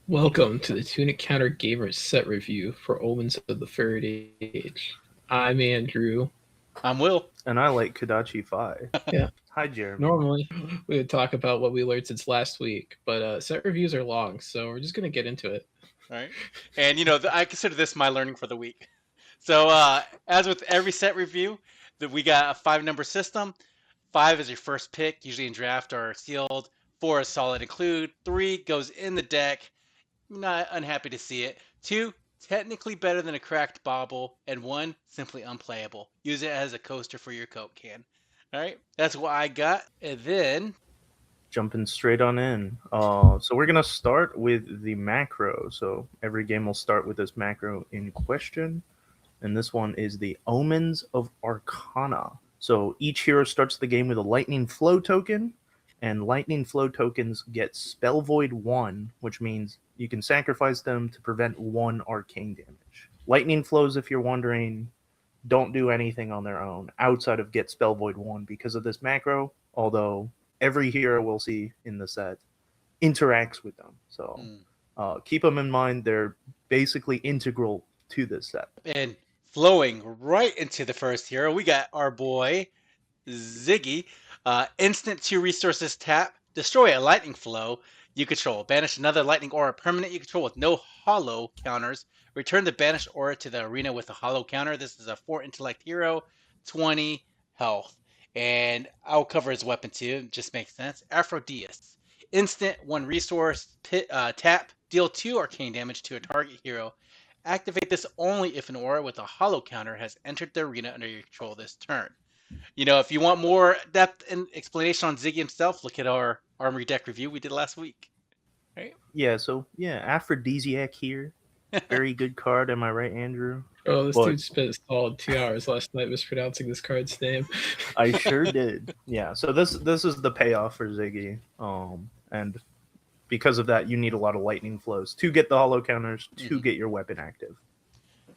Welcome to the Tunic Counter Gamers set review for Omens of the Third Age. I'm Andrew. I'm Will. And I like Kodachi Fi. Yeah, Hi, Jeremy. normally we would talk about what we learned since last week, but set reviews are long, so we're just going to get into it. Right. And I consider this my learning for the week. So as with every set review, that we got a 5-number system. 5 is your first pick, usually in draft or sealed. 4 is solid include. 3 goes in the deck. Not unhappy to see it. 2, technically better than a cracked Bauble. And 1, simply unplayable. Use it as a coaster for your Coke can. All right, that's what I got. And then Jumping straight on in. So we're going to start with the macro. So every game will start with this macro in question. And this one is the Omens of Arcana. So each hero starts the game with a Lightning Flow token. And Lightning Flow tokens get Spell Void 1, which means you can sacrifice them to prevent 1 arcane damage. Lightning Flows, if you're wondering, don't do anything on their own outside of get Spell Void 1 because of this macro, although every hero we'll see in the set interacts with them. So keep them in mind. They're basically integral to this set. And flowing right into the first hero, we got our boy Zyggy. Instant 2 resources tap, destroy a lightning flow you control. Banish another lightning aura permanent you control with no hollow counters. Return the banished aura to the arena with a hollow counter. This is a 4 intellect hero, 20 health. And I'll cover his weapon too, it just makes sense. Aphrodisias. Instant 1 resource, tap, deal 2 arcane damage to a target hero. Activate this only if an aura with a hollow counter has entered the arena under your control this turn. If you want more depth and explanation on Ziggy himself, look at our Armory deck review we did last week. Right? Yeah, Aphrodisiac here. Very good card, am I right, Andrew? Oh, this dude spent a solid 2 hours last night mispronouncing this card's name. I sure did. Yeah, so this is the payoff for Ziggy. And because of that, you need a lot of lightning flows to get the hollow counters, to get your weapon active.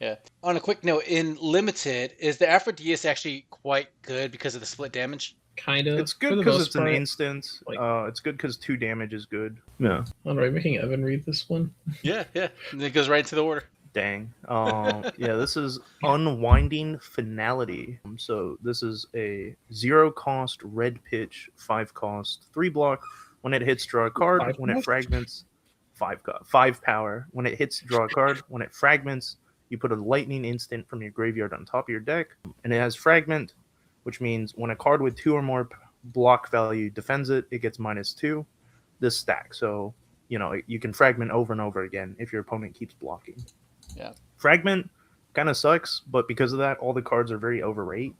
Yeah. On a quick note, in Limited, is the Aphrodisias actually quite good because of the split damage? Kind of. It's good because it's an instant. It's good because 2 damage is good. Yeah. All right, making Evan read this one. Yeah. And it goes right into the order. Dang. Yeah, this is Unwinding Finality. So this is a 0 cost red pitch, 5 cost, 3 block. When it hits, draw a card. When it fragments, 5 power. When it hits, draw a card. When it fragments, you put a lightning instant from your graveyard on top of your deck. And it has fragment, which means when a card with 2 or more block value defends it, it gets -2. This stacks. So, you can fragment over and over again if your opponent keeps blocking. Yeah. Fragment kind of sucks, but because of that, all the cards are very overrate.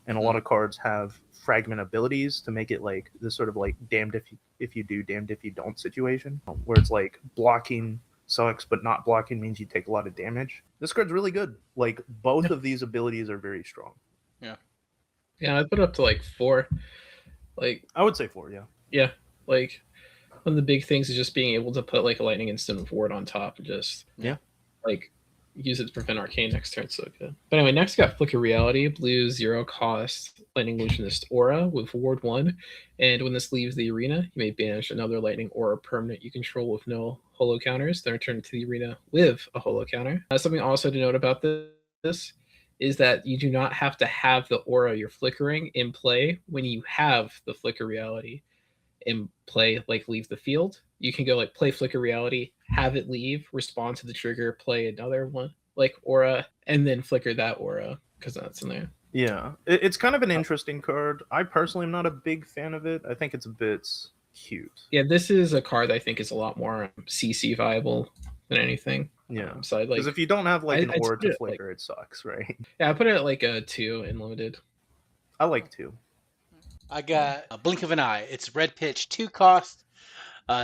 And a lot of cards have fragment abilities to make it like this sort of like damned if you do, damned if you don't situation, where it's like blocking sucks, but not blocking means you take a lot of damage. This card's really good. Like, both of these abilities are very strong. Yeah, I put it up to 4. I would say 4, yeah. Yeah, one of the big things is just being able to put a lightning instant ward on top and just use it to prevent arcane next turn. So good. But anyway, next we got Flicker Reality, blue 0 cost lightning illusionist aura with ward 1, and when this leaves the arena, you may banish another lightning aura permanent you control with no holo counters, then return it to the arena with a holo counter. Something also to note about this is that you do not have to have the aura you're flickering in play when you have the Flicker Reality in play, leave the field. You can go play Flicker Reality, have it leave, respond to the trigger, play another one aura, and then flicker that aura because that's in there. Yeah, it's kind of an interesting card. I personally am not a big fan of it. I think it's a bit cute. Yeah, this is a card that I think is a lot more CC viable than anything. Yeah, so because if you don't have an aura to flicker, it sucks, right? Yeah, I put it at a 2 in Limited. I like 2. I got a Blink of an Eye. It's red pitch, 2 cost,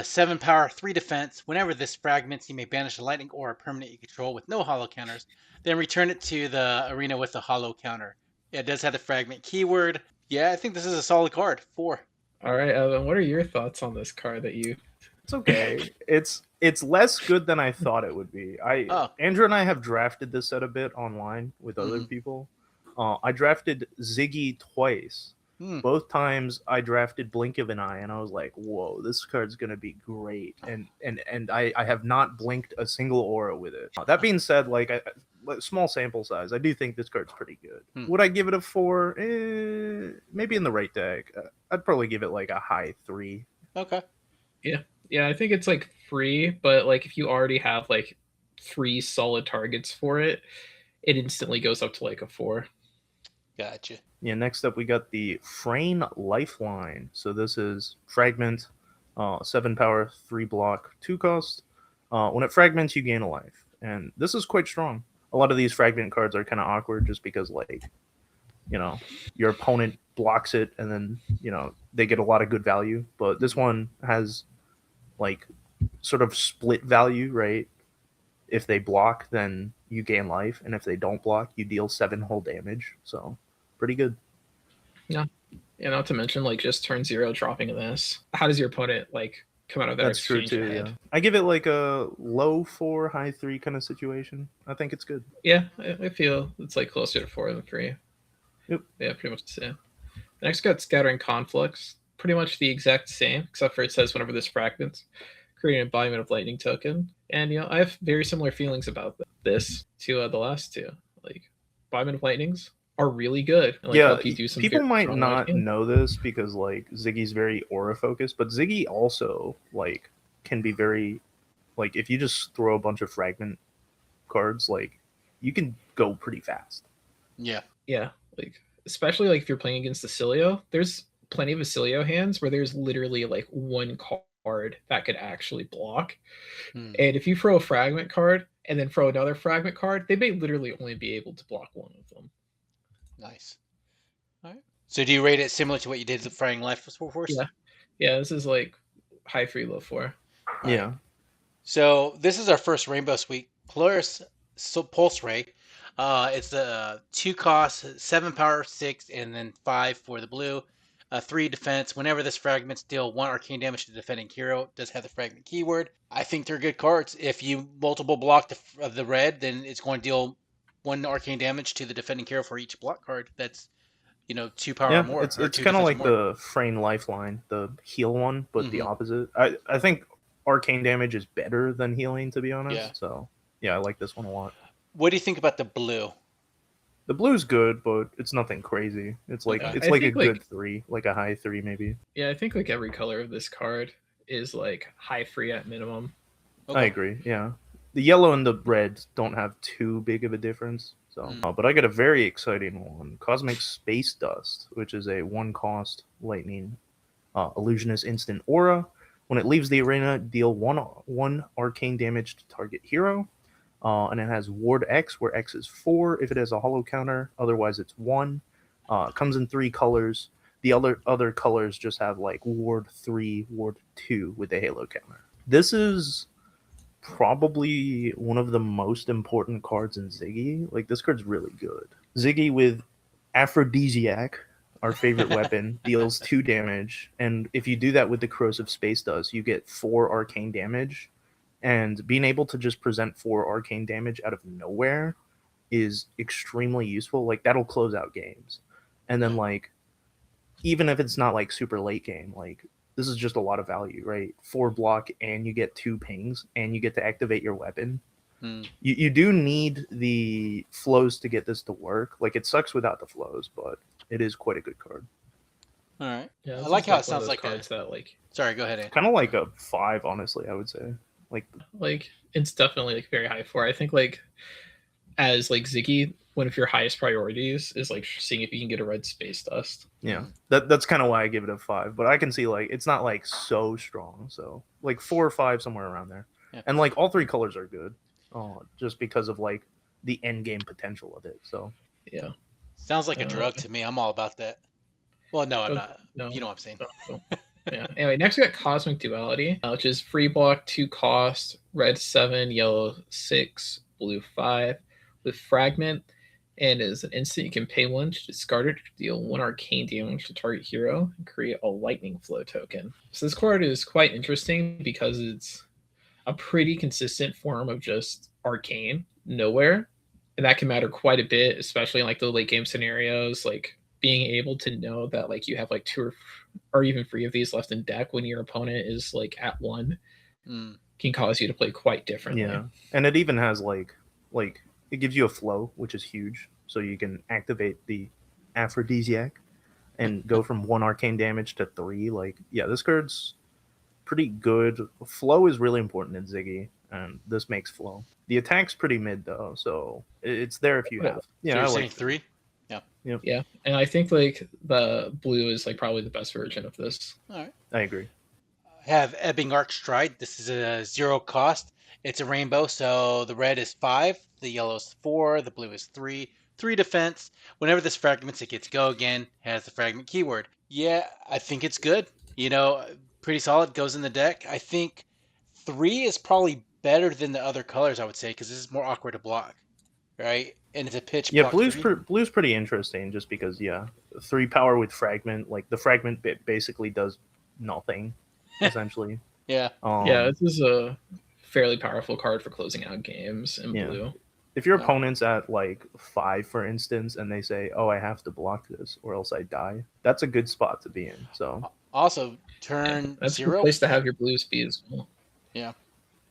7 power, 3 defense. Whenever this fragments, you may banish a lightning aura permanent you control with no hollow counters, then return it to the arena with a hollow counter. Yeah, it does have the fragment keyword. Yeah, I think this is a solid card. 4. All right, Evan, what are your thoughts on this card that you... It's okay. It's less good than I thought it would be. Andrew and I have drafted this set a bit online with other people. I drafted Ziggy twice, Both times I drafted Blink of an Eye, and I was like, "Whoa, this card's gonna be great!" And I have not blinked a single aura with it. That being said, like small sample size, I do think this card's pretty good. Would I give it a 4? Maybe in the right deck. I'd probably give it like a high 3. Okay. Yeah, I think it's like 3, but like if you already have like 3 solid targets for it, it instantly goes up to like a 4. Gotcha. Yeah, next up we got the Frayne Lifeline. So this is Fragment, 7 power, 3 block, 2 cost. When it fragments, you gain a life. And this is quite strong. A lot of these fragment cards are kind of awkward just because, like, your opponent blocks it and then, they get a lot of good value. But this one has, like, sort of split value, right? If they block, then you gain life. And if they don't block, you deal 7 whole damage. So, pretty good. Yeah, not to mention, like, just turn 0 dropping this. How does your opponent, like, come out of that That's true exchange too, ahead? yeah. I give it like a low 4, high 3 kind of situation. I think it's good. Yeah, I feel it's like closer to 4 than 3. Yep. Yeah, pretty much the same. Next got Scattering Conflicts. Pretty much the exact same, except for it says whenever this fragments, create an embodiment of lightning token. And I have very similar feelings about this to the last two. Like, embodiment of lightnings are really good. And, like, help you do some people might strong not lightning. know this because like Ziggy's very aura focused, but Ziggy also like can be very like if you just throw a bunch of fragment cards, like you can go pretty fast. Yeah, like especially like if you're playing against Oscilio, there's plenty of Oscilio hands where there's literally like one card that could actually block. And if you throw a fragment card and then throw another fragment card, they may literally only be able to block one of them. Nice. All right. So do you rate it similar to what you did the Fraying Life Force? Yeah, this is like high 3, low 4. Yeah. Right. So this is our first Rainbow Suite Polaris Pulse Ray. It's a 2 cost, 7 power, 6, and then 5 for the blue. 3 defense. Whenever this fragments, deal 1 arcane damage to the defending hero. It does have the fragment keyword. I think they're good cards. If you multiple block the red, then it's going to deal 1 arcane damage to the defending hero for each block card. That's 2 power or more. It's kind of like the Frayne Lifeline, the heal one, but the opposite. I think arcane damage is better than healing, to be honest. Yeah. So yeah, I like this one a lot. What do you think about the blue? The blue's good, but it's nothing crazy. It's like Okay. it's I like a think, good like- 3, like a high 3 maybe. Yeah, I think like every color of this card is like high 3 at minimum. I agree. Yeah, the yellow and the red don't have too big of a difference. So, but I got a very exciting one: Cosmic Space Dust, which is a 1 cost lightning illusionist instant aura. When it leaves the arena, deal 1 arcane damage to target hero. And it has Ward X, where X is 4 if it has a hollow counter. Otherwise, it's 1. Comes in 3 colors. The other colors just have like Ward 3, Ward 2 with the halo counter. This is probably one of the most important cards in Ziggy. Like, this card's really good. Ziggy with Aphrodisiac, our favorite weapon, deals 2 damage. And if you do that with the Corrosive Space Dust, you get 4 arcane damage. And being able to just present 4 arcane damage out of nowhere is extremely useful. Like, that'll close out games. And then, like, even if it's not, like, super late game, like, this is just a lot of value, right? 4 block, and you get 2 pings, and you get to activate your weapon. You do need the flows to get this to work. Like, it sucks without the flows, but it is quite a good card. All right. Yeah, I like how it sounds one of those like cards that like Sorry, go ahead, Ann. Kind of like a 5, honestly, I would say. Like it's definitely like very high 4. I think like as like Ziggy, one of your highest priorities is like seeing if you can get a red space dust. Yeah, that's kind of why I give it a 5. But I can see like it's not like so strong, so like 4 or 5 somewhere around there. Yeah. And like all 3 colors are good, just because of like the end game potential of it. So yeah, sounds like a drug to me. I'm all about that. Well, no, I'm not. No, you know what I'm saying. No. Yeah. Anyway, next we got Cosmic Duality, which is free block, 2 cost, red 7, yellow 6, blue 5, with fragment, and is an instant you can pay 1 to discard it to deal 1 arcane damage to target hero and create a lightning flow token. So this card is quite interesting because it's a pretty consistent form of just arcane nowhere, and that can matter quite a bit, especially in like the late game scenarios, like being able to know that like you have like 2 or even 3 of these left in deck when your opponent is like at 1 can cause you to play quite differently. Yeah, and it even has like it gives you a flow, which is huge, so you can activate the aphrodisiac and go from 1 arcane damage to 3. Like, yeah, this card's pretty good. Flow is really important in Ziggy, and this makes flow. The attack's pretty mid though, so it's there if you have. Yeah, so you're I saying like 3. Yeah, and I think like the blue is like probably the best version of this. All right. I agree. Have Ebbing Arcstride. This is a 0 cost. It's a rainbow, so the red is 5, the yellow is 4, the blue is 3. 3 defense. Whenever this fragments, it gets go again. Has the fragment keyword. Yeah, I think it's good. You know, pretty solid. Goes in the deck. I think 3 is probably better than the other colors, I would say, because this is more awkward to block, right? And it's a pitch. Yeah, block blue's pretty interesting just because 3 power with fragment. Like the fragment bit basically does nothing, essentially. Yeah. Yeah, this is a fairly powerful card for closing out games in blue. If your opponent's at like 5, for instance, and they say, "Oh, I have to block this, or else I die," that's a good spot to be in. So also turn that's 0. a good place to have your blue speed as well. Yeah.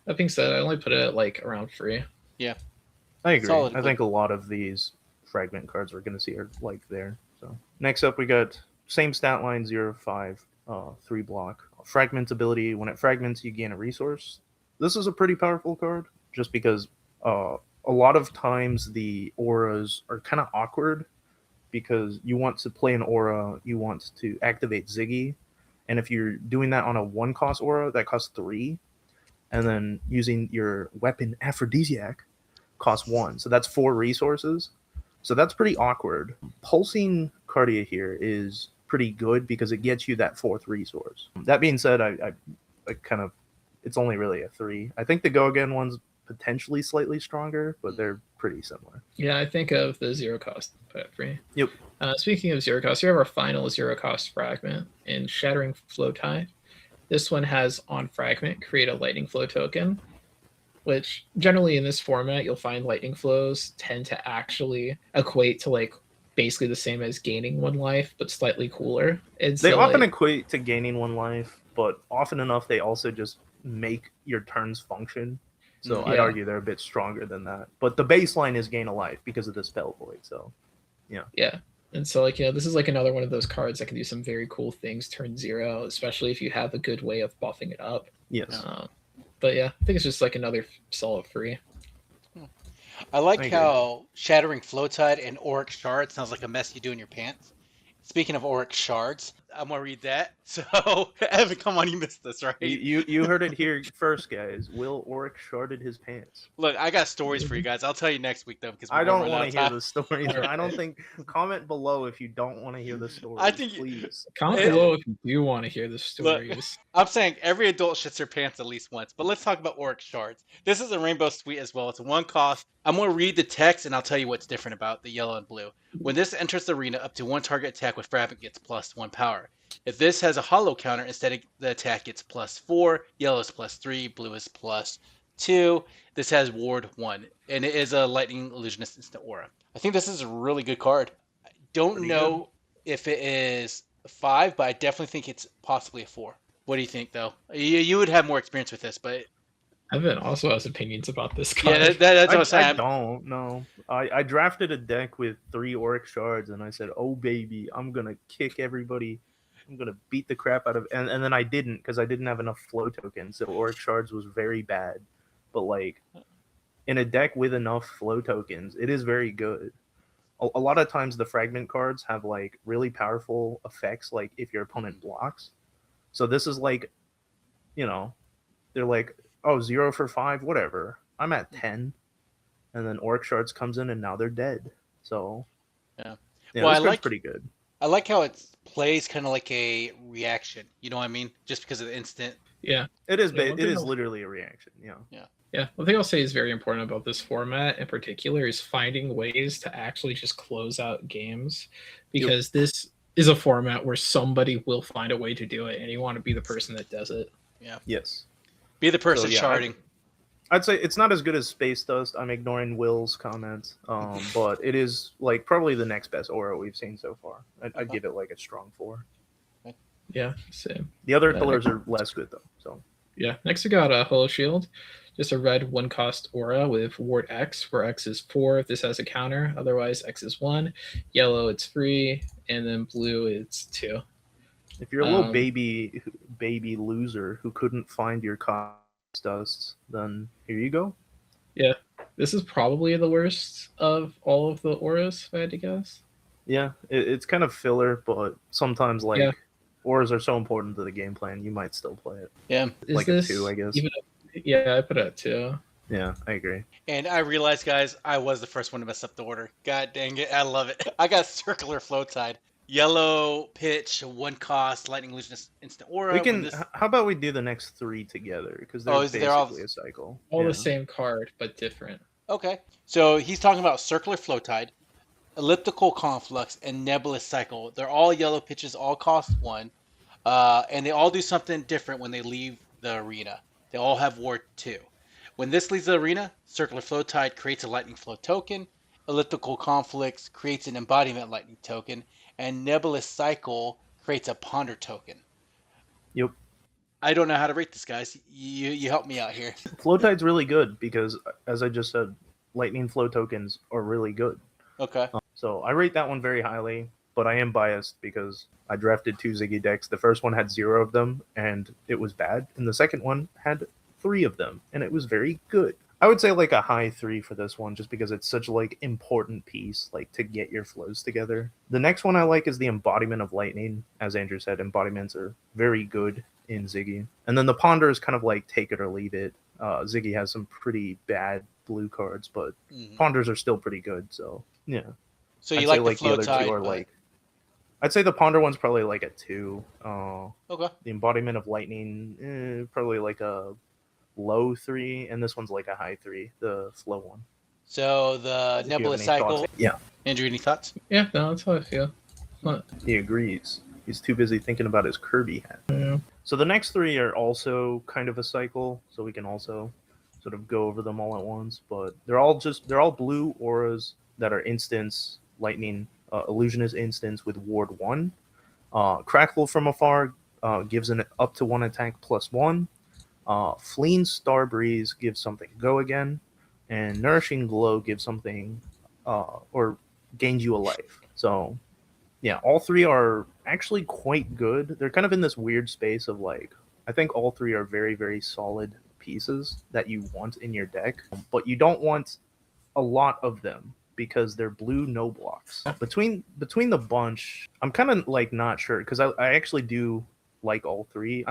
That being said, I only put it at like around 3. Yeah. I agree. Solid I think a lot of these fragment cards we're going to see are like there. So next up, we got same stat line 0/5, 3 block. Fragment ability. When it fragments, you gain a resource. This is a pretty powerful card just because a lot of times the auras are kind of awkward because you want to play an aura, you want to activate Ziggy, and if you're doing that on a 1-cost aura, that costs 3, and then using your weapon Aphrodisiac costs 1, so that's 4 resources. So that's pretty awkward. Pulsing Cardia here is pretty good because it gets you that 4th resource. That being said, I kind of, it's only really a 3. I think the Go Again one's potentially slightly stronger, but they're pretty similar. Yeah, I think of the 0 cost at 3. Yep. Speaking of 0 cost, you have our final 0 cost fragment in Shattering Flow Tide. This one has on fragment, create a lightning flow token, which generally in this format, you'll find lightning flows tend to actually equate to like basically the same as gaining 1 life, but slightly cooler. They often equate to gaining 1 life, but often enough, they also just make your turns function. So I'd argue they're a bit stronger than that. But the baseline is gain a life because of the spell void. So, yeah. Yeah. And so, like, this is like another one of those cards that can do some very cool things turn 0, especially if you have a good way of buffing it up. Yes. But yeah, I think it's just like another solid 3. I like how Shattering Flowtide and Auric Shard sounds like a mess you do in your pants. Speaking of Auric Shards, I'm going to read that. So, Evan, come on, you missed this, right? You heard it here first, guys. Will Auric sharded his pants? Look, I got stories for you guys. I'll tell you next week, though, because I don't want to hear the stories. I don't think. Comment below if you don't want to hear the stories. I think please. Comment below if you do want to hear the stories. Look, I'm saying every adult shits their pants at least once, but let's talk about Auric Shards. This is a Rainbow Suite as well. It's a 1 cost. I'm going to read the text, and I'll tell you what's different about the yellow and blue. When this enters the arena, up to 1 target attack with fragment gets +1 power. If this has a hollow counter, instead of the attack gets +4, yellow is +3, blue is +2. This has ward 1, and it is a lightning illusionist instant aura. I think this is a really good card. I don't know if it is 5, but I definitely think it's possibly a 4. What do you think, though? You would have more experience with this, but Evan also has opinions about this card. yeah, that's what I'm saying. I don't know. I drafted a deck with 3 Auric Shards, and I said, "Oh baby, I'm gonna kick everybody. I'm gonna beat the crap out of," and then I didn't because I didn't have enough flow tokens. So Auric Shards was very bad. But like in a deck with enough flow tokens, it is very good. A lot of times the fragment cards have like really powerful effects, like if your opponent blocks. So this is like, they're like, oh, 0 for 5, whatever. I'm at 10, and then Auric Shards comes in, and now they're dead. So yeah, well, I like pretty good. I like how it plays kind of like a reaction. You know what I mean? Just because of the instant. Yeah, it is. It is literally a reaction. Yeah. One thing I'll say is very important about this format in particular is finding ways to actually just close out games, because this is a format where somebody will find a way to do it, and you want to be the person that does it. Yeah. Yes. Be the person sharding. I'd say it's not as good as Space Dust. I'm ignoring Will's comments, but it is like probably the next best aura we've seen so far. I'd give it like a strong 4. Yeah, same. The other colors are less good though. So yeah, next we got a Holo Shield, just a red 1-cost aura with Ward X, where X is 4 if this has a counter. Otherwise, X is 1. Yellow, it's free, and then blue, it's 2. if you're a little baby loser who couldn't find your Dusts, then here you go. Yeah, this is probably the worst of all of the auras, if I had to guess. Yeah, it's kind of filler, but sometimes like auras are so important to the game plan, you might still play it. Yeah, like a 2, I guess. Yeah, I put it at 2. Yeah, I agree. And I realized, guys, I was the first one to mess up the order. God dang it, I love it. I got Circular Flow Tide. Yellow pitch, 1-cost, Lightning Illusionist instant aura. We can. How about we do the next 3 together? Because they're basically a cycle. All the same card, but different. Okay. So he's talking about Circular Flow Tide, Elliptical Conflux, and Nebulous Cycle. They're all yellow pitches, all cost 1. And they all do something different when they leave the arena. They all have Ward 2. When this leaves the arena, Circular Flow Tide creates a Lightning Flow token. Elliptical Conflicts creates an Embodiment Lightning token. And Nebulous Cycle creates a Ponder token. Yep. I don't know how to rate this, guys. You help me out here. Flow Tide's really good because, as I just said, Lightning Flow tokens are really good. Okay. So I rate that one very highly, but I am biased because I drafted 2 Zyggy decks. The first one had 0 of them, and it was bad. And the second one had 3 of them, and it was very good. I would say like a high 3 for this one, just because it's such like important piece, like to get your flows together. The next one I like is the Embodiment of Lightning. As Andrew said, embodiments are very good in Zyggy. And then the Ponder is kind of like take it or leave it. Zyggy has some pretty bad blue cards, but Ponders are still pretty good. So yeah. So you like the Flow other Tide, two are like. I'd say the Ponder one's probably like a 2. Okay. The Embodiment of Lightning, probably like a low 3, and this one's like a high 3, the flow one. So the Nebulous Cycle. Yeah. Andrew, any thoughts? Yeah, no, that's how I feel. What? He agrees. He's too busy thinking about his Kirby hat. Yeah. So the next 3 are also kind of a cycle, so we can also sort of go over them all at once. But they're all blue auras that are instants, lightning, illusionist instants with Ward 1. Crackle from Afar gives an up to 1 attack +1. Fleeing Starbreeze gives something go again, and Nourishing Glow gives something or gains you a life. So yeah, all 3 are actually quite good. They're kind of in this weird space of like, I think all 3 are very, very solid pieces that you want in your deck, but you don't want a lot of them because they're blue no blocks. Between the bunch, I'm kind of like not sure because I actually do like all 3.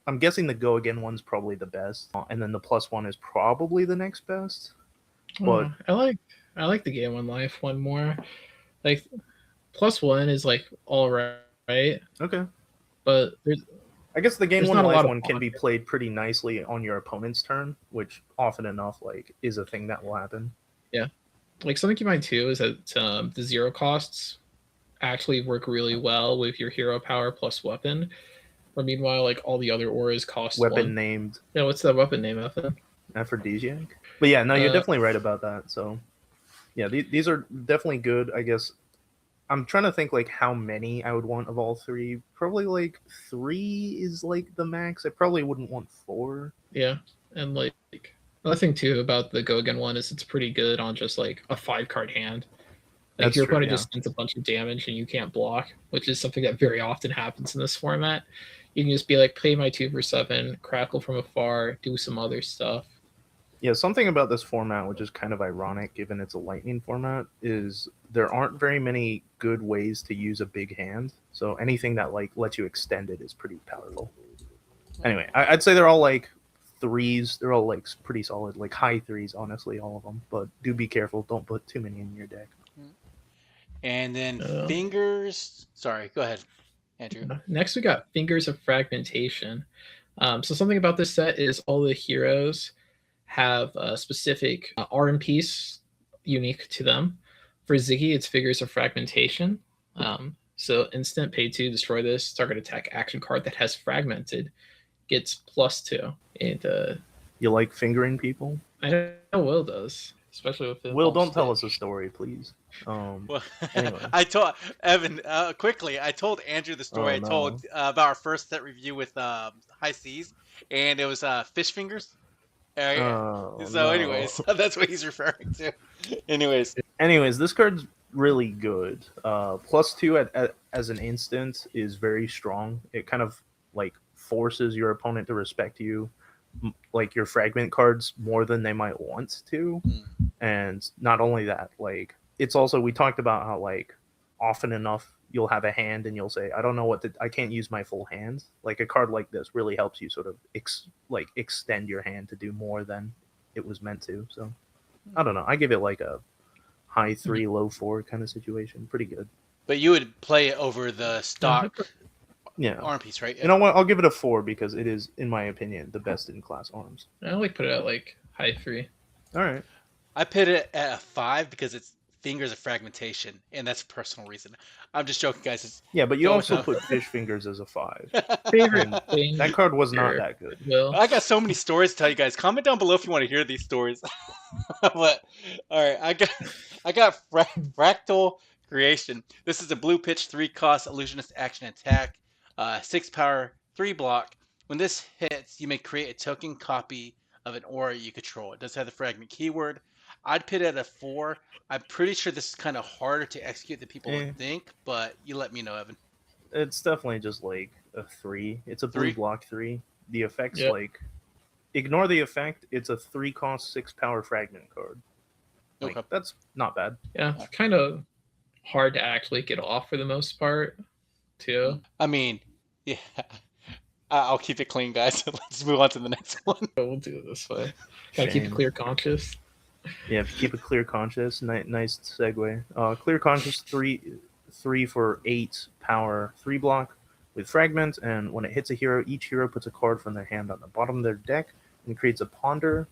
I'm guessing the Go Again one's probably the best, and then the +1 is probably the next best. But I like the Game 1 Life one more. Like +1 is like all right. Okay. But I guess the Game 1 Life one can be played pretty nicely on your opponent's turn, which often enough like is a thing that will happen. Yeah. Like something to keep in mind too is that the 0 costs actually work really well with your hero power plus weapon. Or meanwhile, like all the other auras cost weapon 1. named. Yeah, what's that weapon name, Ethan? Aphrodisiac. But yeah, no, you're definitely right about that. So yeah, these are definitely good. I guess I'm trying to think like how many I would want of all 3. Probably like 3 is like the max. I probably wouldn't want 4. Yeah, and like another thing too about the Go Again one is it's pretty good on just like a 5-card hand. Like That's your true, opponent yeah. just spends a bunch of damage and you can't block, which is something that very often happens in this format. You can just be like, play my 2 for 7, crackle from afar, do some other stuff. Yeah, something about this format, which is kind of ironic given it's a lightning format, is there aren't very many good ways to use a big hand. So anything that like lets you extend it is pretty powerful. Anyway, I'd say they're all like 3s. They're all like pretty solid, like high 3s, honestly, all of them. But do be careful. Don't put too many in your deck. And then Fingers. Sorry, go ahead, Andrew. Next, we got Fingers of Fragmentation. So something about this set is all the heroes have a specific RM piece unique to them. For Zyggy, it's Fingers of Fragmentation. So instant pay 2, destroy this target attack action card that has fragmented gets +2. And You like fingering people? I know Will does, especially with the Will, don't tell us a story, please. Well, Anyway. I told Evan quickly. I told Andrew the story Oh, I told about our first set review with High Seas, and it was fish fingers. Oh, So, no. anyways, that's what he's referring to. Anyways, This card's really good. +2 as an instant is very strong. It kind of like forces your opponent to respect you, like your fragment cards, more than they might want to. And not only that, like it's also, we talked about how like often enough you'll have a hand and you'll say, I don't know what I can't use my full hand. Like a card like this really helps you sort of extend your hand to do more than it was meant to. So I don't know. I give it like a high 3, low 4 kind of situation. Pretty good. But you would play it over the stock arm piece, right? You know what? I'll give it a 4 because it is, in my opinion, the best in class arms. I like put it at like high 3. All right. I put it at a 5 because it's fingers of fragmentation, and that's a personal reason. I'm just joking, guys. Yeah, but you also put fish fingers as a 5. Favorite thing. That card was not that good. Will. I got so many stories to tell you guys. Comment down below if you want to hear these stories. But all right, I got Fractal Creation. This is a blue pitch 3-cost Illusionist action attack, 6 power, 3 block. When this hits, you may create a token copy of an aura you control. It does have the fragment keyword. I'd put it at a 4. I'm pretty sure this is kind of harder to execute than people would think, but you let me know, Evan. It's definitely just like a 3. It's a blue block 3. The effect's like, ignore the effect. It's a 3-cost 6 power fragment card. Like, that's not bad. Yeah, kind of hard to actually get off for the most part, too. I mean, yeah. I'll keep it clean, guys. Let's move on to the next one. We'll do it this way. Gotta keep it clear conscious. Yeah, keep a clear conscious. Nice segue. Clear conscious 3 for 8 power 3 block with fragment, and when it hits a hero, each hero puts a card from their hand on the bottom of their deck and creates a ponder.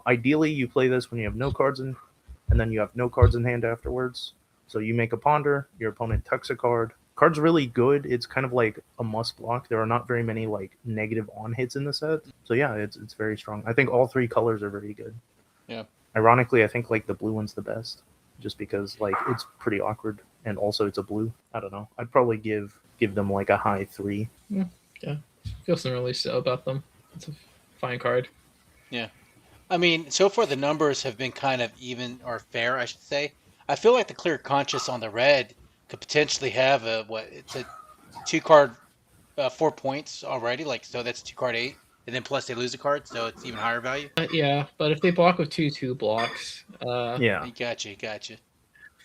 Ideally, you play this when you have no cards in, and then you have no cards in hand afterwards. So you make a ponder. Your opponent tucks a card. Card's really good. It's kind of like a must block. There are not very many like negative on hits in the set. So yeah, it's very strong. I think all 3 colors are very good. Yeah. Ironically, I think like the blue one's the best, just because like it's pretty awkward, and also it's a blue. I don't know. I'd probably give them like a high 3. Yeah. Feel similarly so about them. It's a fine card. Yeah. I mean, so far the numbers have been kind of even or fair, I should say. I feel like the clear conscious on the red could potentially have it's a 2-card 4 points already, like, so that's 2-card 8, and then plus they lose a card, so it's even higher value. Yeah, but if they block with 2/2 blocks, yeah, gotcha.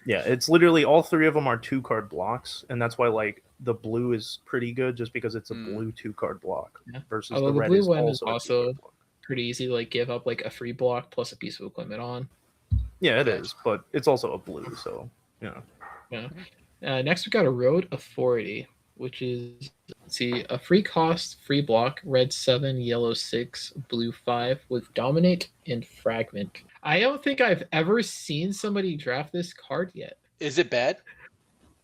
Yeah, it's literally all 3 of them are 2-card blocks, and that's why like the blue is pretty good, just because it's a blue 2-card block versus the red blue is one also is also pretty easy to like give up like a free block plus a piece of equipment on. Yeah, it is, but it's also a blue, so yeah. Next we got a Road Authority, which is, let's see, a free cost, free block, red 7, yellow 6, blue 5 with Dominate and Fragment. I don't think I've ever seen somebody draft this card yet. Is it bad?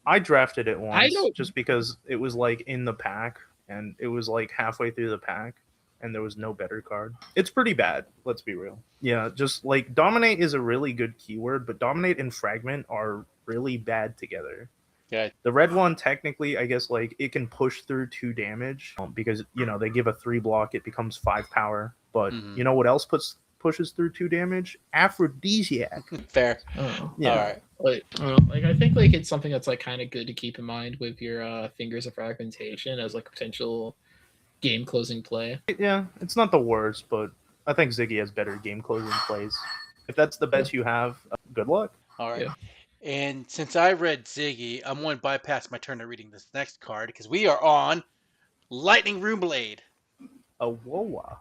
I drafted it once just because it was like in the pack, and it was like halfway through the pack, and there was no better card. It's pretty bad, let's be real. Yeah, just like Dominate is a really good keyword, but Dominate and Fragment are really bad together. Yeah. The red one, technically, I guess, like, it can push through 2 damage because, they give a 3 block, it becomes 5 power. But you know what else pushes through 2 damage? Aphrodisiac. Fair. Yeah. All right. I think like it's something that's like kind of good to keep in mind with your Fingers of Fragmentation as like a potential game closing play. Yeah, it's not the worst, but I think Zyggy has better game closing plays. If that's the best you have, good luck. All right. Yeah. And since I read Zyggy, I'm going to bypass my turn to reading this next card because we are on Lightning Runeblade. A Wowa.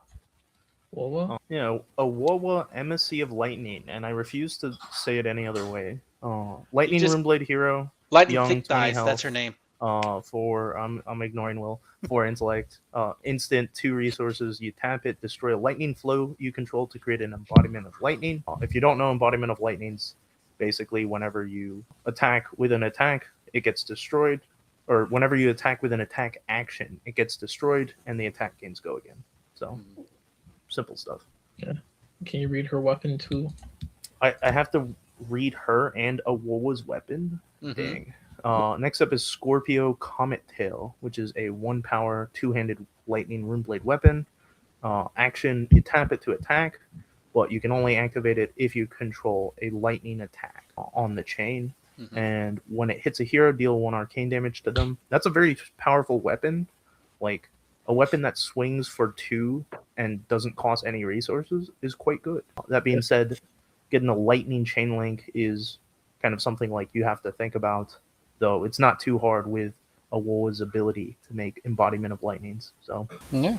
Wowa? Yeah, a Wowa Embassy of Lightning, and I refuse to say it any other way. Lightning Runeblade hero. Lightning young, Thick Thighs, health, that's her name. I'm ignoring Will. 4 intellect. Instant 2 resources. You tap it, destroy a lightning flow you control to create an embodiment of lightning. If you don't know embodiment of lightnings, basically whenever you attack with an attack, it gets destroyed. Or whenever you attack with an attack action, it gets destroyed and the attack gains go again. So simple stuff. Can you read her weapon too? I have to read her and Aurora's weapon. Dang. Next up is Scorpio Comet Tail, which is a 1-power, 2-handed lightning runeblade weapon. Action, you tap it to attack, but you can only activate it if you control a lightning attack on the chain. And when it hits a hero, deal 1 arcane damage to them. That's a very powerful weapon. Like, a weapon that swings for 2 and doesn't cost any resources is quite good. That being said, getting a lightning chain link is kind of something like you have to think about, though it's not too hard with Aurora's ability to make embodiment of lightnings. So yeah.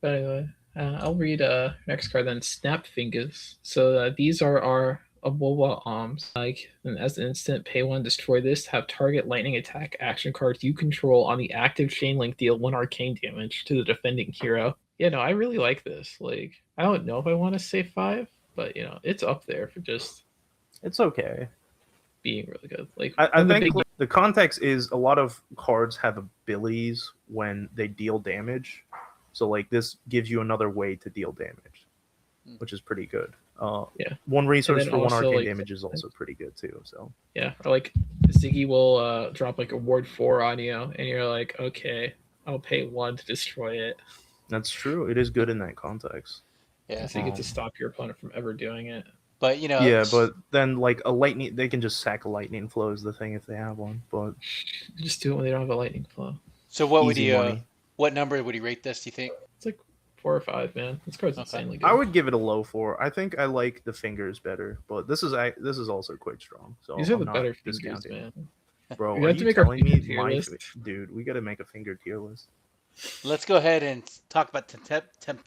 But anyway, I'll read next card then. Snap Fingers. So these are our Aurora arms. Like, and as an instant, pay 1, destroy this. Have target lightning attack action cards you control on the active chain link deal 1 arcane damage to the defending hero. Yeah, no, I really like this. Like, I don't know if I want to say 5, but you know, it's up there for just. It's okay. Being really good. Like, I think the context is a lot of cards have abilities when they deal damage. So like this gives you another way to deal damage, which is pretty good. One resource for 1 arcane damage is also pretty good too. So yeah, or like Zyggy will drop like a ward 4 on you, and you're like, okay, I'll pay 1 to destroy it. That's true. It is good in that context. Yeah, so you get to stop your opponent from ever doing it. But you know, yeah, but then like a lightning, they can just sack a lightning flow is the thing if they have one. But just do it when they don't have a lightning flow. So what would you? What number would you rate this? Do you think? It's like 4 or 5, man. This card's insanely good. I would give it a low 4. I think I like the fingers better, but this is also quite strong. So these are the better fingers, man. Bro, are you telling me, dude? We got to make a finger tier list. Let's go ahead and talk about Tempestuous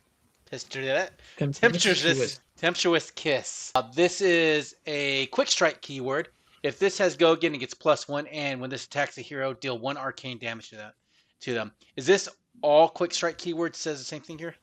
Kiss. This is a quick strike keyword. If this has go again, it gets +1, and when this attacks a hero, deal 1 arcane damage to them. Is this all quick strike keywords says the same thing here?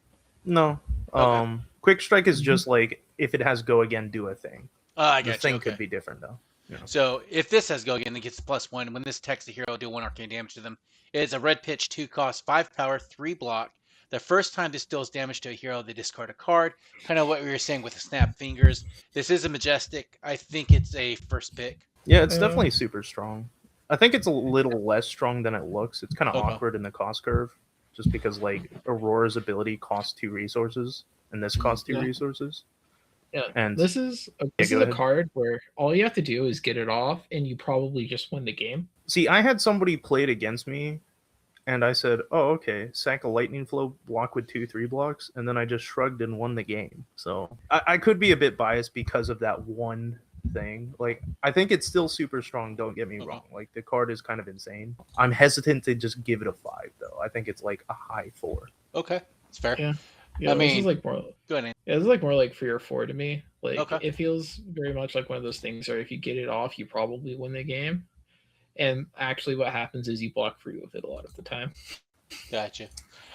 No. Okay. Quick strike is just like if it has go again, do a thing. I got the thing could be different though. Yeah. So if this has go again, it gets +1, and when this attacks the hero, deal 1 arcane damage to them. It's a red pitch, 2 cost, 5 power, 3 block. The first time this deals damage to a hero, they discard a card. Kind of what we were saying with the Snap Fingers. This is a Majestic. I think it's a first pick. Yeah, it's definitely super strong. I think it's a little less strong than it looks. It's kind of awkward in the cost curve, just because like Aurora's ability costs 2 resources, and this costs 2 resources. Yeah, and this is a card where all you have to do is get it off, and you probably just win the game. See, I had somebody play it against me, and I said, "Oh, okay, sack a lightning flow, block with 2/3 blocks," and then I just shrugged and won the game. So I could be a bit biased because of that one thing. Like, I think it's still super strong. Don't get me wrong. Like, the card is kind of insane. I'm hesitant to just give it a 5, though. I think it's like a high 4. Okay, it's fair. Yeah, I mean, this is like more. Go ahead. Yeah, this is like more like 3 or 4 to me. Like, it feels very much like one of those things where if you get it off, you probably win the game. And actually, what happens is you block free with it a lot of the time. Gotcha.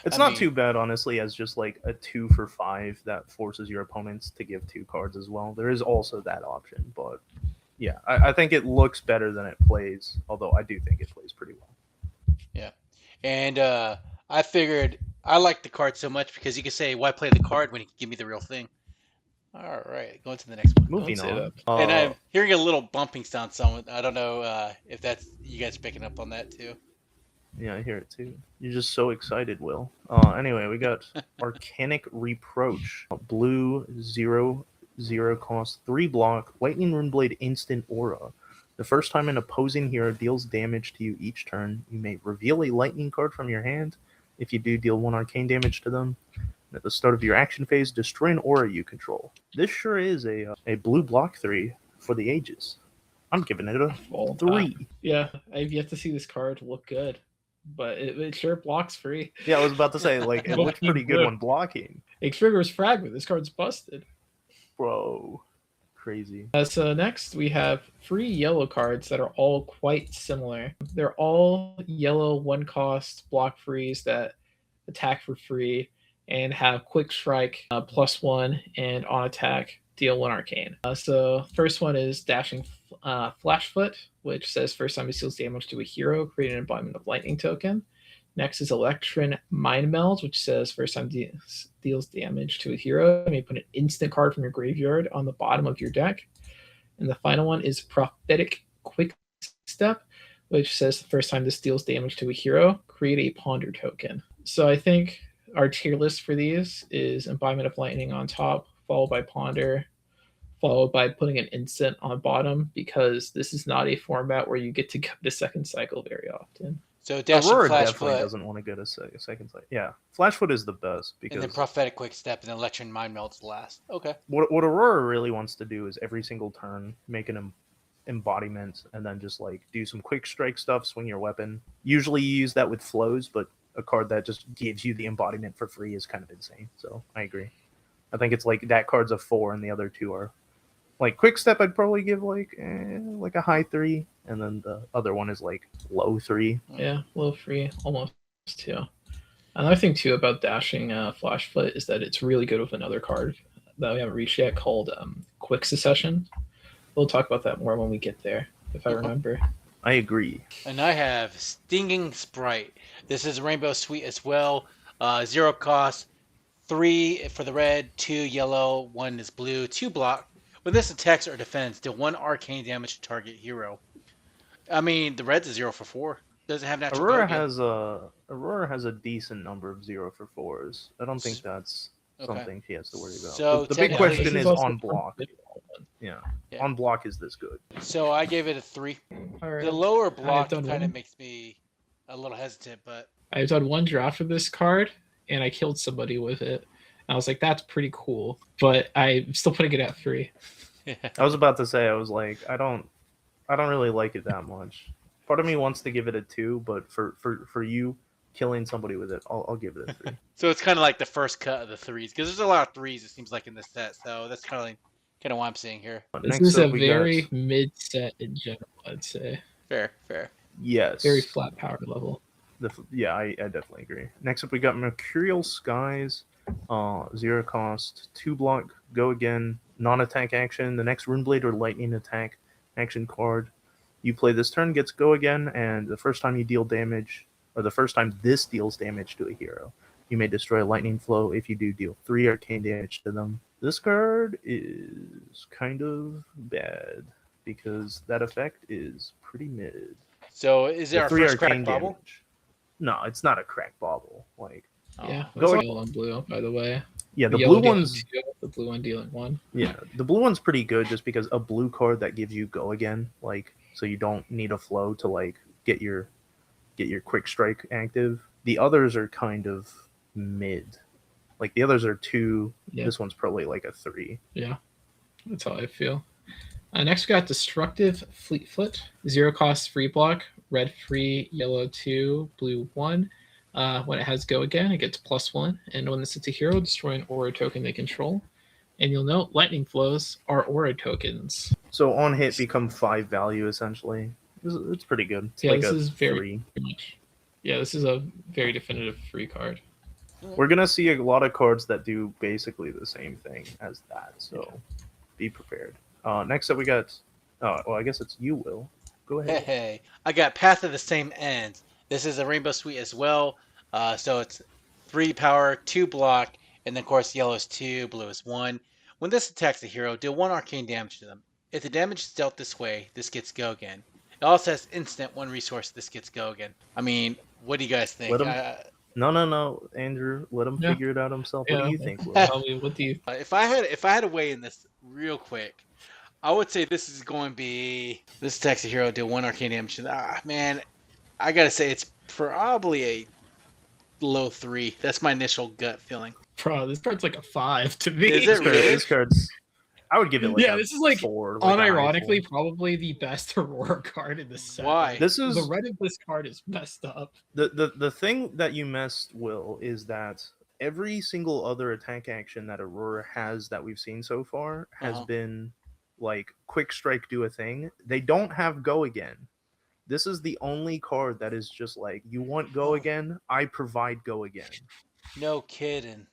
It's not too bad, honestly, as just like a 2 for 5 that forces your opponents to give 2 cards as well. There is also that option, but yeah, I think it looks better than it plays. Although I do think it plays pretty well. Yeah, and I figured I like the card so much because you can say, "Why play the card when you can give me the real thing?" All right, going to the next one. Moving on. And I'm hearing a little bumping sound. I don't know if that's you guys picking up on that too. Yeah, I hear it too. You're just so excited, Will. Anyway, we got Arcanic Reproach. Blue 0/0 cost 3 block. Lightning Runeblade instant aura. The first time an opposing hero deals damage to you each turn, you may reveal a lightning card from your hand. If you do, deal 1 arcane damage to them. At the start of your action phase, destroy an aura you control. This sure is a blue block 3 for the ages. I'm giving it a 3. Yeah, I've yet to see this card look good, but it sure blocks free. Yeah, I was about to say, like, it looks pretty good when blocking. It triggers Fragment. This card's busted. Bro, crazy. So next we have 3 yellow cards that are all quite similar. They're all yellow 1 cost block frees that attack for free and have quick strike +1 and on attack deal 1 arcane. So first one is Dashing Flashfoot, which says first time it deals damage to a hero, create an embodiment of lightning token. Next is Electron Mind Meld, which says first time deals damage to a hero. You may put an instant card from your graveyard on the bottom of your deck. And the final one is Prophetic Quick Step, which says the first time this deals damage to a hero, create a Ponder token. So I think our tier list for these is Embodiment of Lightning on top, followed by Ponder, followed by putting an instant on bottom, because this is not a format where you get to go to second cycle very often. So dashing Aurora flash definitely foot, doesn't want to go to second cycle. Yeah, flash foot is the best because and then prophetic quick step, and then electron mind melt's last. Okay. what Aurora really wants to do is every single turn make an embodiment and then just like do some quick strike stuff, swing your weapon. Usually you use that with flows, but a card that just gives you the embodiment for free is kind of insane. So I agree. I think it's like that card's a 4 and the other two are like quick step. I'd probably give like a high 3, and then the other one is like low 3. Yeah, low 3, almost 2. Another thing too about dashing flash foot is that it's really good with another card that we haven't reached yet called Quick Succession. We'll talk about that more when we get there, if I remember. I agree. And I have Stinging Sprite. This is Rainbow Suite as well. 0 cost, 3 for the red, 2 yellow, 1 is blue, 2 block. When this attacks or defends, deal 1 arcane damage to target hero. I mean, the red's a 0 for 4. Doesn't have natural. Aurora has a decent number of 0 for 4s. I don't think that's something she has to worry about. So the big question is also on block. Yeah. On block, is this good? So I gave it a 3. Right. The lower block done kind one. of makes me a little hesitant, but I've done one draft of this card, and I killed somebody with it. I was like, that's pretty cool, but I'm still putting it at 3. yeah. I was about to say, I was like, I don't really like it that much. Part of me wants to give it a 2, but for you killing somebody with it, I'll give it a 3. So it's kind of like the first cut of the 3s, because there's a lot of 3s, it seems like, in this set. So that's kind of what I'm seeing here. This Next is a up, we very got- mid-set in general, I'd say. Fair. Yes. Very flat power level. I definitely agree. Next up, we got Mercurial Skies. 0 cost, 2 block, go again, non-attack action. The next Runeblade or Lightning attack action card you play this turn gets go again, and the first time you deal damage, or the first time this deals damage to a hero, you may destroy a lightning flow. If you do, deal 3 arcane damage to them. This card is kind of bad because that effect is pretty mid. So is it The our 3 first crack arcane bubble? damage. No, it's not a crack bauble. Like, Yeah, Go go ahead. yellow and blue, by the way. yeah, the Yellow blue dealing one's 2, the blue one dealing 1. Yeah, the blue one's pretty good just because a blue card that gives you go again, like, so you don't need a flow to like get your quick strike active. The others are kind of mid. Like the others are 2. Yeah. This one's probably like a 3. Yeah, that's how I feel. Next, we got Destructive Fleetfoot. 0 cost, free block. Red free, yellow 2, blue 1. When it has go again, it gets +1. And when this hits a hero, destroy an aura token they control. And you'll note lightning flows are aura tokens. So on hit become 5 value essentially. It's pretty good. It's Yeah, like this a is very 3. much. Yeah, this is a very definitive free card. We're gonna see a lot of cards that do basically the same thing as that, so be prepared. Next up we got I guess it's you, Will. Go ahead. Hey, I got Path of the Same Ends. This is a Rainbow Suite as well. So it's 3 power, 2 block, and then of course yellow is 2, blue is 1. When this attacks a hero, deal 1 arcane damage to them. If the damage is dealt this way, this gets go again. It also has instant 1 resource, this gets go again. I mean, what do you guys think? Let him- No, Andrew. Let him figure it out himself. What do you think, Will? Tell me, what do you? If I had to weigh in this real quick, I would say this is going to be this attacks a hero, deal 1 arcane damage. Man, I gotta say it's probably a low 3. That's my initial gut feeling. Bro, this card's like a 5 to me. Is it really? This card's. I would give it like Yeah, a this is like 4. Like a high unironically 4. probably the best Aurora card in the set. Why? This is The red of this card is messed up. the thing that you missed, Will, is that every single other attack action that Aurora has that we've seen so far has been like quick strike, do a thing. They don't have go again. This is the only card that is just like, you want go again, I provide go again. No kidding.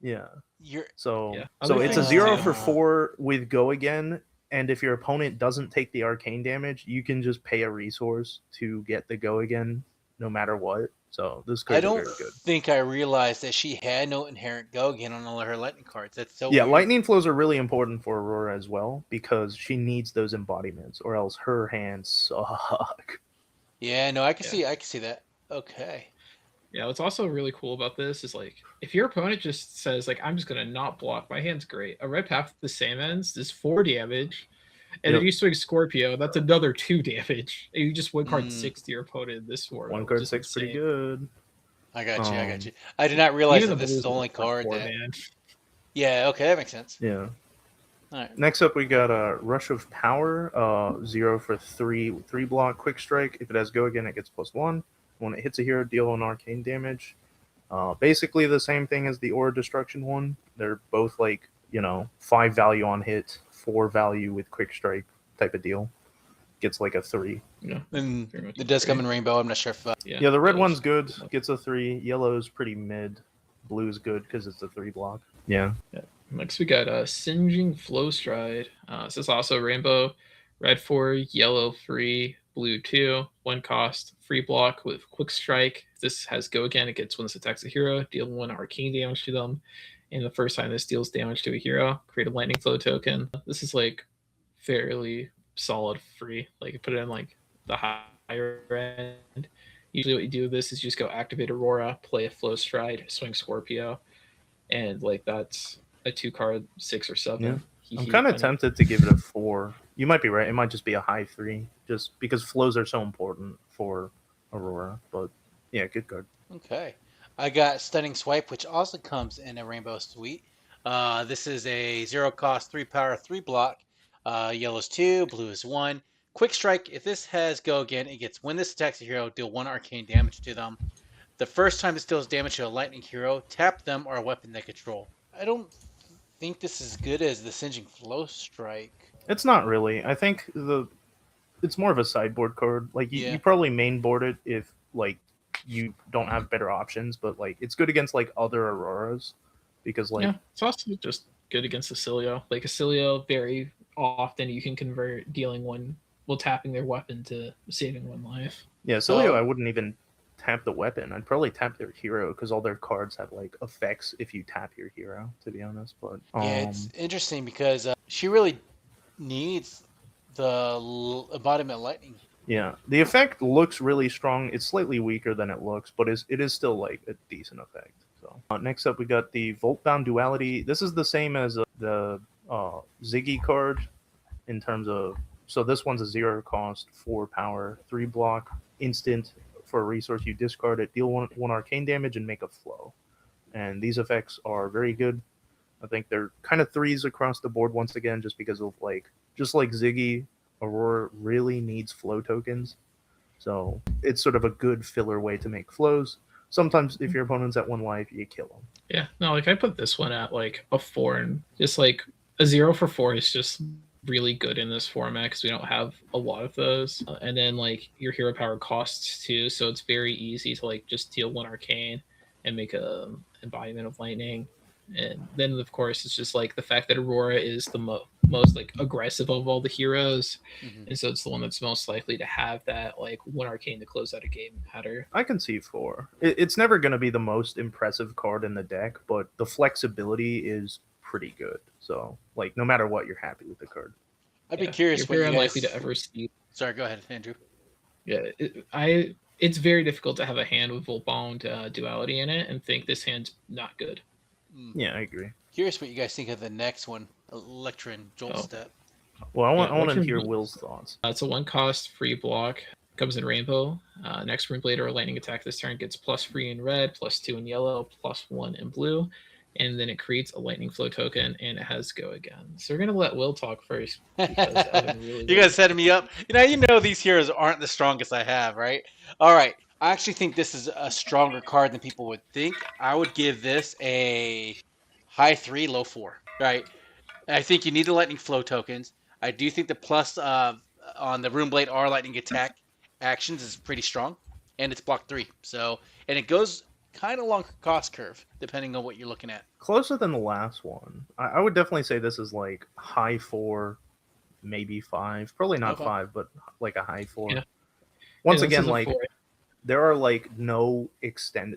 Yeah. You're So Yeah. so Other it's a things 0 too. for 4 with go again, and if your opponent doesn't take the arcane damage, you can just pay a resource to get the go again no matter what. So this I card's don't very good. think I realized that she had no inherent go again on all of her lightning cards. That's so Yeah, weird. lightning flows are really important for Aurora as well because she needs those embodiments, or else her hands suck. Yeah, no, I can see that. Okay. Yeah, what's also really cool about this is like if your opponent just says like I'm just gonna not block, my hand's great. A red path with the same ends is 4 damage. And Yep. if you swing Scorpio, that's another 2 damage. And you just one card 6 to your opponent this format. One card 6 pretty good. I got you. I did not realize that this is the only card that. Man. Yeah, okay, that makes sense. Yeah. All right. Next up, we got a Rush of Power, 0 for 3 block quick strike. If it has go again, it gets +1. When it hits a hero, deal an arcane damage. Basically the same thing as the Aura Destruction one. They're both like 5 value on hit, 4 value with quick strike type of deal. Gets like a 3. Yeah, and it does come in rainbow. I'm not sure if. Yeah, the red one's good. Gets a 3. Yellow's pretty mid. Blue's good because it's a 3 block. Yeah. Next we got Singeing Flow Stride. This is also rainbow. Red 4, yellow 3, blue 2. 1 cost, free block with quick strike. If this has go again, it gets when this attacks a hero, deal 1 arcane damage to them. And the first time this deals damage to a hero, create a lightning flow token. This is like fairly solid free. Like you put it in like the higher end. Usually what you do with this is you just go activate Aurora, play a flow stride, swing Scorpio, and like that's a 2 card 6 or 7. Yeah. I'm kind of tempted to give it a 4. You might be right. It might just be a high 3, just because flows are so important for Aurora. But yeah, good card. Okay. I got Stunning Swipe, which also comes in a rainbow suite. This is a 0 cost, 3 power, 3 block. Yellow's 2, blue is 1. Quick Strike, if this has go again, it gets when this attacks a hero, deal 1 arcane damage to them. The first time this deals damage to a lightning hero, tap them or a weapon they control. I don't think this is good as the Singeing Flow Strike. It's not really. I think it's more of a sideboard card. Like you probably main board it if like you don't have better options, but like it's good against like other Auroras because like it's also just good against Oscilio. Like Oscilio, very often you can convert dealing 1 while tapping their weapon to saving 1 life. Yeah, Oscilio, I wouldn't even tap the weapon. I'd probably tap their hero because all their cards have like effects if you tap your hero, to be honest. But yeah, it's interesting because she really needs the embodiment lightning. Yeah, the effect looks really strong. It's slightly weaker than it looks, but it is still like a decent effect. So next up, we got the Voltbound Duality. This is the same as the Zyggy card in terms of. So this one's a 0 cost, 4 power, 3 block, instant. For a resource, you discard it, deal 1 arcane damage, and make a flow. And these effects are very good. I think they're kind of 3s across the board once again, just because of just like Zyggy, Aurora really needs flow tokens. So it's sort of a good filler way to make flows. Sometimes if your opponent's at 1 life, you kill them. Yeah, no, like I put this one at like a 4, and just like a 0 for 4 is just really good in this format because we don't have a lot of those. And then like your hero power costs 2, so it's very easy to like just deal 1 arcane and make a embodiment of lightning. And then of course it's just like the fact that Aurora is the most like aggressive of all the heroes, and so it's the one that's most likely to have that like 1 arcane to close out a game matter. I can see 4. It's never going to be the most impressive card in the deck, but the flexibility is pretty good. So like no matter what, you're happy with the card. I'd be curious. You're very unlikely to ever see. Sorry, go ahead, Andrew. Yeah, it's very difficult to have a hand with Voltbound Duality in it and think this hand's not good. Yeah, I agree. Curious what you guys think of the next one, Electrin Jolt Step. Well, I want to hear Will's thoughts. It's a 1 cost free block. Comes in rainbow. Next Runeblade or a lightning attack this turn gets +3 in red, +2 in yellow, +1 in blue. And then it creates a lightning flow token, and it has go again. So we're gonna let Will talk first. You guys setting me up. You know these heroes aren't the strongest I have, right? All right. I actually think this is a stronger card than people would think. I would give this a high 3, low 4. Right. I think you need the lightning flow tokens. I do think the plus on the Runeblade R lightning attack actions is pretty strong, and it's block 3. So, and it goes kind of along cost curve depending on what you're looking at. Closer than the last one. I would definitely say this is like high 4, maybe 5. Probably not 5, but like a high 4. Yeah. Once again, like there are like no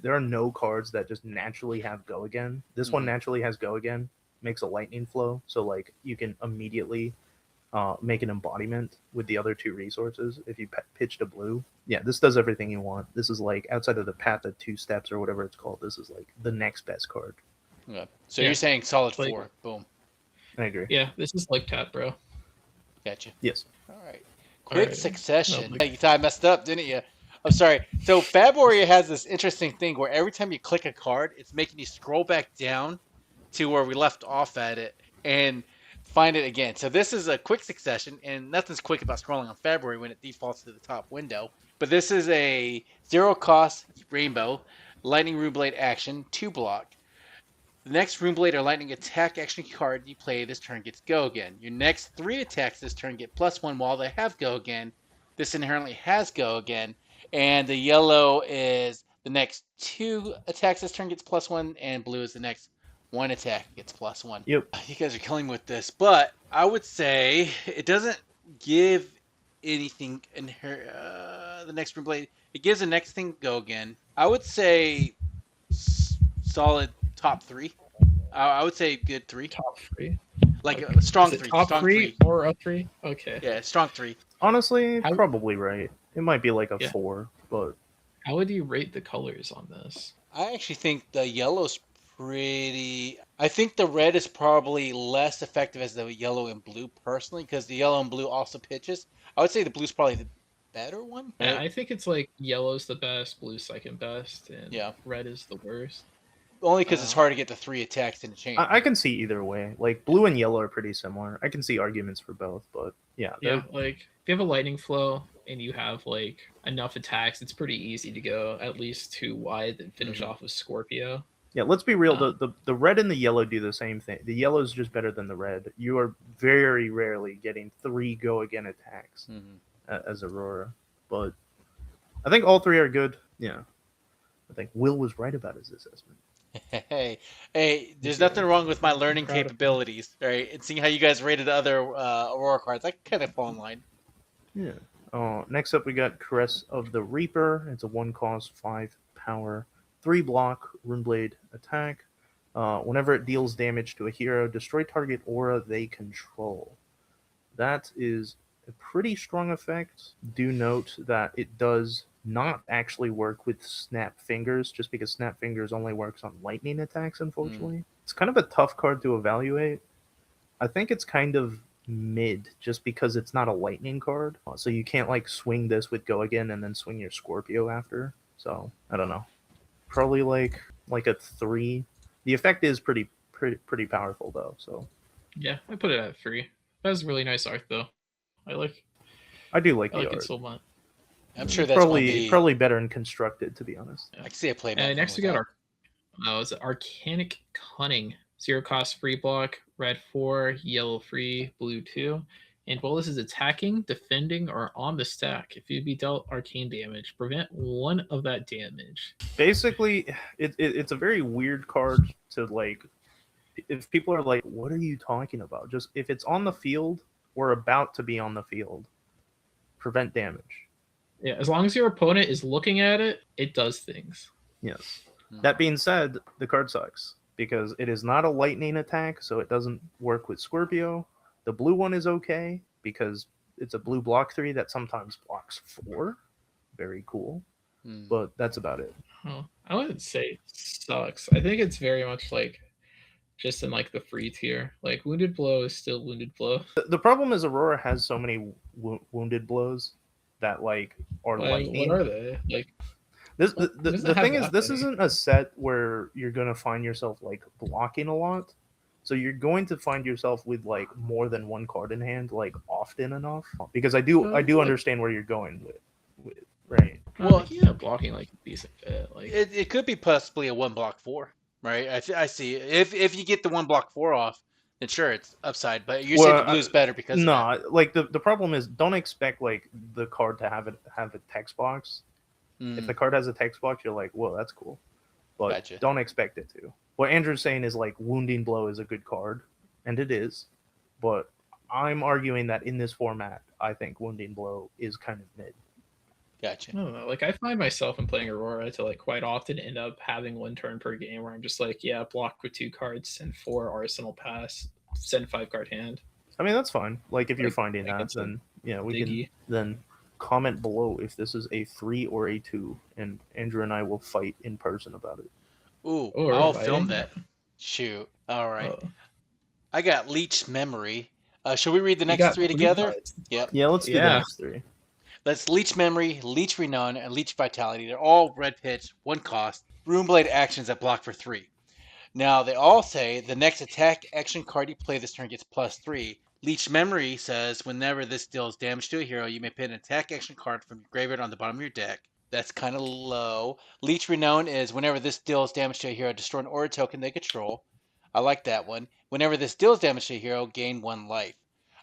there are no cards that just naturally have go again. This one naturally has go again, makes a lightning flow, so like you can immediately make an embodiment with the other two resources if you pitched a blue. Yeah, this does everything you want. This is like outside of the path of 2 steps or whatever it's called. This is like the next best card. Yeah. So you're saying solid like, 4. Boom. I agree. Yeah, this is like tap, bro. Gotcha. Yes. All right. Quick succession. No, You thought I messed up, didn't you? I'm sorry. So Fab Warrior has this interesting thing where every time you click a card, it's making you scroll back down to where we left off at it and find it again. So this is a quick succession, and nothing's quick about scrolling on Fab Warrior when it defaults to the top window. But this is a 0-cost rainbow, lightning Runeblade action, 2 block. The next Runeblade or lightning attack action card you play this turn gets go again. Your next 3 attacks this turn get +1 while they have go again. This inherently has go again. And the yellow is the next 2 attacks this turn gets +1, and blue is the next 1 attack gets +1. Yep. You guys are killing with this, but I would say it doesn't give anything in her. The next Runeblade, it gives the next thing go again. I would say solid top 3. I would say good 3. Top 3. Like okay. a strong 3. Top strong 3 or a 3? Okay. Yeah, strong 3. Honestly, probably right. It might be like a 4, but how would you rate the colors on this? I actually think the yellow's pretty. I think the red is probably less effective as the yellow and blue personally, because the yellow and blue also pitches. I would say the blue's probably the better one. Yeah, I think it's like yellow's the best, blue's second best, and red is the worst. Only because it's hard to get the 3 attacks in a chain. I can see either way. Like blue and yellow are pretty similar. I can see arguments for both, but yeah. Like if you have a lightning flow and you have like enough attacks, it's pretty easy to go at least 2 wide and finish off with Scorpio. Yeah, let's be real. The red and the yellow do the same thing. The yellow is just better than the red. You are very rarely getting 3 go again attacks as Aurora, but I think all 3 are good. Yeah, I think Will was right about his assessment. Hey, there's nothing wrong with my learning capabilities, right? And seeing how you guys rated the other Aurora cards, I kind of fall in line. Yeah. Next up, we got Caress of the Reaper. It's a 1-cost, 5 power, 3 block Runeblade attack. Whenever it deals damage to a hero, destroy target aura they control. That is a pretty strong effect. Do note that it does not actually work with Snap Fingers, just because Snap Fingers only works on lightning attacks, unfortunately. It's kind of a tough card to evaluate. I think it's kind of mid, just because it's not a lightning card. So you can't like swing this with go again and then swing your Scorpio after. So I don't know. Probably like a 3. The effect is pretty powerful though. So yeah, I put it at 3. That was really nice art though. I do like the like art. it so much. I'm sure that's probably better and constructed, to be honest. I can see a play. Next we got our Arcanic Cunning. 0-cost free block, red 4, yellow free, blue 2. And while this is attacking, defending, or on the stack, if you be dealt arcane damage, prevent 1 of that damage. Basically, it's a very weird card to like. If people are like, "What are you talking about?" Just if it's on the field or about to be on the field, prevent damage. Yeah, as long as your opponent is looking at it, it does things. Yes. That being said, the card sucks because it is not a lightning attack, so it doesn't work with Scorpio. The blue one is okay because it's a blue block 3 that sometimes blocks 4. Very cool. But that's about it. I wouldn't say it sucks. I think it's very much like just in like the free tier. Like Wounded Blow is still Wounded Blow. The problem is Aurora has so many wounded blows that like are lightning. What are they? Like the thing is, this isn't a set where you're gonna find yourself like blocking a lot. So you're going to find yourself with like more than 1 card in hand, like often enough. Because I do understand where you're going with right. Well, yeah, blocking like a decent bit. Like it could be possibly a 1 block 4, right? I see. If you get the 1 block 4 off, then sure, it's upside. But you're saying the blue's better because like the problem is, don't expect like the card to have a text box. If the card has a text box, you're like, whoa, that's cool. But don't expect it to. What Andrew's saying is like Wounding Blow is a good card, and it is. But I'm arguing that in this format, I think Wounding Blow is kind of mid. Gotcha. I don't know. Like I find myself in playing Aurora to like quite often end up having 1 turn per game where I'm just like, yeah, block with 2 cards, send 4 Arsenal pass, send 5 card hand. I mean, that's fine. Like, if you're Like, finding like that, it's then yeah, we Zyggy. can then comment below if this is a 3 or a 2, and Andrew and I will fight in person about it. Ooh, Oh, we're I'll film fighting? that. Shoot. All right. Oh, I got Leech Memory. Should we read the you next got 3 3 together? cards. Yep. Yeah, let's do the Yeah. next 3. Let's Leech Memory, Leech Renown, and Leech Vitality. They're all red pitch, 1 cost. Runeblade actions that block for 3. Now, they all say the next attack action card you play this turn gets +3. Leech Memory says whenever this deals damage to a hero, you may put an attack action card from your graveyard on the bottom of your deck. That's kind of low. Leech Renown is whenever this deals damage to a hero, destroy an aura token they control. I like that one. Whenever this deals damage to a hero, gain 1 life.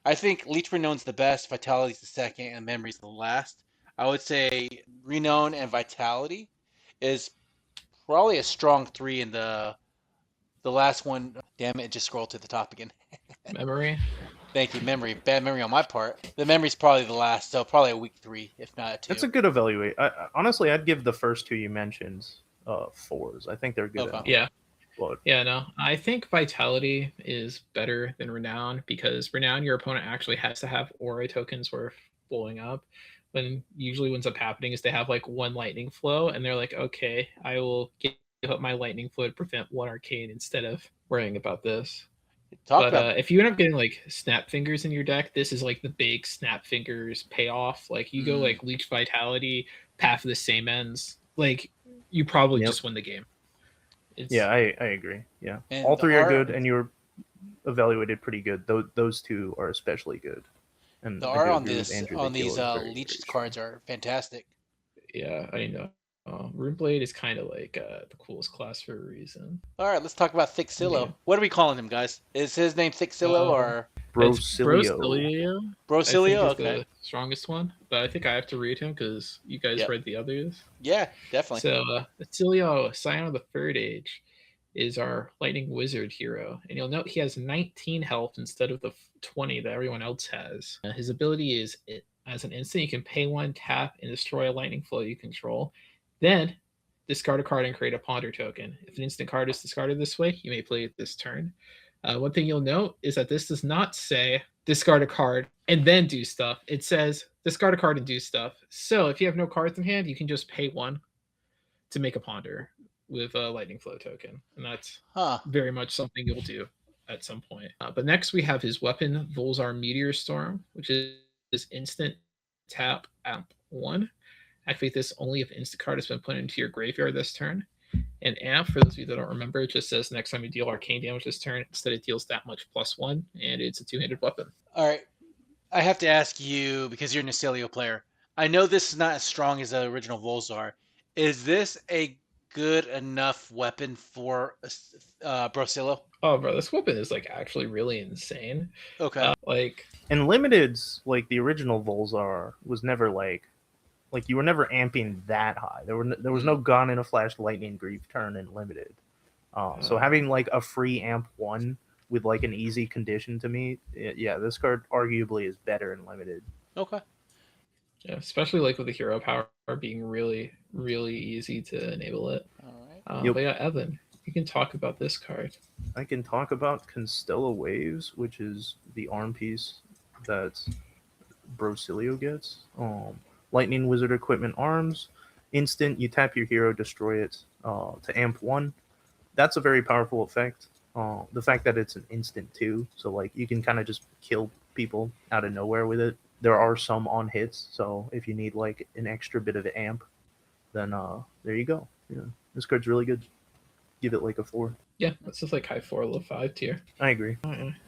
I think Leech Renown's the best, Vitality's the second, and Memory's the last. I would say Renown and Vitality is probably a strong 3 in the last one. Damn it, just scrolled to the top again. Memory. Thank you, Memory. Bad memory on my part. The Memory's probably the last, so probably a weak 3, if not a 2. That's a good evaluate. Honestly, I'd give the first 2 you mentioned 4s. I think they're good. Okay. Yeah. But Yeah, no. I think Vitality is better than Renown because Renown, your opponent actually has to have aura tokens worth blowing up. When usually what ends up happening is they have like 1 lightning flow and they're like, okay, I will give up my lightning flow to prevent 1 arcane instead of worrying about this. Talk about If you end up getting like Snap Fingers in your deck, this is like the big Snap Fingers payoff. Like you go like Leech Vitality, Path of the Same Ends, like you probably just win the game. Yeah, I agree. Yeah, And all 3 are art- good, and you're evaluated pretty good. Those 2 are especially good. And the I art do on agree with this Andrew on that Gil these is very, Leech very strong. cards are fantastic. Yeah, I know. Runeblade is kind of like the coolest class for a reason. All right, let's talk about Thixillo. Yeah. What are we calling him, guys? Is his name Thixillo or Brocilio. Brocilio. Brocilio? I think Okay. is the strongest one, but I think I have to read him because you guys Yep. read the others. Yeah, definitely. So Oscilio, Scion of the Third Age, is our Lightning Wizard hero, and you'll note he has 19 health instead of the 20 that everyone else has. His ability is, as an instant, you can pay 1, tap, and destroy a lightning flow you control. Then discard a card and create a ponder token. If an instant card is discarded this way, you may play it this turn. One thing you'll note is that this does not say discard a card and then do stuff. It says discard a card and do stuff. So if you have no cards in hand, you can just pay 1 to make a ponder with a lightning flow token, and that's very much something you'll do at some point. But next we have his weapon, Volzar Meteor Storm, which is instant tap amp 1. Activate this only if instant card has been put into your graveyard this turn. And amp, for those of you that don't remember, it just says next time you deal arcane damage this turn, instead it deals that much +1, and it's a 2-handed weapon. All right. I have to ask you, because you're an Oscilio player, I know this is not as strong as the original Volzar. Is this a good enough weapon for Brocilio? Oh, bro, this weapon is like actually really insane. Okay. And limiteds, like the original Volzar, was never like you were never amping that high. There was no gun in a flash lightning grief turn in limited. So having like a free amp 1 with like an easy condition to me, yeah, this card arguably is better in limited. Okay. Yeah, especially like with the hero power being really, really easy to enable it. All right. But yeah, Evan, you can talk about this card. I can talk about Constella Waves, which is the arm piece that Brocilio gets. Lightning Wizard Equipment Arms. Instant, you tap your hero, destroy it to amp 1. That's a very powerful effect. The fact that it's an instant too, so like you can kind of just kill people out of nowhere with it. There are some on hits, so if you need like an extra bit of amp, then there you go. Yeah, this card's really good. Give it like a 4. Yeah, this is like high 4, low 5 tier. I agree.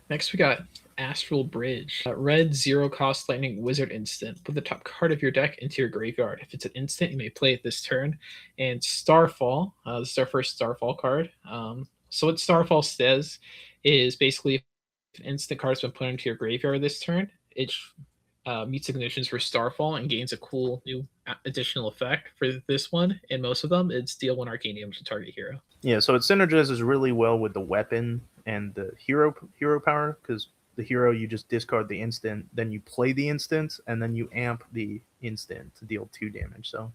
Next, we got Astral Bridge. Red 0-cost Lightning Wizard instant. Put the top card of your deck into your graveyard. If it's an instant, you may play it this turn. And Starfall, this is our first Starfall card. So what Starfall says is basically if an instant card has been put into your graveyard this turn, it meets the conditions for Starfall and gains a cool new additional effect. For this one, and most of them, it's deal 1 arcane damage to target hero. Yeah, so it synergizes really well with the weapon and the hero power, because the hero, you just discard the instant, then you play the instant, and then you amp the instant to deal 2 damage. So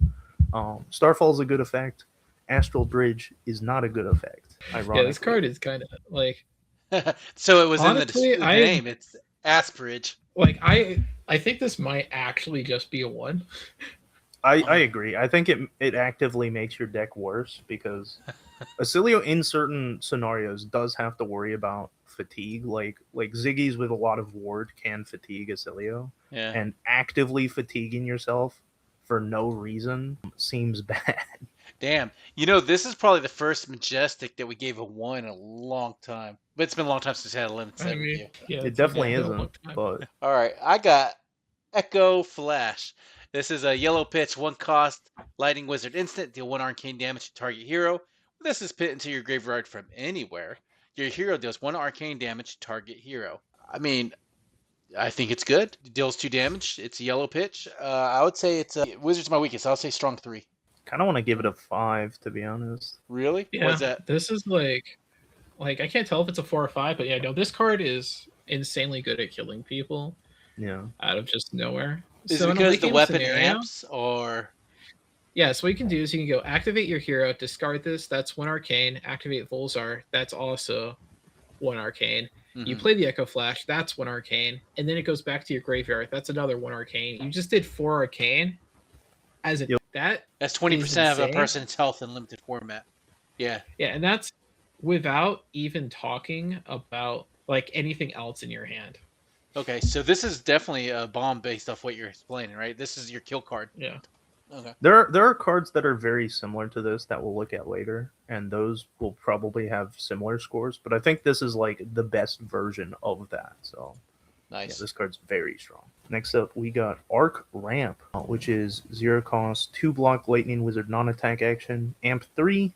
Starfall is a good effect. Astral Bridge is not a good effect. Ironically. Yeah, this card is kind of like. So it was Honestly, in the name. It's Asperage. Like I think this might actually just be a 1. I agree. I think it actively makes your deck worse because Oscilio in certain scenarios does have to worry about fatigue. Like Ziggy's with a lot of ward can fatigue Oscilio. Yeah. And actively fatiguing yourself for no reason seems bad. Damn. You know, this is probably the first Majestic that we gave a 1 in a long time. But it's been a long time since I had a limit 7 review. Yeah, It definitely isn't. But All right, I got Echo Flash. This is a yellow pitch, 1 cost, Lightning Wizard instant, deal 1 arcane damage to target hero. This is put into your graveyard from anywhere. Your hero deals 1 arcane damage to target hero. I mean, I think it's good. It deals 2 damage. It's a yellow pitch. I would say it's Wizard's my weakest. I'll say strong 3. kind of want to give it a 5, to be honest. Really? Yeah, What's that? This is like I can't tell if it's a 4 or 5, but yeah, no, this card is insanely good at killing people. Yeah. Out of just nowhere. Is So it in a because late the game weapon scenario- amps or? Yeah, so what you can do is you can go activate your hero, discard this, that's 1 arcane, activate Volzar, that's also 1 arcane. You play the Echo Flash, that's 1 arcane, and then it goes back to your graveyard, that's another 1 arcane. You just did 4 arcane as a that That's 20% of a insane. person's health in limited format. Yeah. Yeah, and that's without even talking about like anything else in your hand. Okay, so this is definitely a bomb based off what you're explaining, right? This is your kill card. Yeah. Okay. There are cards that are very similar to this that we'll look at later, and those will probably have similar scores. But I think this is like the best version of that. So Nice. yeah, this card's very strong. Next up, we got Arc Ramp, which is 0 cost, 2 block Lightning Wizard non-attack action, amp 3,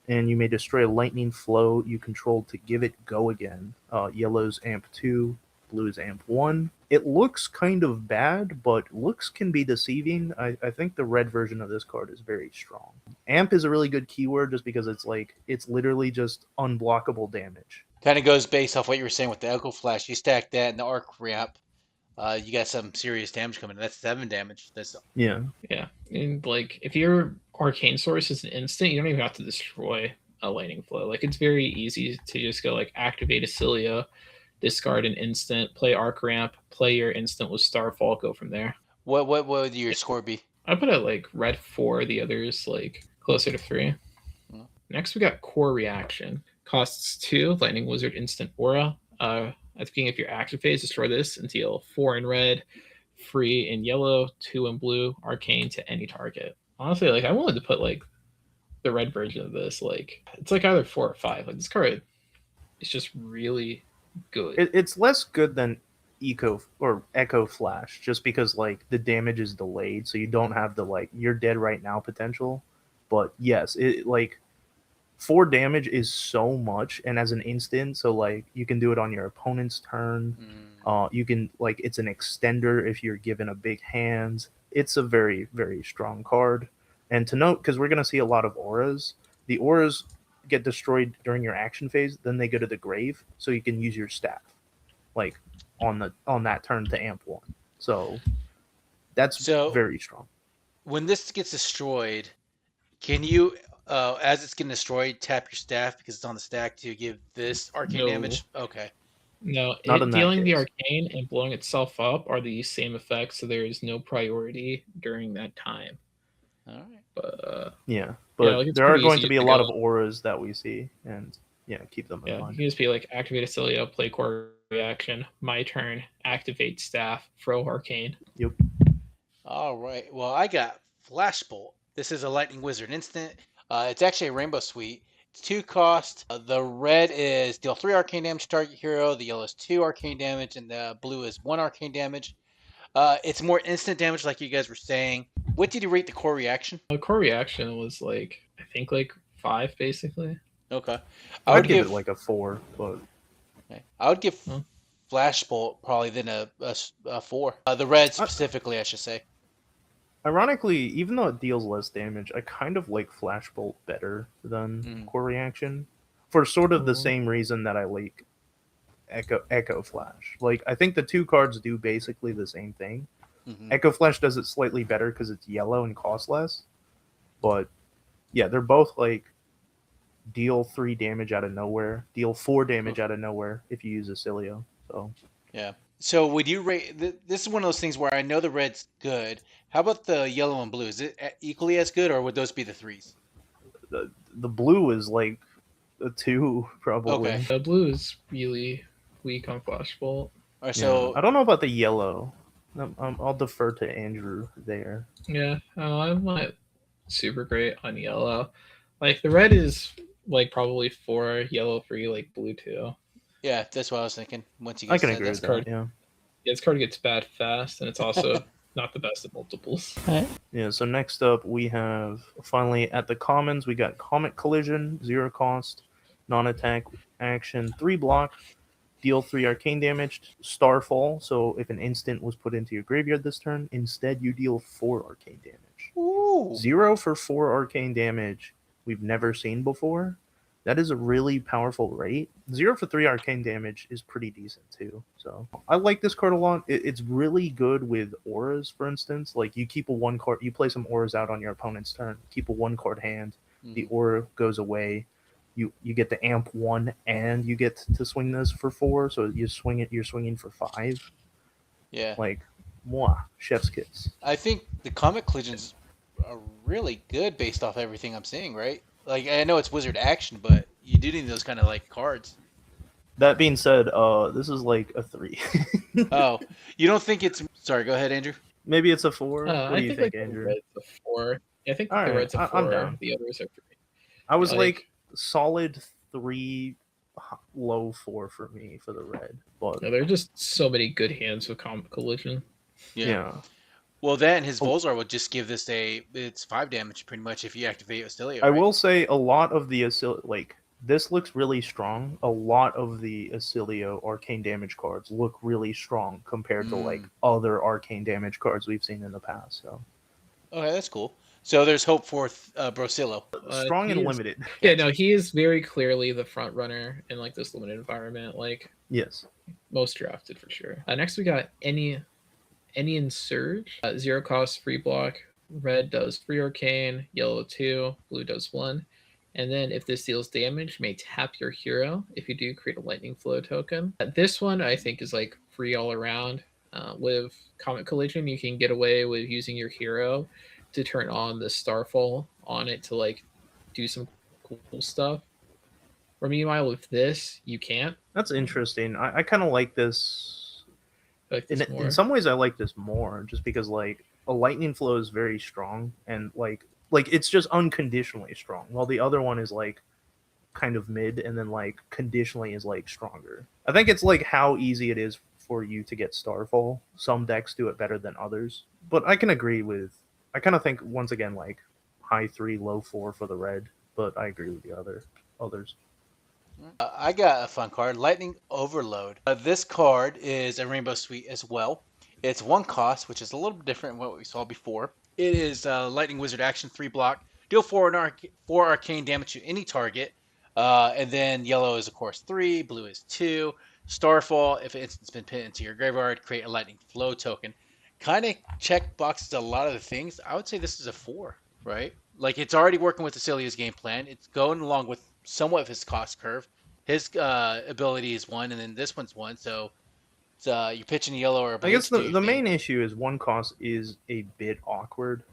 and you may destroy a lightning flow you control to give it go again. Yellow's amp 2, blue is amp 1. It looks kind of bad, but looks can be deceiving. I think the red version of this card is very strong. Amp is a really good keyword just because it's literally just unblockable damage. Kind of goes based off what you were saying with the Echo Flash. You stack that and the Arc Ramp, you got some serious damage coming in. That's 7 damage. That's Yeah. Yeah. And like if your arcane source is an instant, you don't even have to destroy a lightning flow. Like it's very easy to just go like activate Oscilio, discard an instant, play Arc Ramp, play your instant with Starfall, go from there. what would your score be? I put it like red 4, the others like closer to 3. Hmm. Next we got Core Reaction. Costs 2, Lightning Wizard instant aura. At the beginning of your action phase, destroy this and deal 4 in red, free in yellow, 2 in blue, arcane to any target. Honestly, like I wanted to put like the red version of this. Like it's like either 4 or 5. Like this card is just really good. It's less good than Echo Flash, just because like the damage is delayed, so you don't have the like you're dead right now potential. But yes, it like 4 damage is so much, and as an instant, so like you can do it on your opponent's turn. You can like it's an extender if you're given a big hand. It's a very, very strong card. And to note, because we're gonna see a lot of auras, the auras get destroyed during your action phase, then they go to the grave, so you can use your staff like on that turn to amp 1. So that's very strong. When this gets destroyed, can you as it's getting destroyed, tap your staff because it's on the stack to give this arcane damage? Okay. No, Not in that dealing the case. arcane and blowing itself up are the same effects, so there is no priority during that time. All right. But yeah, but like, it's there are pretty going easy to be a to lot go. of auras that we see, and keep them in yeah, you mind. can just be like activate Oscilio, play Core Reaction, my turn, activate staff, throw arcane. Yep. All right. Well, I got Flashbolt. This is a Lightning Wizard instant. It's actually a Rainbow Suite. It's 2 cost. The red is deal 3 arcane damage to target hero. The yellow is 2 arcane damage, and the blue is 1 arcane damage. It's more instant damage, like you guys were saying. What did you rate the core reaction? The Core Reaction was like I think like 5 basically. Okay. I'd give it like a 4, but okay. I would give Flashbolt probably then a 4. The red specifically, I should say. ironically, even though it deals less damage, I kind of like Flashbolt better than Core Reaction for sort of the same reason that I like Echo Flash. Like I think the 2 cards do basically the same thing, Mhm. Echo Flash does it slightly better because it's yellow and costs less. But yeah, they're both like deal 3 damage out of nowhere, deal 4 damage out of nowhere if you use Oscilio. So Yeah. So would you rate? This is one of those things where I know the red's good. How about the yellow and blue? Is it equally as good, or would those be the 3s? the blue is like a 2 probably. Okay. The blue is really weak on Flashbolt. All right. Yeah. So I don't know about the yellow. I'll defer to Andrew there. Yeah, I'm not super great on yellow. Like the red is like probably 4, yellow 3, like blue 2. yeah, that's what I was thinking. Once you I get can said agree that. with card. that. Yeah. Yeah, this card gets bad fast, and it's also not the best at multiples. Yeah, so next up we have finally at the commons we got Comet Collision, 0 cost, non-attack action, 3 block, deal 3 arcane damage, Starfall, so if an instant was put into your graveyard this turn, instead you deal 4 arcane damage. Ooh. 0 for 4 arcane damage we've never seen before. That is a really powerful rate. 0 for 3 arcane damage is pretty decent too. So I like this card a lot. It's really good with auras, for instance. Like you keep a 1 card, you play some auras out on your opponent's turn. Keep a 1 card hand. The aura goes away. You get the amp 1, and you get to swing this for 4. So you swing it. You're swinging for 5. Yeah. Like, moi, chef's kiss. I think the comic collisions are really good based off everything I'm seeing, right? Like I know it's wizard action, but you do need those kind of like cards. That being said, this is like a 3. Oh, you don't think it's? Sorry, go ahead, Andrew. Maybe it's a 4. What I do you think think, like Andrew? the red's a 4. Yeah, I think All the right, red's a 4. I'm down. The others are 3. I was Like- like solid 3, low 4 for me for the red. But No, there are just so many good hands with Comet Collision. yeah. Well, then his Volzar would just give this it's 5 damage pretty much if you activate Oscilio. I right? will say a lot of the like this looks really strong. A lot of the Oscilio arcane damage cards look really strong compared to like other arcane damage cards we've seen in the past. So Okay, that's cool. So there's hope for Brocilio. strong and he is- limited. Yeah, no, he is very clearly the front runner in like this limited environment. Like Yes. most drafted for sure. Next we got any Surge. 0 cost, free block. Red does 3 arcane, yellow 2, blue does 1. And then if this deals damage, you may tap your hero. If you do, create a lightning flow token. This one I think is like free all around. With Comet Collision, you can get away with using your hero to turn on the Starfall on it to like do some cool stuff. Or meanwhile, with this, you can't. That's interesting. I kind of like this. I like this more. In some ways, I like this more just because like a lightning flow is very strong and like it's just unconditionally strong, while the other one is like kind of mid and then like conditionally is like stronger. I think it's like how easy it is for you to get Starfall. Some decks do it better than others, but I can agree with. I kind of think once again like high 3, low 4 for the red, but I agree with the others. I got a fun card, Lightning Overload. This card is a Rainbow Suite as well. It's 1 cost, which is a little bit different than what we saw before. It is Lightning Wizard action, 3 block. Deal 4 arcane damage to any target. And then yellow is, of course, 3. Blue is 2. Starfall, if it's been put into your graveyard, create a Lightning Flow token. Kind of check boxes a lot of the things. I would say this is a 4, right? Like, it's already working with Oscilio's game plan. It's going along with somewhat of his cost curve. His ability is 1, and then this one's 1. So you're pitching yellow or blue. I guess the main issue is 1 cost is a bit awkward,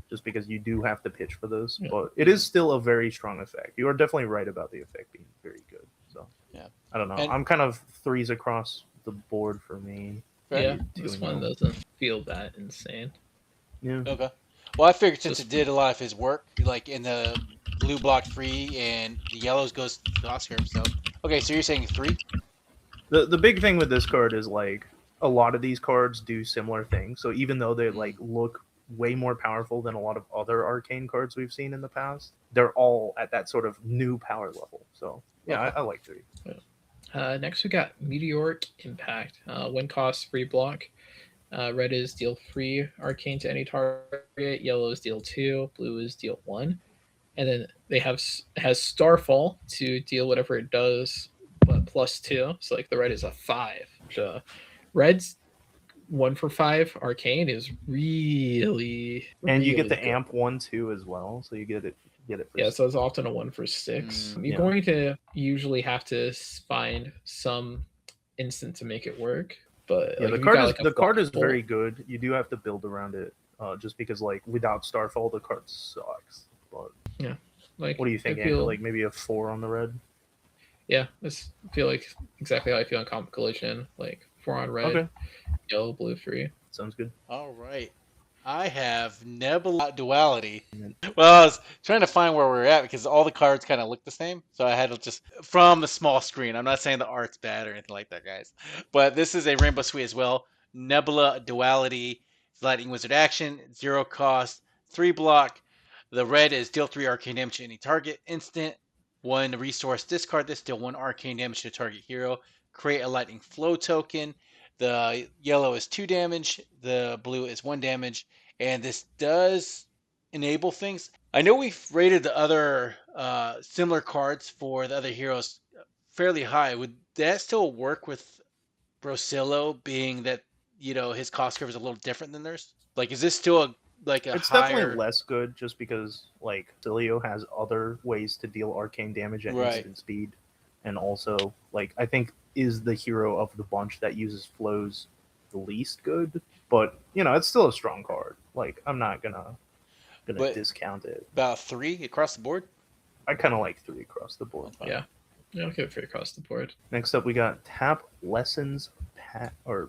just because you do have to pitch for those. Yeah. But it is still a very strong effect. You are definitely right about the effect being very good. So yeah, I don't know. And- I'm kind of 3s across the board for me. Yeah, Two this and one oh. doesn't feel that insane. Yeah. Okay. Well, I figured since it did a lot of his work, like in the blue block free and the yellows goes to the Oscar. So okay, so you're saying 3? The big thing with this card is like a lot of these cards do similar things. So even though they like look way more powerful than a lot of other arcane cards we've seen in the past, they're all at that sort of new power level. So yeah, Okay. I like 3. Next we got Meteoric Impact. 1 cost, free block. Red is deal 3 arcane to any target. Yellow is deal 2. Blue is deal 1. And then it has Starfall to deal whatever it does, but +2. So like the red is a 5. Red's 1 for 5 arcane is really, And you get really the good. amp one too as well, so you get it for Yeah, so it's often a 1 for 6. You're going to usually have to find some instant to make it work, but yeah, like the if you got like the card is flexible- very good. You do have to build around it, just because like without Starfall the card sucks. But like what do you think, I Andrew? feel, Like maybe a 4 on the red? yeah, I feel like exactly how I feel on Comp Collision, like 4 on red, Okay, yellow, blue 3. sounds good. All right. I have Nebula Duality. Well, I was trying to find where we're at because all the cards kind of look the same. So I had to just, from the small screen, I'm not saying the art's bad or anything like that, guys. But this is a Rainbow Suite as well. Nebula Duality, Lightning Wizard action, 0 cost, 3 block. The red is deal 3 arcane damage to any target instant. 1 resource, discard this, deal 1 arcane damage to target hero. Create a Lightning Flow token. The yellow is 2 damage, the blue is 1 damage, and this does enable things. I know we've rated the other similar cards for the other heroes fairly high. Would that still work with Brocilio, being that his cost curve is a little different than theirs? Like, is this still a It's higher? definitely less good just because like Oscilio has other ways to deal arcane damage at Right. instant speed, and also like I think is the hero of the bunch that uses flows the least good. But it's still a strong card. Like I'm not gonna But- discount it. About 3 across the board. I kind of like 3 across the board. Okay. Yeah, I'll give it 3 across the board. Next up, we got Tap Lessons Past.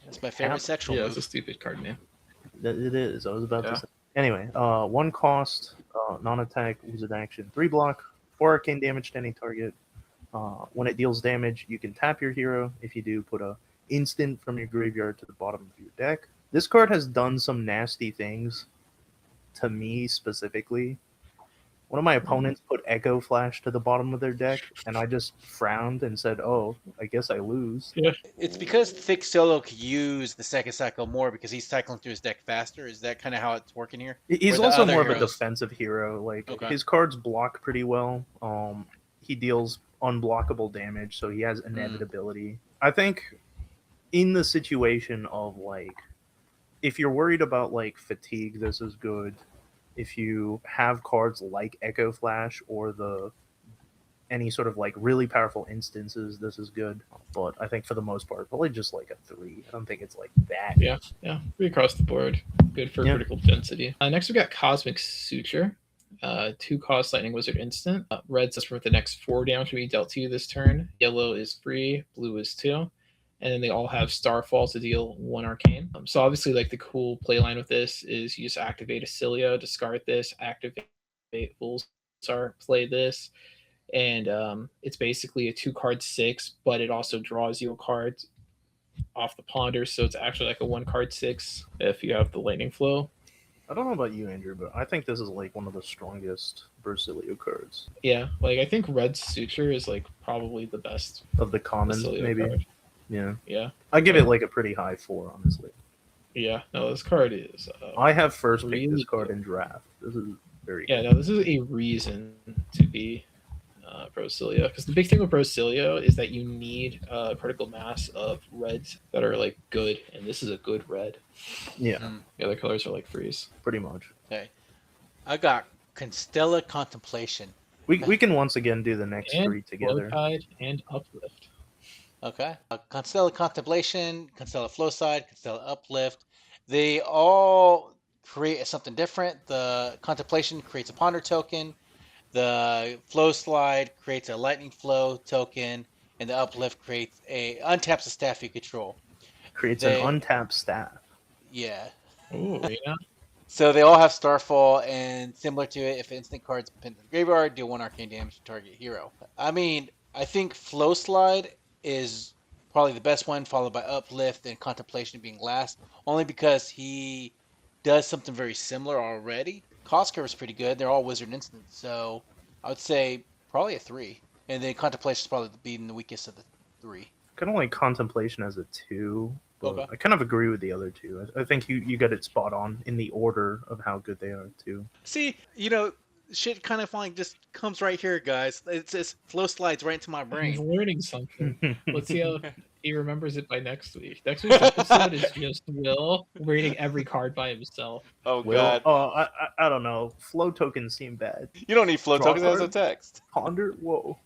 That's my favorite Tap- sexual Yeah, move. it's a stupid card name. It is. I was about Yeah. to say. Anyway, 1 cost, non-attack, wizard action, 3 block, 4 arcane damage to any target. When it deals damage, you can tap your hero. If you do, put a instant from your graveyard to the bottom of your deck. This card has done some nasty things to me specifically. One of my opponents put Echo Flash to the bottom of their deck, and I just frowned and said, "Oh, I guess I lose." It's because Thick Solo could use the second cycle more because he's cycling through his deck faster. Is that kind of how it's working here? He's Or the also other more of a heroes? defensive hero. Like Okay. his cards block pretty well. He deals unblockable damage, so he has inevitability. I think in the situation of like, if you're worried about like fatigue, this is good. If you have cards like Echo Flash or any sort of like really powerful instances, this is good. But I think for the most part, probably just like a 3. I don't think it's like that. Yeah, 3 across the board. Good for Yeah. critical density. Next we got Cosmic Suture. 2 cost Lightning Wizard instant. Red says for the next 4 damage to be dealt to you this turn. Yellow is free, blue is 2. And then they all have Starfall to deal 1 arcane. So obviously, like the cool playline with this is you just activate Oscilio, discard this, activate Bullstar, play this, and it's basically a 2-card 6, but it also draws you a card off the ponder, so it's actually like a 1-card 6 if you have the lightning flow. I don't know about you, Andrew, but I think this is like one of the strongest Brocilio cards Yeah, like I think Red Suture is like probably the best of the commons, Oscilio maybe. card. Yeah, Yeah, I give it like a pretty high 4, honestly. yeah. No, this card is. I have first picked Really this card good. in draft. This is very Yeah, no, this is a reason to be Brocilio, because the big thing with Brocilio is that you need a critical mass of reds that are like good, and this is a good red. yeah, The other colors are like freeze. pretty much. I got Constella Contemplation. We can once again do the next And 3 together. Flowtide and Uplift. Okay. Constella Contemplation, Constella Flowside, Constella Uplift. They all create something different. The Contemplation creates a Ponder token. The Flow Slide creates a Lightning Flow token. And the Uplift creates untaps a staff you control. Creates They- an untapped staff. Yeah. Ooh, yeah. So they all have Starfall, and similar to it, if instant cards pinned to the graveyard, do 1 arcane damage to target hero. I mean, I think Flow Slide is probably the best one, followed by Uplift and Contemplation being last, only because he does something very similar already. Cost curve is pretty good. They're all Wizard instants, so I would say probably a 3. And then Contemplation is probably being the weakest of the 3. Kind of like Contemplation as a 2. But Okay. I kind of agree with the other 2. I think you got it spot on in the order of how good they are too. See, shit kind of like just comes right here, guys. It's just flow slides right into my I'm brain. learning something. Let's see how He remembers it by next week. Next week's episode is just Will reading every card by himself. Oh Will, god. I don't know. Flow tokens seem bad. You don't need flow Draw tokens as a card? text. Ponder? Whoa.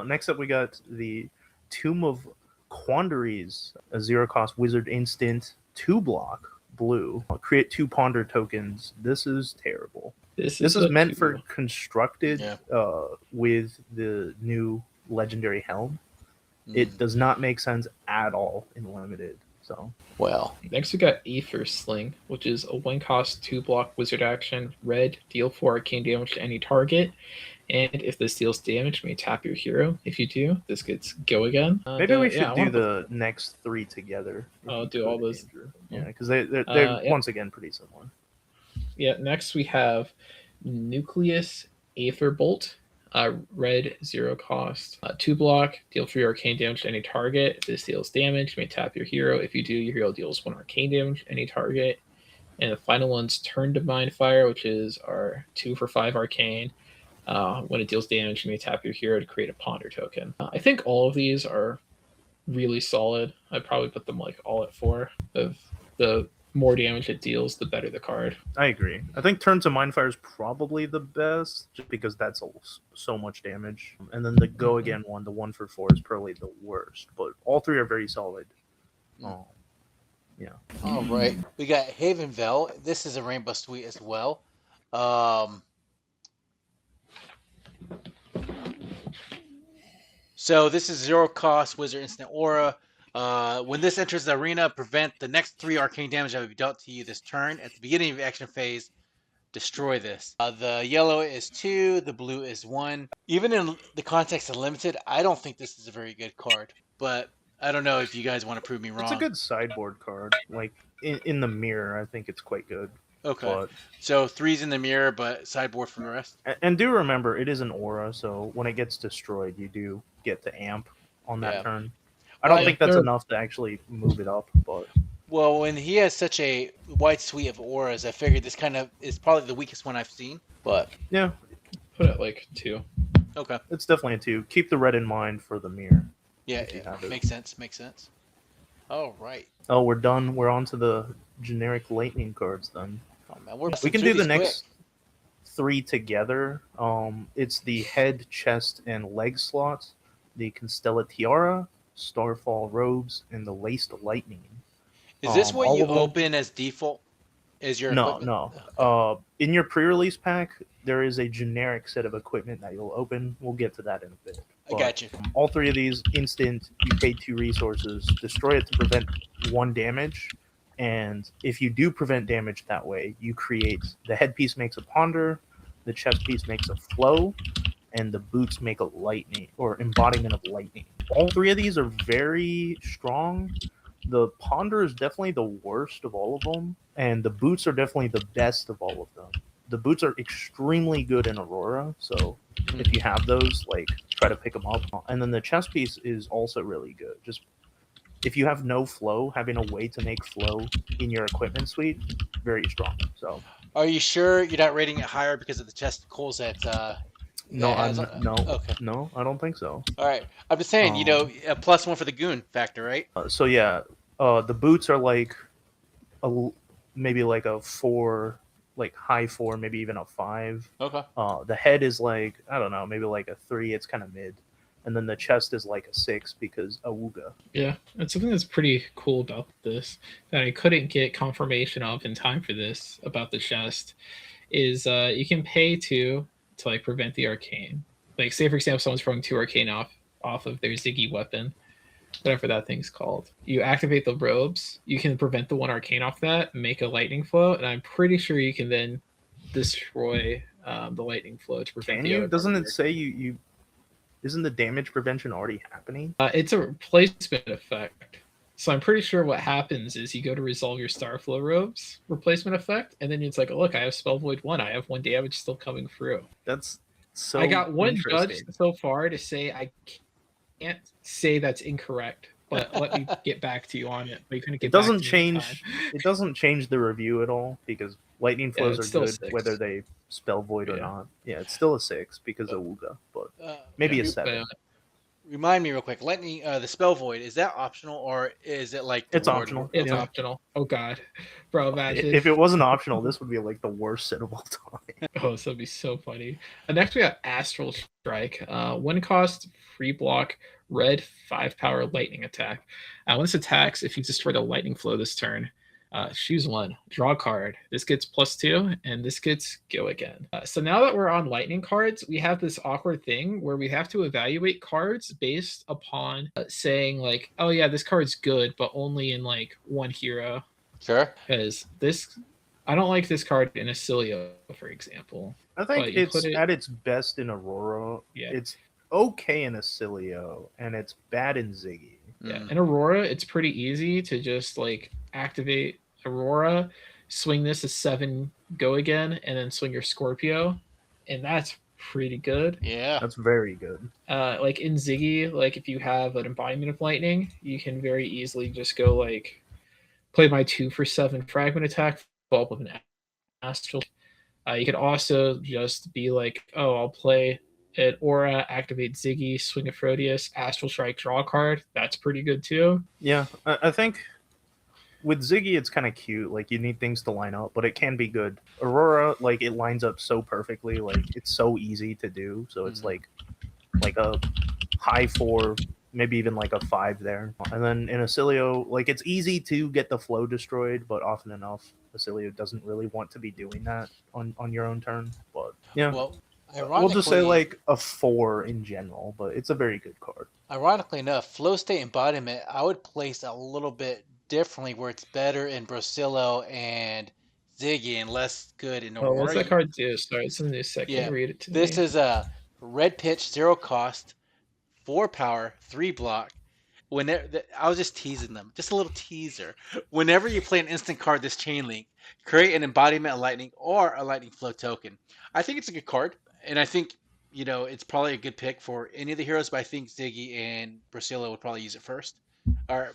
Next up, we got the Tomb of Quandaries, a 0-cost wizard instant, 2-block, blue. Create 2 ponder tokens. This is terrible. This is meant for constructed with the new legendary helm. It does not make sense at all in limited. So Well, Next we got Headfirst Sling, which is a 1-cost 2-block wizard action. Red, deal 4 arcane damage to any target. And if this deals damage, you may tap your hero. If you do, this gets go again. maybe we should do the next 3 together. Oh, do all those. Yeah, because they're once again pretty similar. Yeah, next we have Nucleus Aetherbolt. Red, 0-cost, 2-block, deal 3 arcane damage to any target. If this deals damage, you may tap your hero. If you do, your hero deals 1 arcane damage to any target. And the final one's Turn Divine Fire, which is our 2 for 5 arcane. When it deals damage, you may tap your hero to create a ponder token. I think all of these are really solid. I'd probably put them like all at 4. Of the more damage it deals, the better the card. I agree. I think Turn to Mindfire is probably the best, just because that's so much damage. And then the Go Again one, the 1 for 4, is probably the worst. But all 3 are very solid. Yeah. All right. We got Havenville. This is a Rainbow Suite as well. So this is 0-cost wizard instant aura. When this enters the arena, prevent the next 3 arcane damage that will be dealt to you this turn. At the beginning of the action phase, destroy this. The yellow is 2, the blue is 1. Even in the context of limited, I don't think this is a very good card. But I don't know if you guys want to prove me wrong. It's a good sideboard card. Like, in the mirror, I think it's quite good. Okay. But, so 3's in the mirror, but sideboard from the rest? and do remember, it is an aura, so when it gets destroyed, you do get the amp on that turn. I don't think that's enough to actually move it up, but... Well, when he has such a wide suite of auras, I figured this kind of is probably the weakest one I've seen. But yeah, put it like 2. Okay, it's definitely a 2. Keep the red in mind for the mirror. Yeah, makes sense. Makes sense. All right. Oh, we're done. We're on to the generic lightning cards then. Oh, man, we can do the next 3 together. It's the head, chest, and leg slots, the Constella Tiara, Starfall robes, and the Laced Lightning. Is this what you open as default? Is your equipment? No. In your pre-release pack, there is a generic set of equipment that you'll open. We'll get to that in a bit. I got you. All 3 of these, instant, you pay 2 resources, destroy it to prevent 1 damage, and if you do prevent damage that way, you create, the headpiece makes a ponder, the chest piece makes a flow, and the boots make a lightning, or embodiment of lightning. All 3 of these are very strong. The ponder is definitely the worst of all of them, and the boots are definitely the best of all of them. The boots are extremely good in Aurora, so if you have those, like, try to pick them up. And then the chest piece is also really good. Just if you have no flow, having a way to make flow in your equipment suite, very strong. So, are you sure you're not rating it higher because of the testicles that? No, Okay. No, I don't think so. All right, I'm just saying, a +1 for the goon factor, right? So yeah, the boots are like maybe like a 4, like high 4, maybe even a 5. Okay. The head is like, I don't know, maybe like a 3. It's kind of mid. And then the chest is like a 6 because awooga. Yeah, and something that's pretty cool about this that I couldn't get confirmation of in time for this about the chest is you can pay to like prevent the arcane. Like, say for example, someone's throwing 2 arcane off of their Zyggy weapon, whatever that thing's called. You activate the robes, you can prevent the 1 arcane off that, make a lightning flow, and I'm pretty sure you can then destroy the lightning flow to prevent the other. Doesn't it say you isn't the damage prevention already happening? It's a replacement effect. So I'm pretty sure what happens is you go to resolve your Starflow robes replacement effect, and then it's like, oh, look, I have Spell Void 1. I have 1 damage still coming through. That's so I got 1 judge so far to say I can't say that's incorrect, but let me get back to you on it. But you couldn't get it doesn't change. It doesn't change the review at all because lightning flows are good 6. whether they Spell Void or not. Yeah, it's still a 6 because of Wooga, but maybe a 7. remind me real quick. Lightning, the spell void, is that optional or is it like the It's reward? optional. It's Yeah. optional. Oh god, bro, imagine. If it wasn't optional, this would be like the worst set of all time. Oh, this would be so funny. Next, we got Astral Strike. One cost, free block, red, 5 power lightning attack. When this attacks, if you destroy the lightning flow this turn, choose one, draw a card. This gets +2, and this gets go again. So now that we're on lightning cards, we have this awkward thing where we have to evaluate cards based upon saying like, oh yeah, this card's good, but only in like one hero. Sure. Because this, I don't like this card in Oscilio, for example. I think But you it's put it- at its best in Aurora. Yeah. It's okay in Oscilio, and it's bad in Zyggy. Yeah, Mm. in Aurora, it's pretty easy to just like activate Aurora, swing this as 7, go again, and then swing your Scorpio, and that's pretty good. Yeah. That's very good. Like in Ziggy, like if you have an embodiment of lightning, you can very easily just go like play my 2 for 7 fragment attack, follow up with an astral. You could also just be like, oh, I'll play an Aura, activate Ziggy, swing a Proteus, Astral Strike, draw a card. That's pretty good too. Yeah, I think with Ziggy, it's kind of cute. Like, you need things to line up, but it can be good. Aurora, like, it lines up so perfectly. Like, it's so easy to do. So it's like a high 4, maybe even like a 5 there. And then in Oscilio, like, it's easy to get the flow destroyed, but often enough, Oscilio doesn't really want to be doing that on your own turn. But yeah, Well, we'll just say ironically- like a 4 in general, but it's a very good card. Ironically enough, flow state embodiment I would place a little bit differently, where it's better in Brocilio and Ziggy and less good in Oh, Aurora. what's that card do? Sorry, it's in the second. Yeah, Read it to This me. is a red pitch, 0 cost, 4 power, 3 block. I was just teasing them, just a little teaser. Whenever you play an instant card, this chain link, create an embodiment of lightning or a lightning flow token. I think it's a good card, and I think it's probably a good pick for any of the heroes. But I think Ziggy and Brocilio would probably use it first, or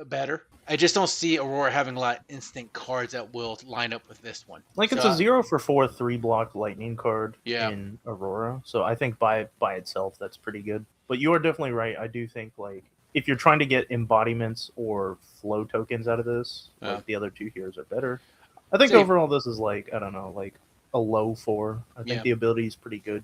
better. I just don't see Aurora having a lot of instant cards that will line up with this one. Like, it's So, a 0 for 4 3-block lightning card Yeah. in Aurora. So I think by itself, that's pretty good. But you are definitely right. I do think, like, if you're trying to get embodiments or flow tokens out of this, Yeah. like, the other 2 heroes are better. I think So- overall this is, like, I don't know, like a low 4. I think Yeah. the ability is pretty good.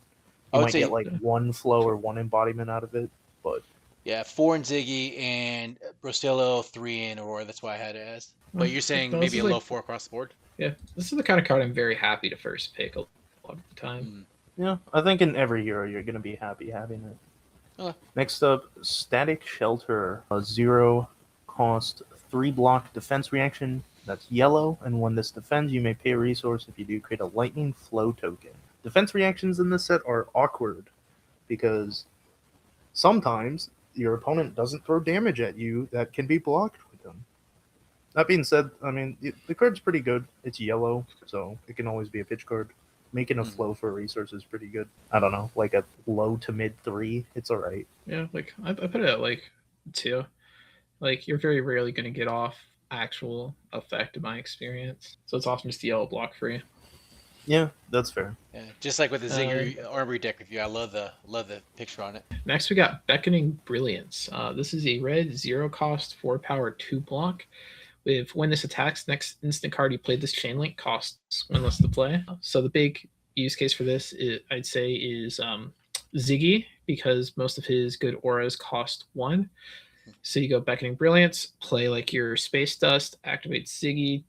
I You would might say- get, like, 1 flow or 1 embodiment out of it. But Yeah, 4 in Ziggy and Brocilio, 3 in Aurora. That's why I had it as. But you're saying Those maybe a are, like- low 4 across the board? Yeah, this is the kind of card I'm very happy to first pick a lot of the time. Mm. yeah, I think in every hero you're going to be happy having it. Okay. Next up, Static Shelter, a 0 cost 3-block defense reaction. That's yellow, and when this defends, you may pay a resource. If you do, create a lightning flow token. Defense reactions in this set are awkward because sometimes your opponent doesn't throw damage at you that can be blocked with them. That being said, I mean, the card's pretty good. It's yellow, so it can always be a pitch card. Making a flow for a resource is pretty good. I don't know, like a low to mid 3, it's all right. Yeah, like I put it at like 2. Like, you're very rarely going to get off actual effect in my experience, so it's often just yellow block free. Yeah, that's fair. Yeah, just like with the Ziggy Armory deck review, I love the picture on it. Next, we got Beckoning Brilliance. This is a red 0 cost 4 power 2 block. With when this attacks, next instant card you played this chain link costs 1 less to play. So the big use case for this, I'd say, is Ziggy, because most of his good auras cost 1. So you go Beckoning Brilliance, play like your Space Dust, activate Ziggy,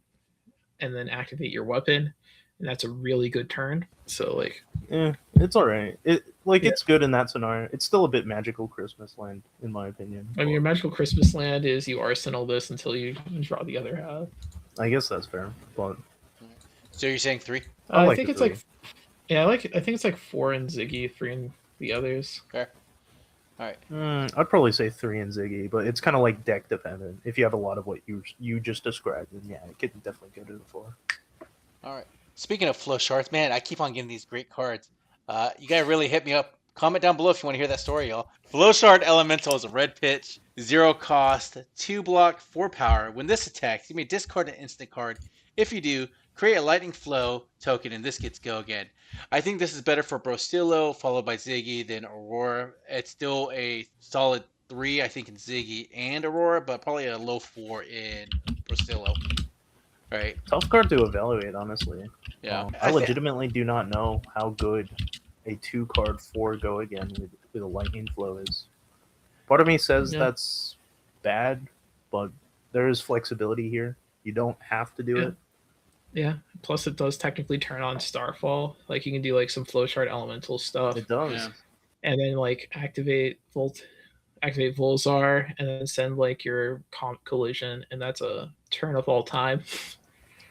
and then activate your weapon. And that's a really good turn. So, like, It's all right. It's good in that scenario. It's still a bit magical Christmas land, in my opinion. I mean, your Magical Christmas Land is you arsenal this until you draw the other half. I guess that's fair, but So you're saying 3? I I like think the it's like, yeah, I think it's like 4 in Ziggy, 3 in the others. Fair. All right. I'd probably say 3 in Ziggy, but it's kind of like deck dependent. If you have a lot of what you just described, then yeah, it could definitely go to the 4. All right. Speaking of flow shards, man, I keep on getting these great cards. You guys really hit me up. Comment down below if you want to hear that story, y'all. Flow Shard Elemental is a red pitch, 0 cost, 2 block, 4 power. When this attacks, you may discard an instant card. If you do, create a lightning flow token, and this gets go again. I think this is better for Brocilio, followed by Zyggy, then Aurora. It's still a solid 3, I think, in Zyggy and Aurora, but probably a low 4 in Brocilio. Right? Tough card to evaluate, honestly. Yeah. I legitimately do not know how good a 2-card 4 go again with a lightning flow is. Part of me says that's bad, but there is flexibility here. You don't have to do it. Yeah. Plus, it does technically turn on Starfall. Like you can do like some flowchart elemental stuff. It does. Yeah. And then like activate Volzar, and then send like your collision, and that's a turn of all time.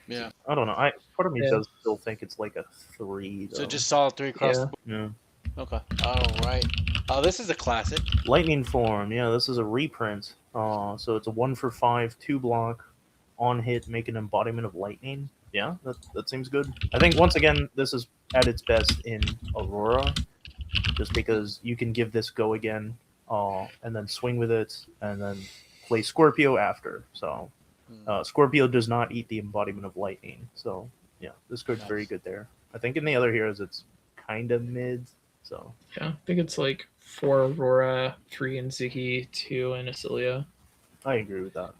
Yeah. I don't know. Part of me does still think it's like a 3. Though. So just solid 3 across the board. Yeah. Okay. All right. Oh, this is a classic. Lightning Form. Yeah, this is a reprint. So it's a 1 for 5, 2 block, on hit, make an embodiment of lightning. Yeah, that seems good. I think once again this is at its best in Aurora, just because you can give this go again, and then swing with it, and then play Scorpio after. So Scorpio does not eat the embodiment of lightning. So yeah, this card's very good there. I think in the other heroes it's kind of mid. So yeah, I think it's like 4 Aurora, 3 in Ziggy, 2 in Oscilio. I agree with that.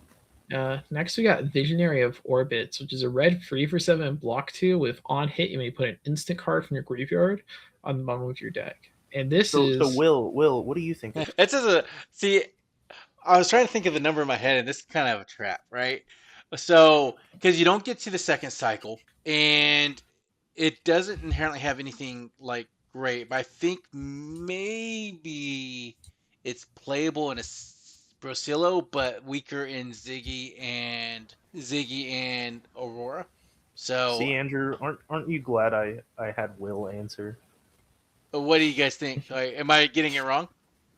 Next we got Visionary of Orbits, which is a red 3 for 7 block 2 with on hit you may put an instant card from your graveyard on the bottom of your deck. And this is so Will, what do you think? It's just a see. I was trying to think of the number in my head, and this is kind of a trap, right? So because you don't get to the second cycle, and it doesn't inherently have anything like great, but I think maybe it's playable in a Brocilio, but weaker in Zyggy and Aurora. So see, Andrew, aren't you glad I had Will answer? What do you guys think? Like, am I getting it wrong?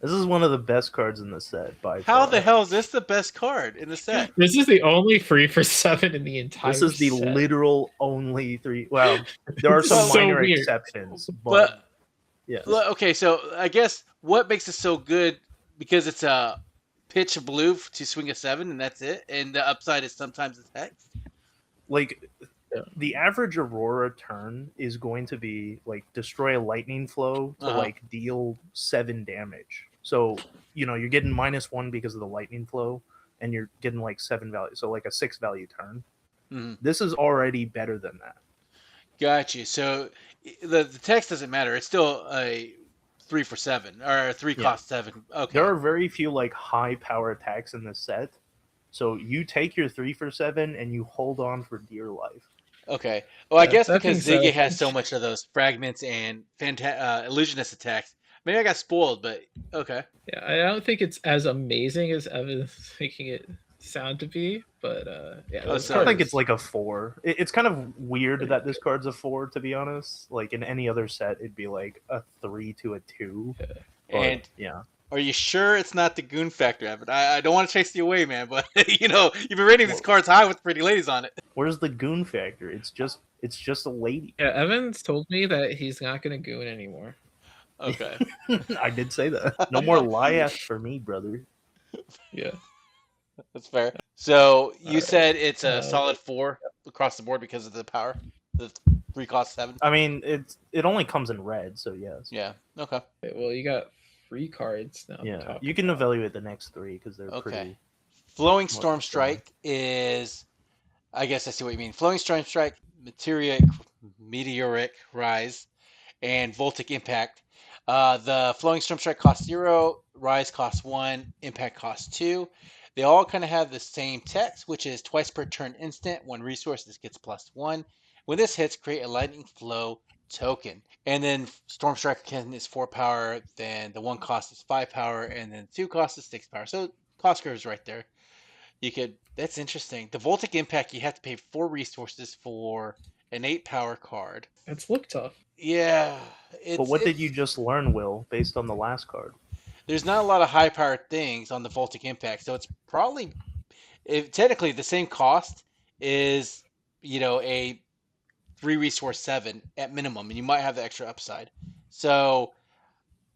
This is one of the best cards in the set by How far. the hell is this the best card in the set? This is the only 3 for 7 in the entire This is the set. literal only 3. Well, there are some So minor weird. exceptions, But yeah. okay, so I guess what makes it so good, because it's a pitch blue to swing a 7 and that's it, and the upside is sometimes it's hex. Like the average Aurora turn is going to be like destroy a lightning flow to like deal 7 damage. So you're getting -1 because of the lightning flow, and you're getting like 7 value, so like a 6 value turn. Mm-hmm. This is already better than that. Got you. So the text doesn't matter. It's still a 3 for 7 or a 3 cost 7. Okay. There are very few like high power attacks in this set, so you take your 3 for 7 and you hold on for dear life. Okay. Well, I guess that because being Ziggy said- has so much of those fragments and illusionist attacks. Maybe I got spoiled, but okay. Yeah, I don't think it's as amazing as Evan's making it sound to be, but yeah. Oh, this so- I card think is- it's like a 4. It's kind of weird that this card's a 4, to be honest. Like in any other set, it'd be like a 3 to a 2. But, And yeah, are you sure it's not the goon factor, Evan? I don't want to chase you away, man, but you've been rating these cards high with pretty ladies on it. where's the goon factor? It's just a lady. Yeah, Evans told me that he's not gonna goon anymore. Okay. I did say that. No more lie-ass for me, brother. Yeah. That's fair. So you Alright. said it's a solid 4 across the board because of the power, the 3 cost 7. I mean, it only comes in red, so yes. Yeah. Okay. Okay, well, you got 3 cards now. to Yeah, talk you can about. evaluate the next 3 because they're Okay. pretty. Flowing More Storm strong. Strike is, I guess I see what you mean. Flowing Storm Strike, Meteoric Rise, and Voltic Impact. The Flowing Storm Strike costs 0, Rise costs 1, Impact costs 2. They all kind of have the same text, which is twice per turn instant. One resource, this gets +1. When this hits, create a Lightning Flow token. And then Storm Strike again is 4 power, then the 1 cost is 5 power, and then 2 cost is 6 power. So cost curve is right there. That's interesting. The Voltic Impact, you have to pay 4 resources for an 8 power card. That's look tough. Yeah. But what did you just learn, Will, based on the last card? There's not a lot of high powered things on the Voltic Impact, so it's probably, technically the same cost is, a 3 resource 7 at minimum, and you might have the extra upside. So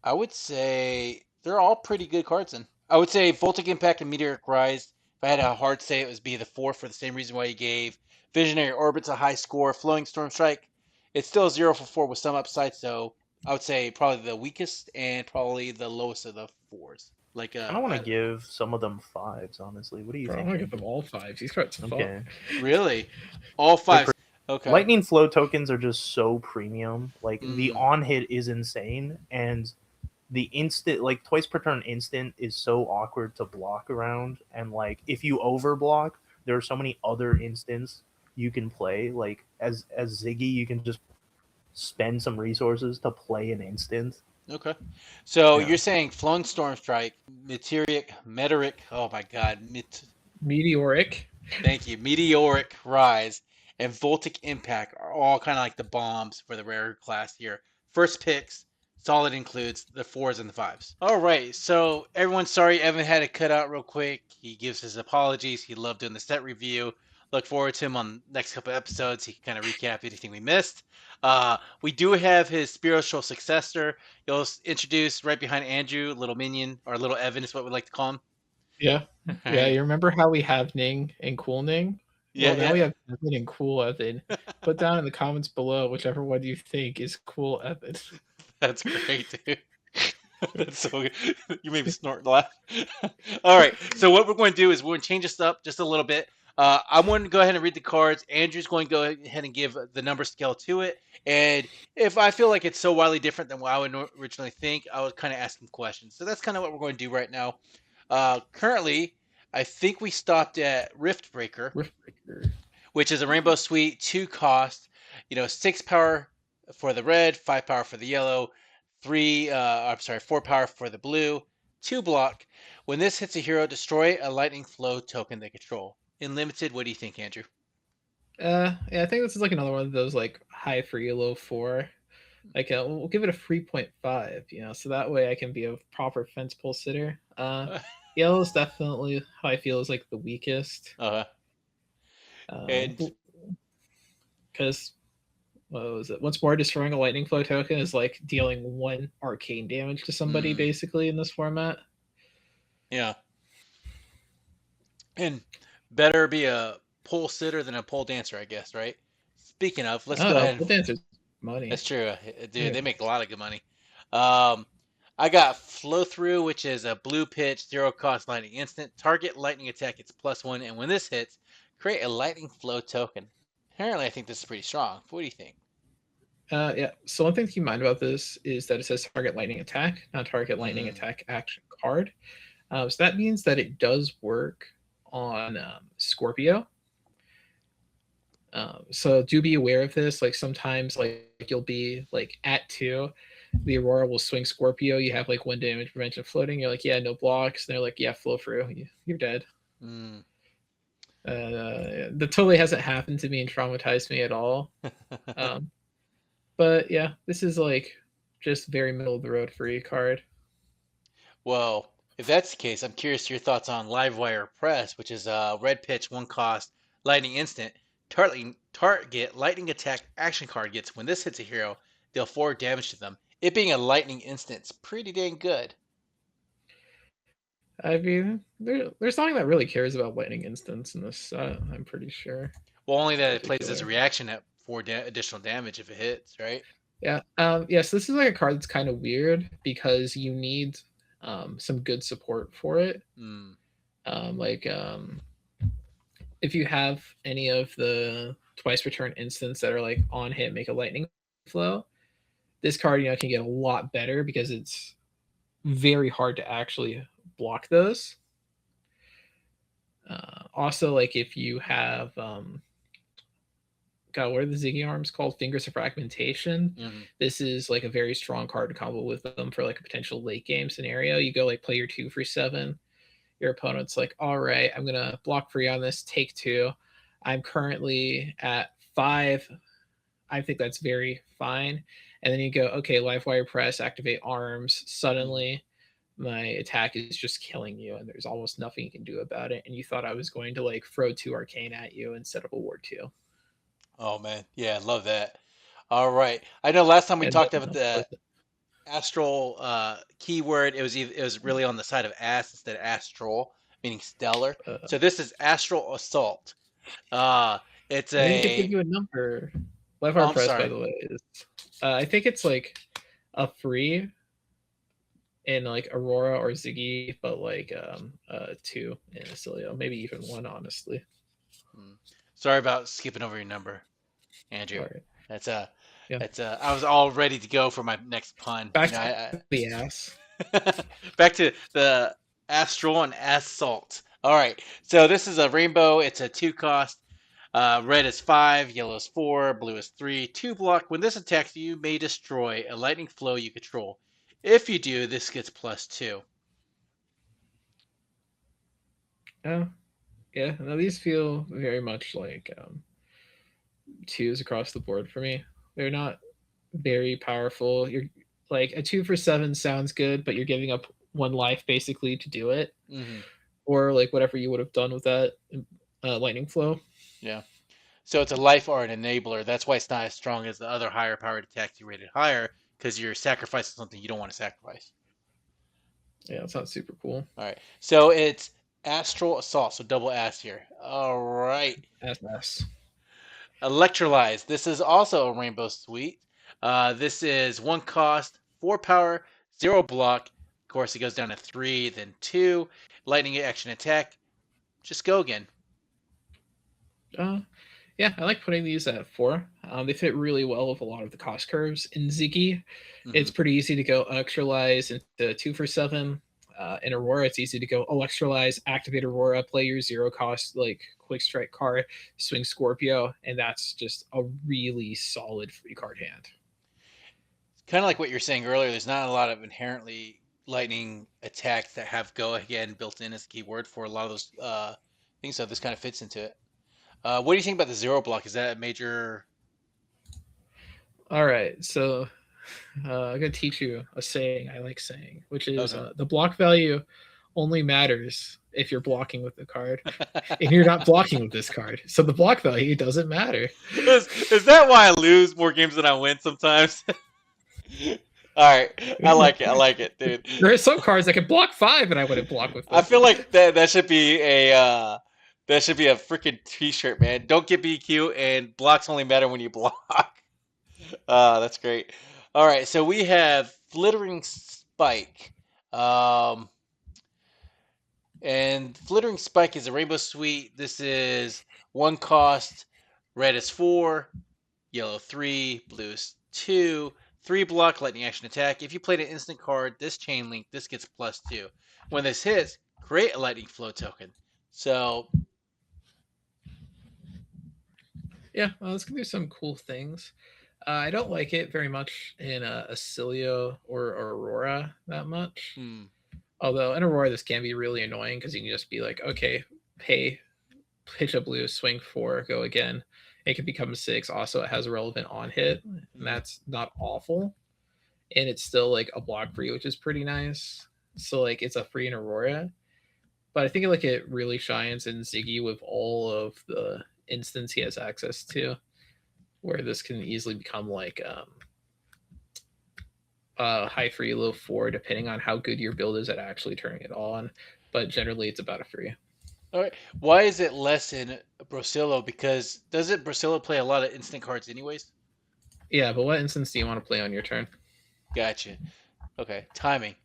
I would say they're all pretty good cards. I would say Voltic Impact and Meteoric Rise If I had a hard say, it would be the 4 for the same reason why you gave Visionary Orbits a high score. Flowing Storm Strike, it's still 0 for 4 with some upside, so I would say probably the weakest and probably the lowest of the 4s. Like I don't want to give some of them 5s, honestly. What do you Bro, I think? want to give them all 5s. These cards fuck. Okay. Really? All 5s? Okay. Lightning Flow tokens are just so premium. Like, the Mm. on hit is insane, and the instant, like, twice per turn instant is so awkward to block around. And, like, if you overblock, there are so many other instants you can play. Like, as Ziggy, you can just spend some resources to play an instant. Okay. So Yeah. you're saying Flowing Storm Strike, Meteoric, oh my god, Meteoric. thank you, Meteoric Rise, and Voltic Impact are all kind of like the bombs for the rare class here. First picks, solid includes the 4s and the 5s. All right, so everyone's sorry Evan had to cut out real quick. He gives his apologies. He loved doing the set review. Look forward to him on next couple episodes. He can kind of recap anything we missed. We do have his spiritual successor. He'll introduce right behind Andrew, little minion, or little Evan is what we like to call him. Yeah. Yeah, you remember how we have Ning and Cool Ning? Yeah, Well, now we have Evan and Cool Evan. Put down in the comments below whichever one you think is Cool Evan. That's great, dude. That's so good. You made me snort and laugh. All right, so what we're going to do is we're going to change this up just a little bit. I'm going to go ahead and read the cards. Andrew's going to go ahead and give the number scale to it. And if I feel like it's so wildly different than what I would originally think, I would kind of ask him questions. So that's kind of what we're going to do right now. Currently, I think we stopped at Riftbreaker, which is a Rainbow Suite 2 cost. 6 power for the red, 5 power for the yellow, 4 power for the blue, 2 block. When this hits a hero, destroy a lightning flow token they control. In limited, what do you think, Andrew? Yeah, I think this is like another one of those like high 3, low 4. Like we'll give it a 3.5, so that way I can be a proper fence pole sitter. Yellow is definitely how I feel is like the weakest. And because what was it? Once more, destroying a lightning flow token is like dealing 1 arcane damage to somebody basically in this format. Yeah. And better be a pole sitter than a pole dancer, I guess, right? Speaking of, let's go ahead. Pole dancers money. That's true, dude. They make a lot of good money. I got flow through, which is a blue pitch, 0 cost lightning instant. Target lightning attack, it's +1, and when this hits, create a lightning flow token. Apparently, I think this is pretty strong. What do you think? Yeah. So one thing to keep in mind about this is that it says target lightning attack, not target lightning attack action card. So that means that it does work on Scorpio. So do be aware of this. Like sometimes, like you'll be like at 2, the Aurora will swing Scorpio. You have like 1 damage prevention floating. You're like, yeah, no blocks. And they're like, yeah, flow through. You're dead. That totally hasn't happened to me and traumatized me at all. But yeah, this is like just very middle of the road free card. Well, if that's the case, I'm curious your thoughts on Livewire Press, which is a red pitch, 1 cost, lightning instant. Target lightning attack action card gets when this hits a hero, deal 4 damage to them. It being a lightning instant, it's pretty dang good. I mean, there's nothing that really cares about lightning instants in this set, I'm pretty sure. Well, only that it plays as a reaction at 4 additional damage if it hits, right? Yeah. Yes, this is like a card that's kind of weird because you need some good support for it. If you have any of the twice return instants that are like on hit, make a lightning flow, this card can get a lot better because it's very hard to actually block those. Also, like if you have what are the Zyggy arms called? Fingers of Fragmentation. This is like a very strong card to combo with them for like a potential late game scenario. You go like play your 2 for 7. Your opponent's like, all right, I'm gonna block free on this, take 2. I'm currently at 5. I think that's very fine. And then you go, okay, Livewire Press, activate arms. Suddenly, my attack is just killing you, and there's almost nothing you can do about it. And you thought I was going to like throw 2 arcane at you instead of a ward 2. Oh man, yeah, I love that. All right, I know last time we talked about the astral keyword, it was really on the side of ass instead of astral. meaning stellar. Uh, So this is Astral Assault. It's I didn't give a. you a number. Live Oh, Hard I'm Press, by sorry. the way, is I think it's like a free in like Aurora or Zyggy, but like 2 in Oscilio, maybe even 1, honestly. Sorry about skipping over your number, Andrew. All right. That's Yeah. I was all ready to go for my next pun. Back You know, to the ass. back to the Astral and Assault. All right, so this is a rainbow. It's a 2 cost. Red is 5, yellow is 4, blue is 3. 2 block. When this attacks, you may destroy a lightning flow you control. If you do, this gets +2. Oh, yeah. Now these feel very much like 2s across the board for me. They're not very powerful. You're like a 2 for 7 sounds good, but you're giving up 1 life basically to do it, or like whatever you would have done with that lightning flow. Yeah. So it's a life or an enabler. That's why it's not as strong as the other higher powered attacks you rated higher, because you're sacrificing something you don't want to sacrifice. Yeah, it's not super cool. All right. So it's Astral Assault. So double ass here. All right. SS. Electrolyze. This is also a rainbow suite. This is 1 cost, 4 power, 0 block. Of course, it goes down to 3, then 2. Lightning action attack. Just go again. Yeah, I like putting these at 4. They fit really well with a lot of the cost curves. In Ziggy, it's pretty easy to go electrolyze into 2 for 7. In Aurora, it's easy to go electrolyze, activate Aurora, play your 0 cost like quick strike card, swing Scorpio, and that's just a really solid free card hand. Kind of like what you're saying earlier, there's not a lot of inherently lightning attacks that have go again built in as a keyword for a lot of those things, so this kind of fits into it. What do you think about the 0 block? Is that a major? All right, so I'm going to teach you a saying I like saying, which is the block value only matters if you're blocking with the card, and you're not blocking with this card. So the block value doesn't matter. Is that why I lose more games than I win sometimes? All right, I like it, dude. There are some cards that can block 5, and I wouldn't block with them. I feel like that should be a freaking T-shirt, man. Don't get BQ, and blocks only matter when you block. That's great. All right, so we have Flittering Spike. And Flittering Spike is a rainbow suite. This is 1 cost. Red is 4, yellow 3, blue is 2. 3 block, lightning action attack. If you played an instant card, this chain link, this gets +2. When this hits, create a lightning flow token. So yeah, this can do some cool things. I don't like it very much in Oscilio or Aurora that much. Although in Aurora, this can be really annoying because you can just be like, okay, pay, pitch a blue, swing 4, go again. It can become 6. Also, it has a relevant on hit, and that's not awful. And it's still like a block free, which is pretty nice. So like it's a free in Aurora. But I think like it really shines in Ziggy with all of the instants he has access to, where this can easily become like high 3, low 4, depending on how good your build is at actually turning it on. But generally, it's about a 3. All right. Why is it less in Brocilio? Because doesn't Brocilio play a lot of instant cards anyways? Yeah, but what instance do you want to play on your turn? Gotcha. Okay. Timing.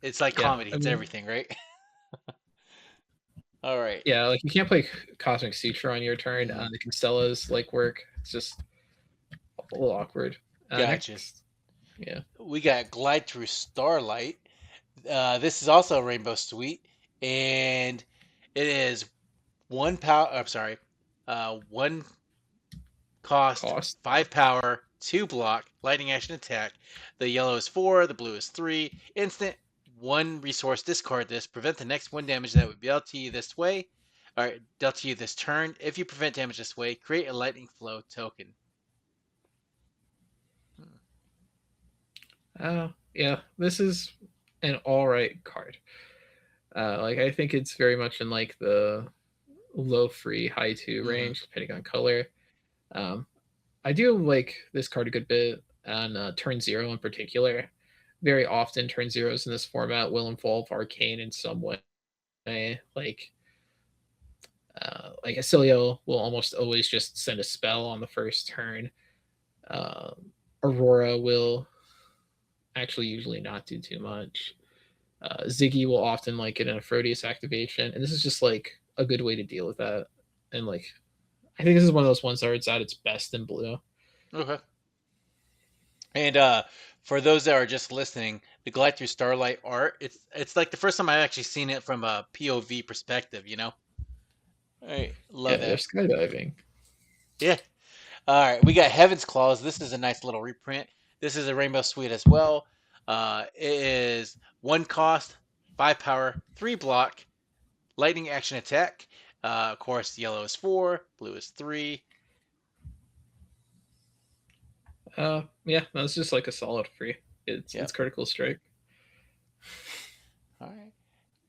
It's like comedy. It's everything, right? All right. Yeah, like you can't play Cosmic Suture on your turn. The Constella's like work. It's just a little awkward. Gotcha. Next, yeah. We got Glide Through Starlight. This is also a rainbow suite, and it is 1 power. I'm sorry, 1 cost, 5 power, 2 block, lightning action attack. The yellow is 4, the blue is 3. Instant, 1 resource. Discard this. Prevent the next 1 damage that would be dealt to you this way. All right, dealt to you this turn. If you prevent damage this way, create a lightning flow token. Yeah, this is an all right card. Like I think it's very much in like the low 3, high 2 range, depending on color. I do like this card a good bit on turn 0 in particular. Very often, turn 0s in this format will involve Arcane in some way. like Oscilio will almost always just send a spell on the first turn. Aurora will actually usually not do too much. Ziggy will often like get an Aphrodite activation, and this is just like a good way to deal with that. And like, I think this is one of those ones that it's at its best in blue. Okay. And for those that are just listening, the Glide Through Starlight art, it's like the first time I've actually seen it from a POV perspective, you know? I love Yeah, they're that. skydiving. Yeah. All right, we got Heaven's Claws. This is a nice little reprint. This is a Rainbow Suite as well. It is 1 cost, 5 power, 3 block, lightning action attack. Of course, yellow is 4, blue is 3. Yeah, no, it's just like a solid free. It's Yep. critical strike. All right.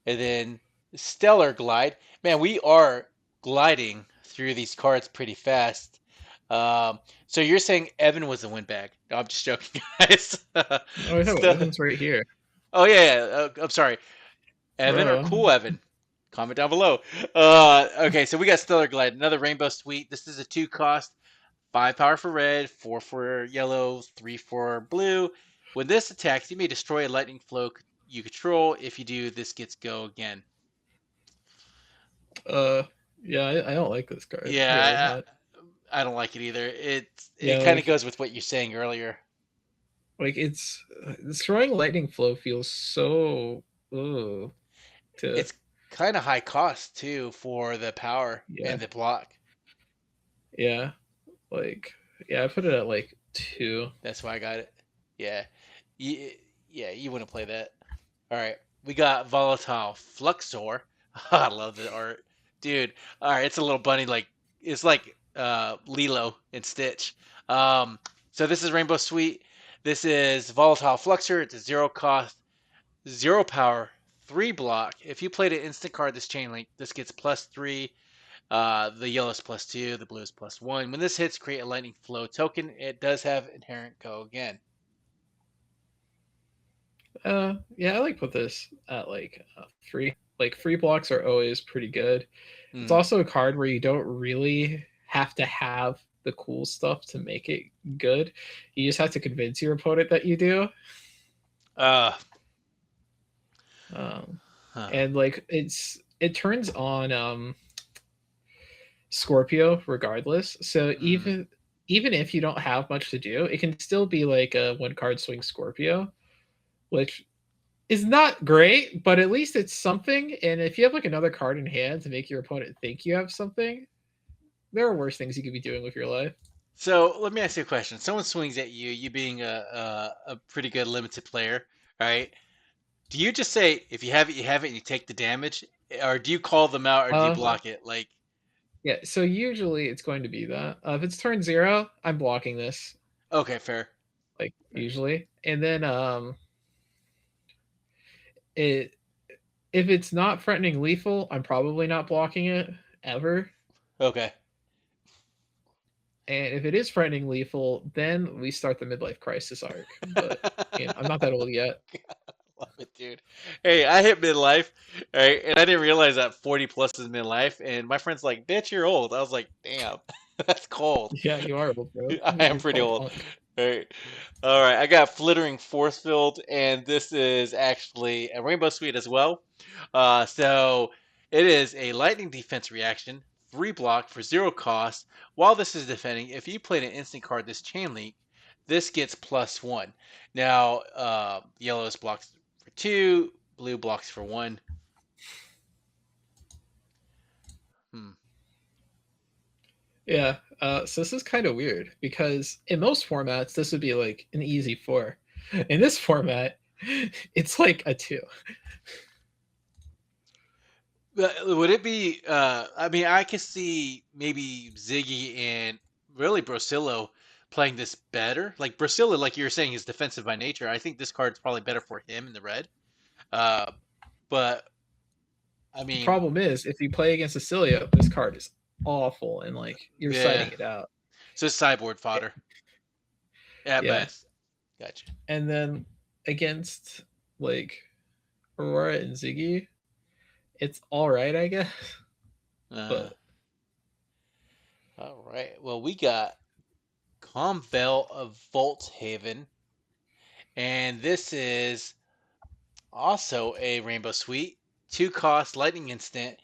And then Stellar Glide. Man, we are gliding through these cards pretty fast. So you're saying Evan was the windbag? No, I'm just joking, guys. Oh no, Evan's right here. Oh yeah. I'm sorry. Evan or Bro. Cool Evan? Comment down below. Okay, so we got Stellar Glide, another Rainbow Suite. This is a 2 cost, 5 power for red, 4 for yellow, 3 for blue. When this attacks, you may destroy a lightning flow you control. If you do, this gets go again. Yeah, I don't like this card. Yeah, Really I don't like it either. It yeah, kind of like, goes with what you're saying earlier. like it's destroying lightning flow feels so to It's kind of high cost too for the power yeah, and the block. yeah, like yeah, I put it at like 2. That's why I got it. Yeah, yeah, you wouldn't play that. All right, we got Volatile Fluxor. I love the art, dude. All right, it's a little bunny like it's like Lilo and Stitch. So this is Rainbow Suite. This is Volatile Fluxor. It's a 0 cost, 0 power, 3 block. If you played an instant card this chain link, this gets +3. The yellow is +2. The blue is +1. When this hits, create a lightning flow token. It does have inherent go again. Yeah, I like put this at like 3. Like free blocks are always pretty good. It's also a card where you don't really have to have the cool stuff to make it good. You just have to convince your opponent that you do. Huh. And like it turns on Scorpio regardless. So even if you don't have much to do, it can still be like a 1 card swing Scorpio, which is not great, but at least it's something. And if you have like another card in hand to make your opponent think you have something, there are worse things you could be doing with your life. So let me ask you a question. Someone swings at you, you being a pretty good limited player, right? Do you just say if you have it, you have it, and you take the damage, or do you call them out, or do you block it? Like, yeah. So usually it's going to be that. If it's turn 0, I'm blocking this. Okay, fair. Like usually, and then if it's not threatening lethal, I'm probably not blocking it ever. Okay. And if it is threatening lethal, then we start the midlife crisis arc. But I'm not that old yet. Love it, dude. Hey, I hit midlife, right? And I didn't realize that 40 plus is midlife. And my friend's like, "Bitch, you're old." I was like, "Damn, that's cold." Yeah, you are old, bro. I am pretty old. Right. All right. I got Flittering Force Field, and this is actually a Rainbow Suite as well. So it is a lightning defense reaction, 3 block for 0 cost. While this is defending, if you played an instant card this chain link, this gets +1. Now, yellow is blocks for 2, blue blocks for 1. Yeah. So this is kind of weird because in most formats this would be like an easy 4. In this format, it's like a 2. Would it be? I mean, I could see maybe Ziggy and really Brocilio playing this better. Like Brocilio, like you were saying, is defensive by nature. I think this card's probably better for him in the red. But I mean, the problem is if you play against Oscilio, this card is awful and like you're citing it out. So it's sideboard fodder. Yeah, best. Gotcha. And then against like Aurora and Ziggy, It's all right, I guess. But all right. Well, we got Convel of Vault Haven, and this is also a Rainbow Suite. 2 cost, lightning instant.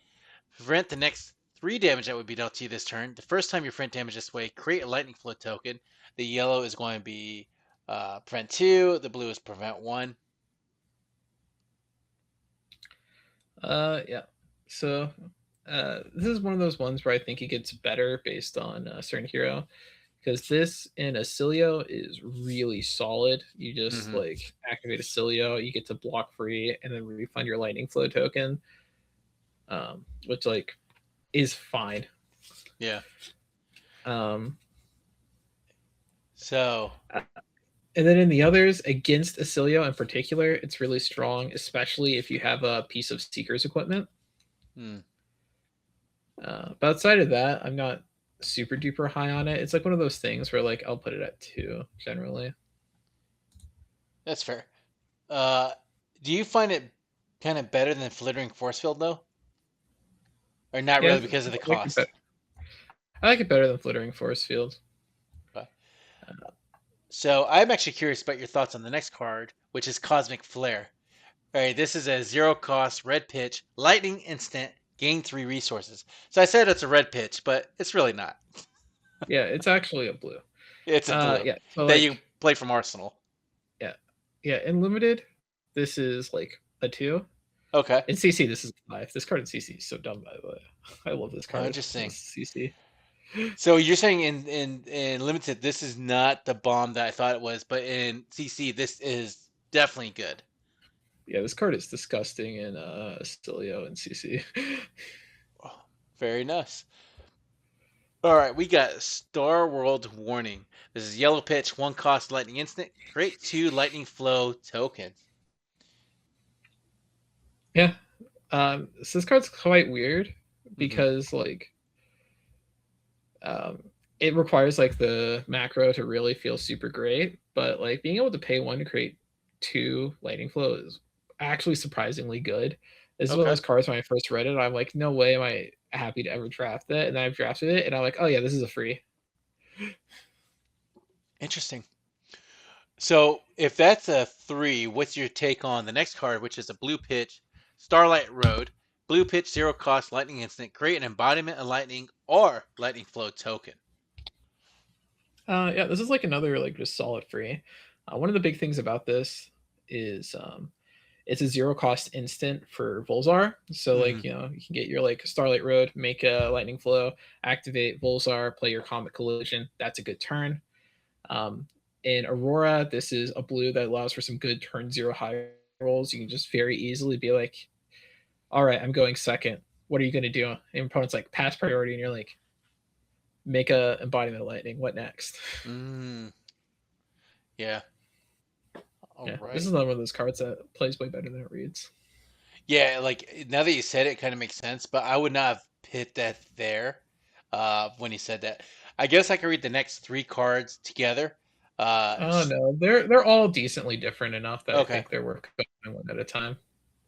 Prevent the next 3 damage that would be dealt to you this turn. The first time you prevent damage this way, create a lightning flow token. The yellow is going to be prevent 2. The blue is prevent 1. Yeah. So this is one of those ones where I think it gets better based on a certain hero, because this in Oscilio is really solid. You just like activate Oscilio, you get to block free, and then refund your lightning flow token, which like is fine. Yeah. So. And then in the others, against Oscilio in particular, it's really strong, especially if you have a piece of Seeker's equipment. But outside of that, I'm not super duper high on it. It's like one of those things where like I'll put it at 2 generally. That's fair. Do you find it kind of better than Flittering Force Field though? Or not really because of the cost? I like it better than Flittering Force Field. Okay. So I'm actually curious about your thoughts on the next card, which is Cosmic Flare. All right, this is a 0-cost red pitch, lightning instant, gain 3 resources. So I said it's a red pitch, but it's really not. Yeah, it's actually a blue. It's a blue. Yeah, so that you play from Arsenal. Yeah. In limited, this is like a 2. Okay. In CC, this is a 5. This card in CC is so dumb, by the way. I love this card. Interesting. CC. So you're saying in limited, this is not the bomb that I thought it was, but in CC, this is definitely good. Yeah, this card is disgusting in Oscilio and CC. Oh, very nice. All right, we got Star World Warning. This is yellow pitch, 1-cost lightning instant. Create 2 lightning flow tokens. Yeah. So this card's quite weird because like it requires like the macro to really feel super great, but like being able to pay 1 to create 2 lightning flow is actually surprisingly good. This is one of those cards when I first read it, I'm like, no way am I happy to ever draft it. And then I've drafted it and I'm like, oh yeah, this is a free. Interesting. So if that's a 3, what's your take on the next card, which is a blue pitch, Starlight Road, blue pitch, 0-cost lightning instant, create an embodiment of lightning or lightning flow token. Yeah, this is like another like just solid free. One of the big things about this is it's a 0-cost instant for Volzar. So like, you know, you can get your like Starlight Road, make a lightning flow, activate Volzar, play your Comet Collision. That's a good turn. In Aurora, this is a blue that allows for some good turn 0 high rolls. You can just very easily be like, all right, I'm going second. What are you going to do? And your opponent's like, pass priority, and you're like, make a embodiment of lightning. What next? Yeah. Right. This is another one of those cards that plays way better than it reads. Yeah, like now that you said it, kind of makes sense, but I would not have put that there when you said that. I guess I could read the next 3 cards together. Oh no, they're all decently different enough that I think they're worth going one at a time.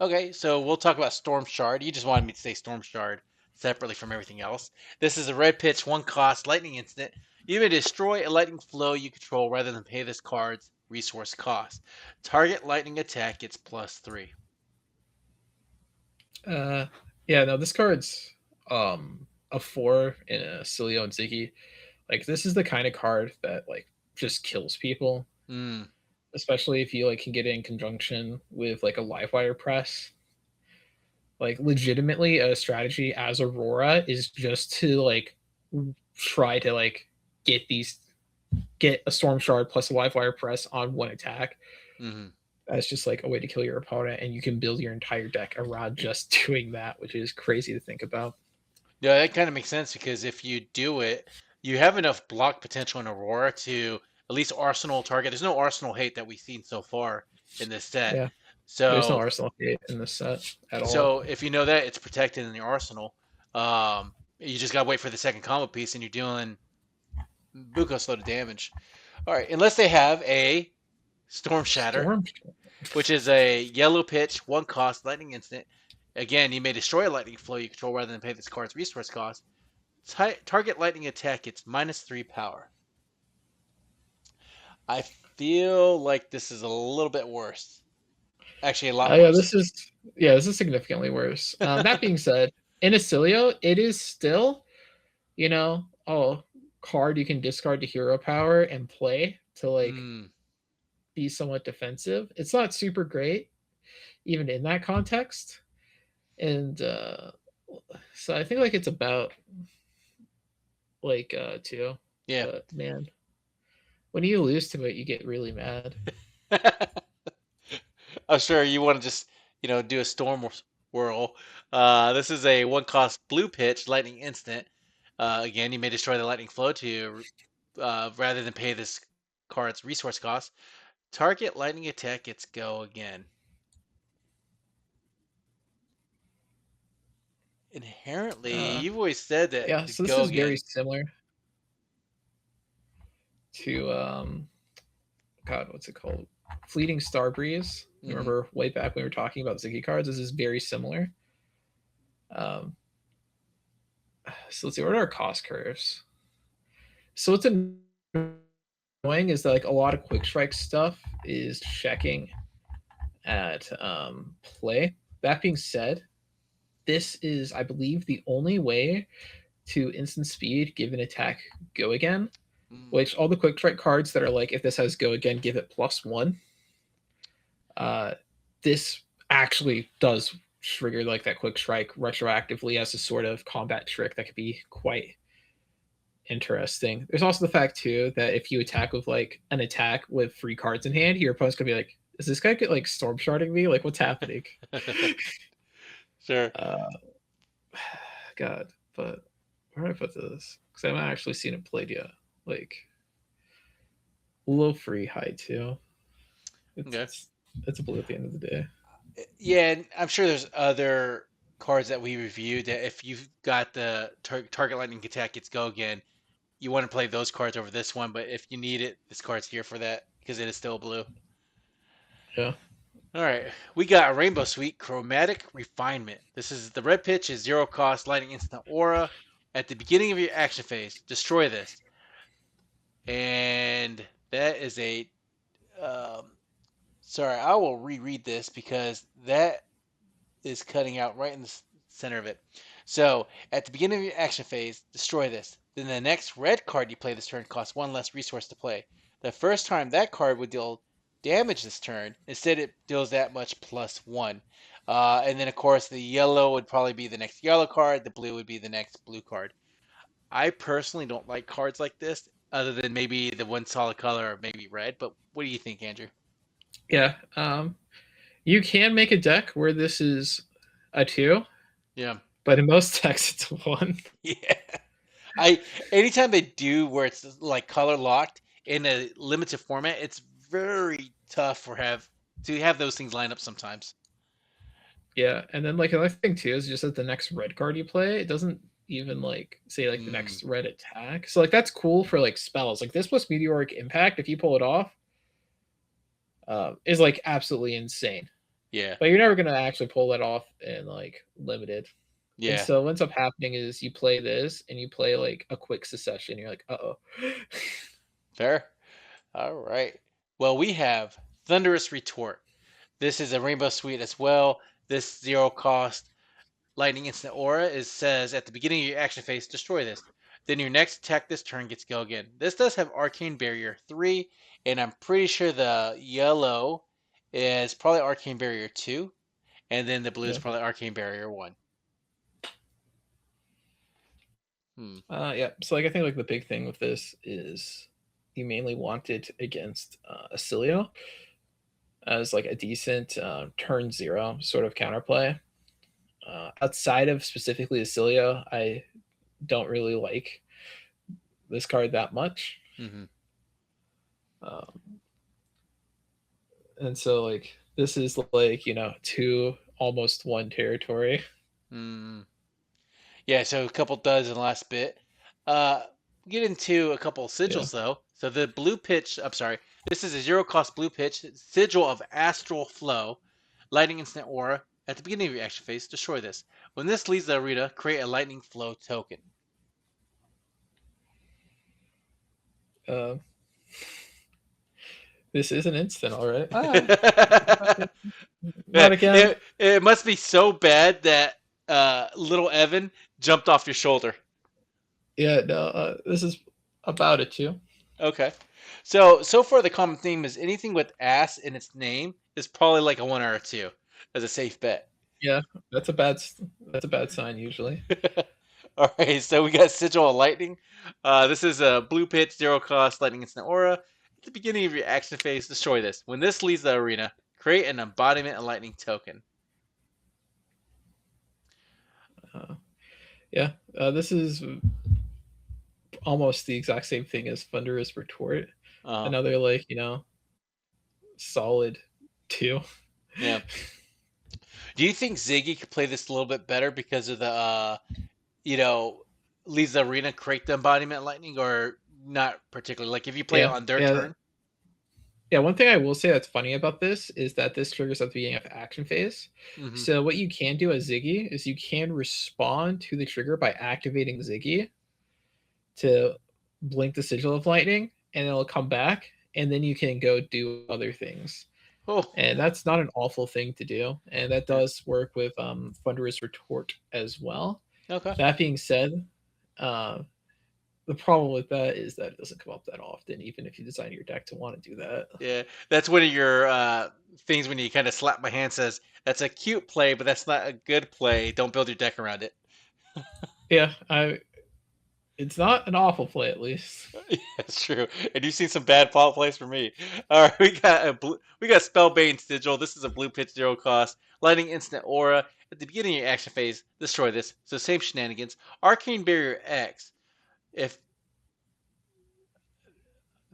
Okay, so we'll talk about Storm Shard. You just wanted me to say Storm Shard separately from everything else. This is a red pitch, 1-cost lightning instant. You may destroy a lightning flow you control rather than pay this card's resource cost. Target lightning attack gets +3. Yeah, no, this card's a 4 in a Oscilio and Zyggy. Like this is the kind of card that like just kills people. Especially if you like can get it in conjunction with like a Livewire press. Like legitimately a strategy as Aurora is just to like try to like get a Storm Shard plus a Livewire press on 1 attack. That's just like a way to kill your opponent, and you can build your entire deck around just doing that, which is crazy to think about. Yeah, that kind of makes sense because if you do it, you have enough block potential in Aurora to at least Arsenal target. There's no Arsenal hate that we've seen so far in this set. Yeah. So there's no Arsenal hate in this set at all. So if you know that, it's protected in the Arsenal. You just gotta wait for the second combo piece, and you're dealing bukus load of damage. All right, unless they have a Storm Shatter, which is a yellow pitch, 1-cost lightning instant. Again, you may destroy a lightning flow you control rather than pay this card's resource cost. Target lightning attack gets -3 power. I feel like this is a little bit worse. Actually, a lot Yeah, worse. this is significantly worse. That being said, in Oscilio, it is still, card you can discard to hero power and play to like be somewhat defensive. It's not super great, even in that context. And so I think like it's about like 2. Yeah. But man, when you lose to it, you get really mad. I'm sure you want to just, do a storm whirl. This is a 1-cost blue pitch, lightning instant. Again, you may destroy the lightning flow to you rather than pay this card's resource cost. Target lightning attack gets go again. Inherently, you've always said that. Yeah, so this is very similar to God, what's it called? Fleeting Star Breeze. Remember way back when we were talking about Zyggy cards? This is very similar. So let's see, what are our cost curves? So what's annoying is that like a lot of quick strike stuff is checking at play. That being said, this is, I believe, the only way to instant speed give an attack go again, which all the quick strike cards that are like, if this has go again, give it +1. This actually does trigger like that quick strike retroactively as a sort of combat trick that could be quite interesting. There's also the fact too that if you attack with like an attack with 3 cards in hand, your opponent's gonna be like, is this guy like storm sharding me? Like, what's happening? Sure. God, but where do I put this? Because I haven't actually seen it played yet. Like, low free, high 2. It's a blue at the end of the day. Yeah, and I'm sure there's other cards that we reviewed that if you've got the target lightning attack gets go again, you want to play those cards over this one. But if you need it, this card's here for that because it is still blue. Yeah. All right, we got a Rainbow Suite Chromatic Refinement. This is the red pitch is 0 cost lightning instant aura. At the beginning of your action phase, destroy this. And that is a sorry, I will reread this because that is cutting out right in the center of it. So, at the beginning of your action phase, destroy this. Then the next red card you play this turn costs 1 less resource to play. The first time that card would deal damage this turn, instead it deals that much +1. And then, of course, the yellow would probably be the next yellow card. The blue would be the next blue card. I personally don't like cards like this, other than maybe the one solid color or maybe red. But what do you think, Andrew? Yeah. You can make a deck where this is a 2. Yeah. But in most decks, it's a 1. Yeah. Anytime they do where it's like color locked in a limited format, it's very tough to have those things line up sometimes. Yeah, and then like another thing too is just that the next red card you play, it doesn't even like say like the next red attack. So like that's cool for like spells. Like this plus Meteoric Impact, if you pull it off, is like absolutely insane. Yeah. But you're never gonna actually pull that off in like limited. Yeah. And so what ends up happening is you play this and you play like a quick succession. You're like, uh-oh. Fair. All right. Well, we have Thunderous Retort. This is a Rainbow Suite as well. This 0 cost lightning instant aura says at the beginning of your action phase, destroy this. Then your next attack this turn gets go again. This does have Arcane Barrier 3, and I'm pretty sure the yellow is probably Arcane Barrier 2, and then the blue is probably Arcane Barrier 1. Yeah. So like I think like the big thing with this is you mainly want it against Oscilio as like a decent turn 0 sort of counterplay. Outside of specifically Oscilio, I don't really like this card that much. And so like this is like 2 almost 1 territory. Yeah, so a couple duds in the last bit. Get into a couple sigils though. So the blue pitch, I'm sorry, this is a 0 cost blue pitch, Sigil of Astral Flow, lightning instant aura. At the beginning of your action phase, destroy this. When this leaves the arena, create a lightning flow token. Uh, this is an instant, all right. Not again. It must be so bad that little Evan jumped off your shoulder. Yeah, no, this is about it too. Okay. So far the common theme is anything with ass in its name is probably like a 1 or a 2 as a safe bet. Yeah, that's a bad sign usually. All right, so we got Sigil of Lightning. This is a blue pitch, 0 cost, lightning instant aura. At the beginning of your action phase, destroy this. When this leaves the arena, create an embodiment of lightning token. This is almost the exact same thing as Thunderous Retort. Another like solid 2. Yeah. Do you think Zyggy could play this a little bit better because of the leaves the arena, create the embodiment of lightning, or not particularly? Like if you play it on their turn. Yeah, one thing I will say that's funny about this is that this triggers at the beginning of the action phase. Mm-hmm. So what you can do as Zyggy is you can respond to the trigger by activating Zyggy to blink the Sigil of Lightning, and it'll come back, and then you can go do other things. Oh. And that's not an awful thing to do, and that does work with Thunderous Retort as well. Okay. That being said, the problem with that is that it doesn't come up that often, even if you design your deck to want to do that. Yeah, that's one of your things when you kind of slap my hand says, that's a cute play, but that's not a good play. Don't build your deck around it. Yeah, it's not an awful play, at least. Yeah, that's true. And you've seen some bad fall plays for me. All right, we got Spellbane Sigil. This is a blue pitch, 0 cost. Lightning instant aura. At the beginning of your action phase, destroy this. So same shenanigans. Arcane Barrier X. If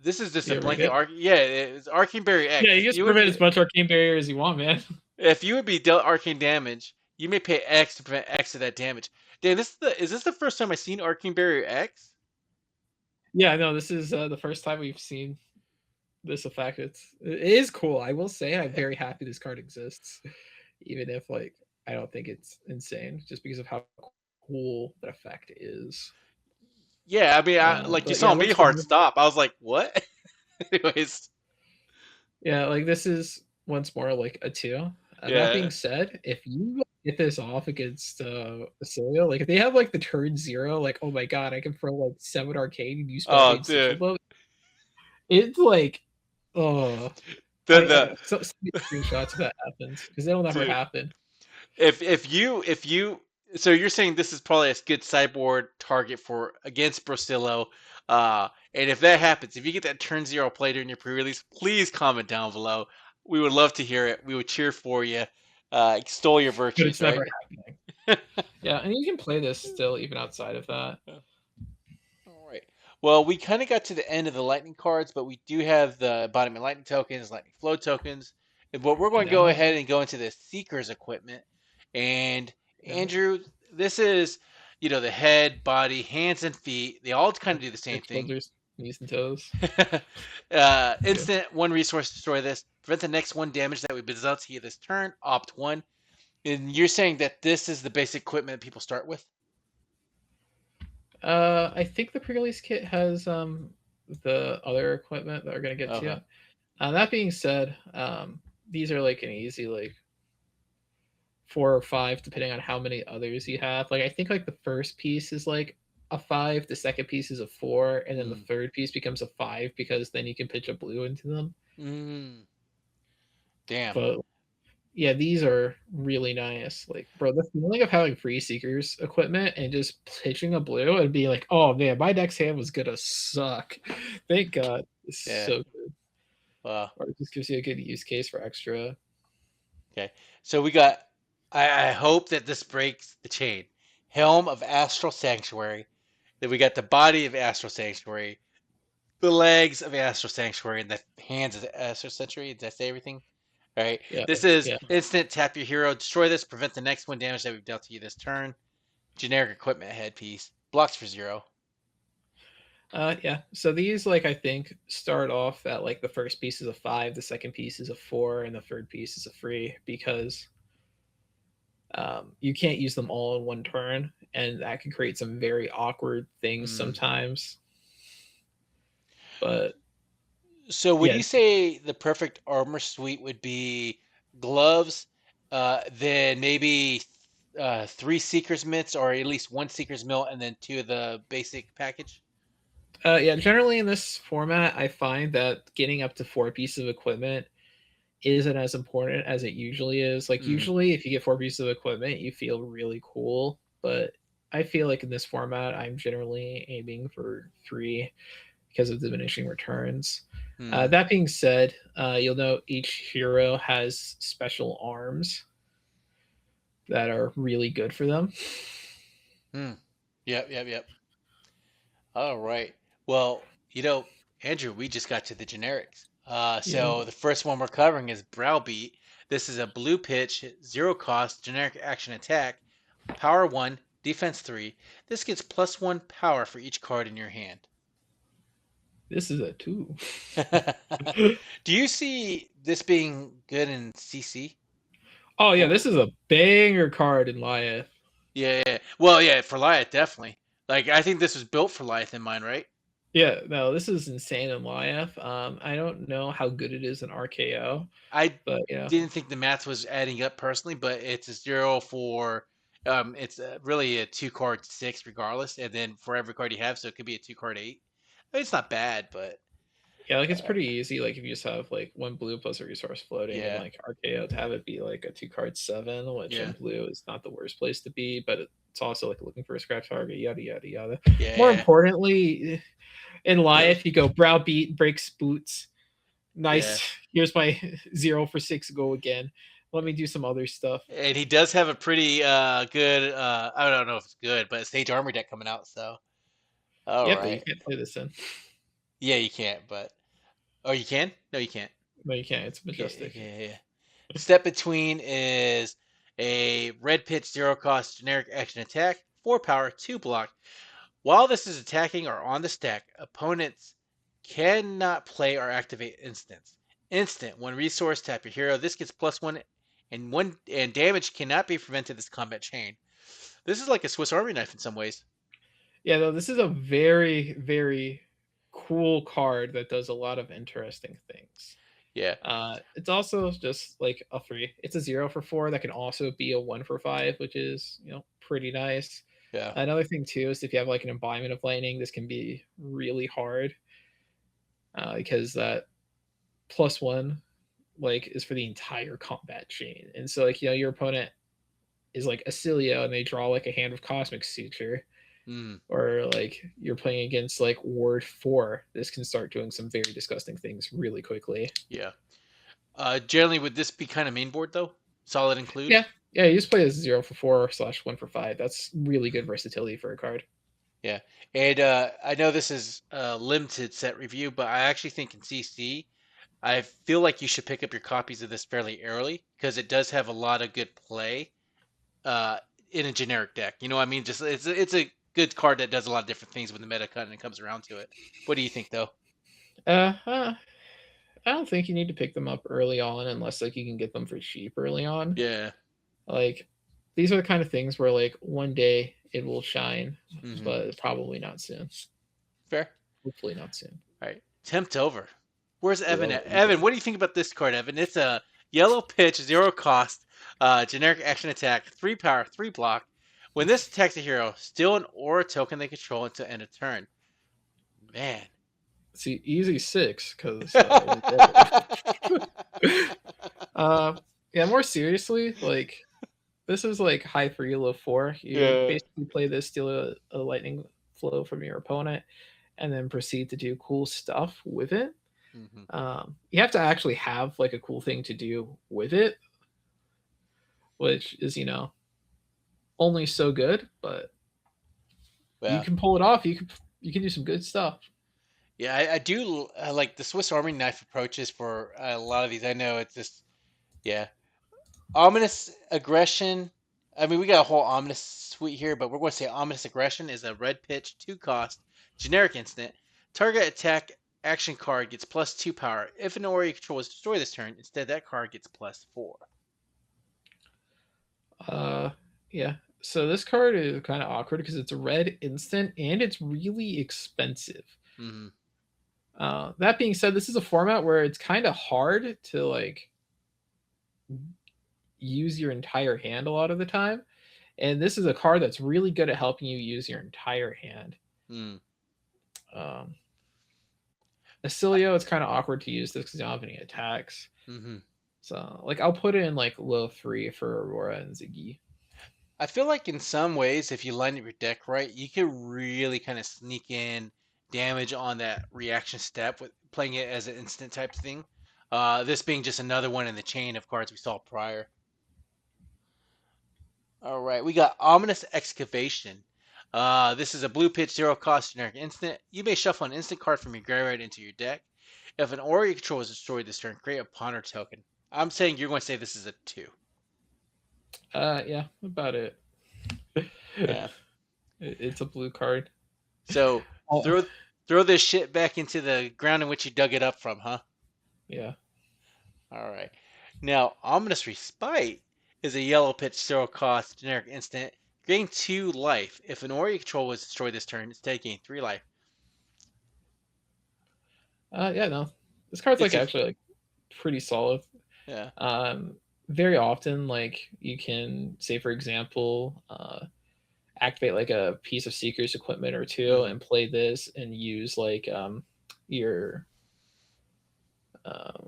this is just a blanket it's Arcane Barrier X. Yeah, you just prevent as much Arcane Barrier as you want, man. If you would be dealt arcane damage, you may pay X to prevent X of that damage. Dan, is this the first time I've seen Arcane Barrier X? Yeah, no, this is the first time we've seen this effect. It is cool. I will say I'm very happy this card exists, even if I don't think it's insane, just because of how cool that effect is. Yeah, I mean, you saw me hard stop. I was like, what? Anyways. Yeah, this is once more like a 2. That being said, if you get this off against Oscilio, if they have the turn 0, oh my god, I can throw 7 arcane and use dude. It's so screenshots if that happens, because it'll never happen. If you so you're saying this is probably a good sideboard target for against Brocilio, and if that happens, if you get that turn 0 play during your pre-release, please comment down below. We would love to hear it. We would cheer for you. Extol your virtues. But it's never happening. Yeah, and you can play this still even outside of that. All right. Well, we kind of got to the end of the lightning cards, but we do have the embodiment lightning tokens, lightning flow tokens. But we're going to go ahead and go into the Seeker's equipment. And Andrew, this is, the head, body, hands, and feet. They all kind of do the same thing. Shoulders, knees, and toes. Instant 1 resource, destroy this. Prevent the next 1 damage that we dealt to you this turn. Opt 1. And you're saying that this is the basic equipment people start with? I think the pre-release kit has the other equipment that we're going to get to. That being said, these are an easy 4 or 5 depending on how many others you have. I think the first piece is a 5, the second piece is a 4, and then the third piece becomes a 5 because then you can pitch a blue into them. Damn. But yeah, these are really nice. Bro, the feeling of having free Seekers equipment and just pitching a blue and be like, oh man, my next hand was gonna suck. Thank God. It's so good. Wow. Or it just gives you a good use case for extra. Okay. So we got I hope that this breaks the chain. Helm of Astral Sanctuary. Then we got the body of Astral Sanctuary, the legs of Astral Sanctuary, and the hands of the Astral Sanctuary. Did I say everything? All right. Yeah, this is instant tap your hero, destroy this, prevent the next 1 damage that we've dealt to you this turn. Generic equipment headpiece. Blocks for 0. Yeah. So these I think start off at the first piece is a 5, the second piece is a 4, and the third piece is a 3 because You can't use them all in one turn, and that can create some very awkward things sometimes. But So would yeah, you say the perfect armor suite would be gloves, then maybe 3 Seeker's Mitts, or at least 1 Seeker's Mill, and then 2 of the basic package? yeah. Generally in this format, I find that getting up to 4 pieces of equipment isn't as important as it usually is. Like usually, if you get 4 pieces of equipment, you feel really cool. But I feel like in this format, I'm generally aiming for 3 because of diminishing returns. That being said, you'll note each hero has special arms that are really good for them. Yep. All right. Well, Andrew, we just got to the generics. So the first one we're covering is Browbeat. This is a blue pitch, 0 cost, generic action attack, power 1, defense 3. This gets +1 power for each card in your hand. This is a 2. Do you see this being good in CC? Oh yeah, this is a banger card in Lyeth. Yeah. Well, yeah, for Lyeth, definitely. Like, I think this was built for Lyeth in mind, right? Yeah, no, this is insane in Lyeth. I don't know how good it is in RKO, I but yeah, didn't think the math was adding up personally, but it's a 0 for it's really a 2 card 6 regardless, and then for every card you have, so it could be a 2 card 8. I mean, it's not bad, but yeah, like it's pretty easy. Like if you just have like 1 blue plus a resource floating, and yeah, like RKO to have it be like a 2 card 7, which in blue is not the worst place to be, but it's also like looking for a scratch target, yada yada yada. More importantly, in Lyeth, you go Browbeat, breaks boots. Nice. Here's my 0 for 6 go again. Let me do some other stuff. And he does have a pretty good I don't know if it's good, but Sage Armor deck coming out, so all But you right. can't play this in. Yeah, you can't, but oh, you can? No, you can't. No, you can't. It's majestic. Yeah. Step Between is a red pitch 0 cost generic action attack, 4 power, 2 block. While this is attacking or on the stack, opponents cannot play or activate instants. Instant, when resource tap your hero, this gets +1 and damage cannot be prevented this combat chain. This is like a Swiss Army knife in some ways. Yeah, no, this is a very, very cool card that does a lot of interesting things. Yeah. It's also just like a 3. It's a 0 for 4 that can also be a 1 for 5, which is, pretty nice. Yeah. Another thing too is if you have like an embodiment of lightning, this can be really hard because that +1 like is for the entire combat chain, and so like your opponent is like Oscilio and they draw like a hand of Cosmic Suture. Or like you're playing against like Ward 4, this can start doing some very disgusting things really quickly. Yeah. Generally, would this be kind of main board though? Solid include? Yeah. You just play as 0 for 4 / 1 for 5. That's really good versatility for a card. Yeah. And I know this is a limited set review, but I actually think in CC, I feel like you should pick up your copies of this fairly early because it does have a lot of good play in a generic deck. You know what I mean? Just it's a good card that does a lot of different things when the meta cut and it comes around to it. What do you think though? I don't think you need to pick them up early on unless like you can get them for cheap early on. Yeah. Like these are the kind of things where like one day it will shine, but probably not soon. Fair. Hopefully not soon. All right. Tempt Over. Where's Evan at? Evan, what do you think about this card, Evan? It's a yellow pitch, 0 cost, generic action attack, 3 power, 3 block. When this attacks a hero, steal an aura token they control until end of turn. Man. See, easy 6 because. Yeah, more seriously, like this is like high 3, low 4. You basically play this, steal a lightning flow from your opponent, and then proceed to do cool stuff with it. You have to actually have like a cool thing to do with it, which is only so good, but you can pull it off. You can do some good stuff. Yeah, I do like the Swiss Army knife approaches for a lot of these. I know it's just Ominous Aggression. I mean, we got a whole Ominous suite here, but we're going to say Ominous Aggression is a red pitch, 2 cost, generic instant. Target attack action card gets +2 power. If an aura you control is destroyed this turn, instead that card gets +4. Yeah. So this card is kind of awkward because it's a red instant and it's really expensive. Mm-hmm. That being said, this is a format where it's kind of hard to like use your entire hand a lot of the time, and this is a card that's really good at helping you use your entire hand. Mm. Um, Oscilio, it's kind of awkward to use this because you don't have any attacks. Mm-hmm. So, like, I'll put it in like low 3 for Aurora and Zyggy. I feel like in some ways, if you line up your deck right, you could really kind of sneak in damage on that reaction step with playing it as an instant type thing. This being just another one in the chain of cards we saw prior. All right, we got Ominous Excavation. This is a blue pitch, 0 cost generic instant. You may shuffle an instant card from your graveyard into your deck. If an aura you control is destroyed this turn, create a ponder token. I'm saying you're going to say this is a 2. Yeah, about it. Yeah. It's a blue card. So throw this shit back into the ground in which you dug it up from, huh? Yeah. All right. Now, Ominous Respite is a yellow pitch, 0 cost generic instant. Gain 2 life. If an aura you control was destroyed this turn, instead gain 3 life. Yeah, no. This card's It's like a- actually like pretty solid. Yeah. Very often, like you can say, for example, activate like a piece of Seeker's equipment or 2 Mhm. and play this and use like your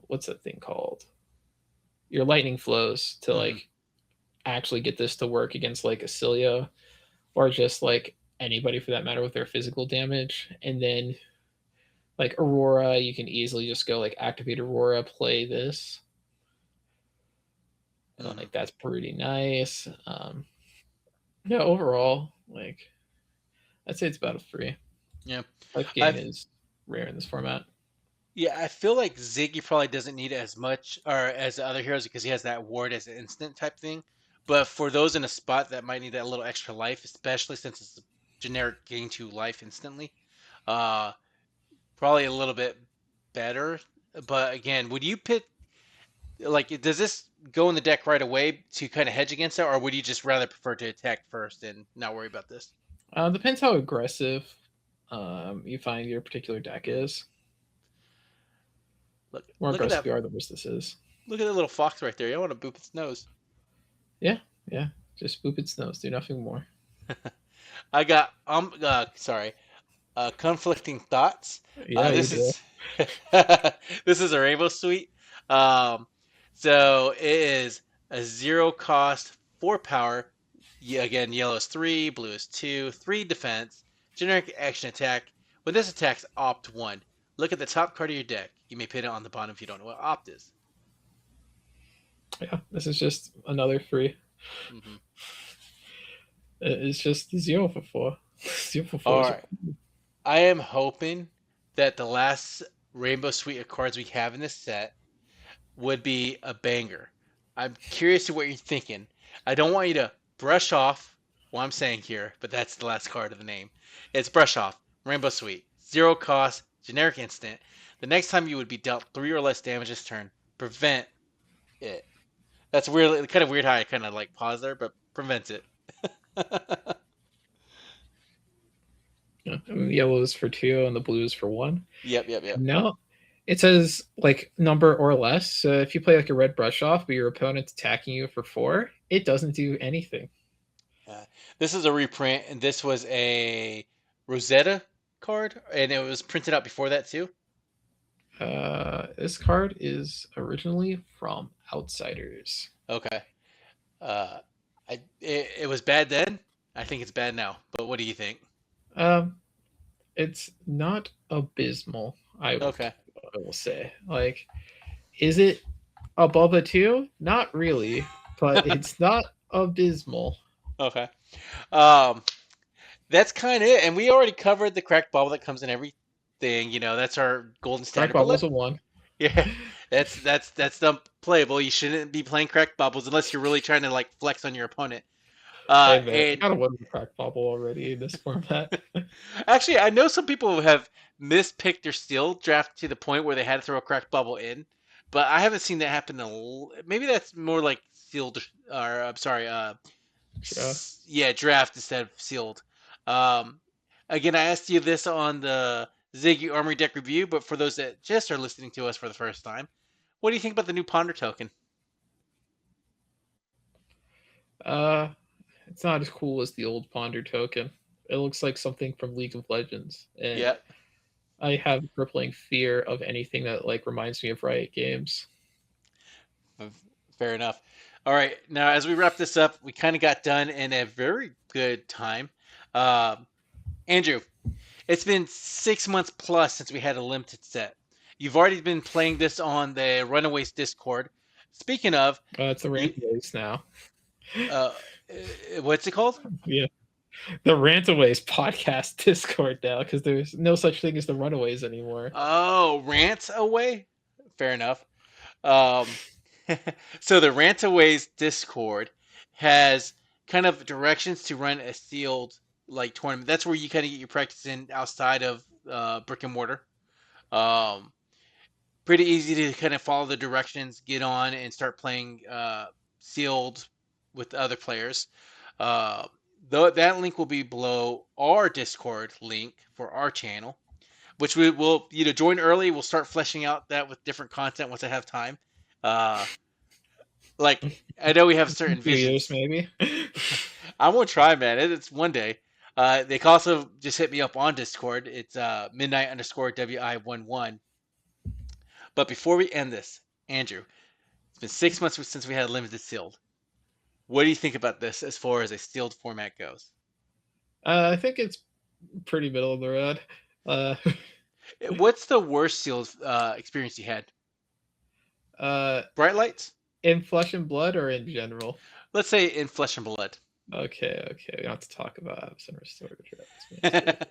what's that thing called? Your lightning flows to Mhm. like actually get this to work against like Oscilio or just like anybody for that matter with their physical damage. And then like Aurora, you can easily just go like activate Aurora, play this. Mhm. Like that's pretty nice. Yeah, overall, like I'd say it's about a 3. Yeah. Life gain is rare in this format. Yeah, I feel like Ziggy probably doesn't need it as much or as the other heroes because he has that ward as an instant type thing. But for those in a spot that might need that little extra life, especially since it's a generic gain 2 life instantly, uh, probably a little bit better. But again, would you pick like does this go in the deck right away to kind of hedge against it, or would you just rather prefer to attack first and not worry about this? Depends how aggressive you find your particular deck is. Look, The more look at aggressive that! you are, the worse this is. Look at that little fox right there. You want to boop its nose. Yeah, yeah. Just boop its nose. Do nothing more. I got sorry, conflicting thoughts. Yeah, you This do. is this is a rainbow suite. Um, so it is a 0 cost 4 power. Yeah, again, yellow is 3, blue is 2, 3 defense, generic action attack. When this attacks, opt 1. Look at the top card of your deck. You may put it on the bottom if you don't know what opt is. Yeah, this is just another 3. Mm-hmm. It's just 0 for 4. 0 for 4 All is right. I am hoping that the last rainbow suite of cards we have in this set would be a banger. I'm curious to what you're thinking. I don't want you to brush off what I'm saying here, but that's the last card of the name. It's Brush Off, Rainbow Suite, 0 cost, generic instant. The next time you would be dealt 3 or less damage this turn, prevent it. That's weird, kind of weird how I kind of like pause there, but prevent it. Yeah, and the yellow is for 2 and the blue is for 1. Yep. No, it says like number or less. So if you play like a red brush off, but your opponent's attacking you for 4, it doesn't do anything. This is a reprint, and this was a Rosetta card, and it was printed out before that too. This card is originally from Outsiders. Okay. It was bad then. I think it's bad now. But what do you think? It's not abysmal. Okay. I will say. Like, is it above a 2? Not really, but it's not abysmal. Okay. That's kind of it. And we already covered the cracked bauble that comes in everything. You know, that's our golden standard. Crack Bubble's a 1. Yeah, that's unplayable. You shouldn't be playing cracked baubles unless you're really trying to like flex on your opponent. Hey, man, I And got a 1 crack bubble already in this format. actually, I know some people have mispicked their steel draft to the point where they had to throw a cracked bubble in, but I haven't seen that happen. Maybe that's more like sealed, or I'm sorry, Draft. draft instead of sealed. Um, Again, I asked you this on the Ziggy Armory deck review, but for those that just are listening to us for the first time, what do you think about the new Ponder token? It's not as cool as the old Ponder token. It looks like something from League of Legends, and Yeah, I have crippling fear of anything that like reminds me of Riot Games. fair enough. All right, now as we wrap this up, we kind of got done in a very good time. Andrew, it's been 6 months plus since we had a limited set. You've already been playing this on the Runaways Discord. Speaking of, It's the you, Rantaways now. uh, what's it called? Yeah, the Rantaways podcast Discord now, because there's no such thing as the Runaways anymore. Oh, Rant Away? Fair enough. Um, so the Rantaways Discord has kind of directions to run a sealed like tournament. That's where you kind of get your practice in outside of brick and mortar. Um, Pretty easy to kind of follow the directions, get on, and start playing sealed with other players. Uh, that link will be below our Discord link for our channel, which we will join early. We'll start fleshing out that with different content once I have time. Like I know we have certain 2 years, visions. maybe. I'm gonna try, man. It's one day. They can also just hit me up on Discord. It's midnight_wi11. But before we end this, Andrew, it's been 6 months since we had limited sealed. What do you think about this as far as a sealed format goes? I think it's pretty middle of the road. What's the worst sealed experience you had? Bright Lights? In Flesh and Blood or in general? Let's say in Flesh and Blood. Okay. We don't have to talk about Absent Restored Drafts.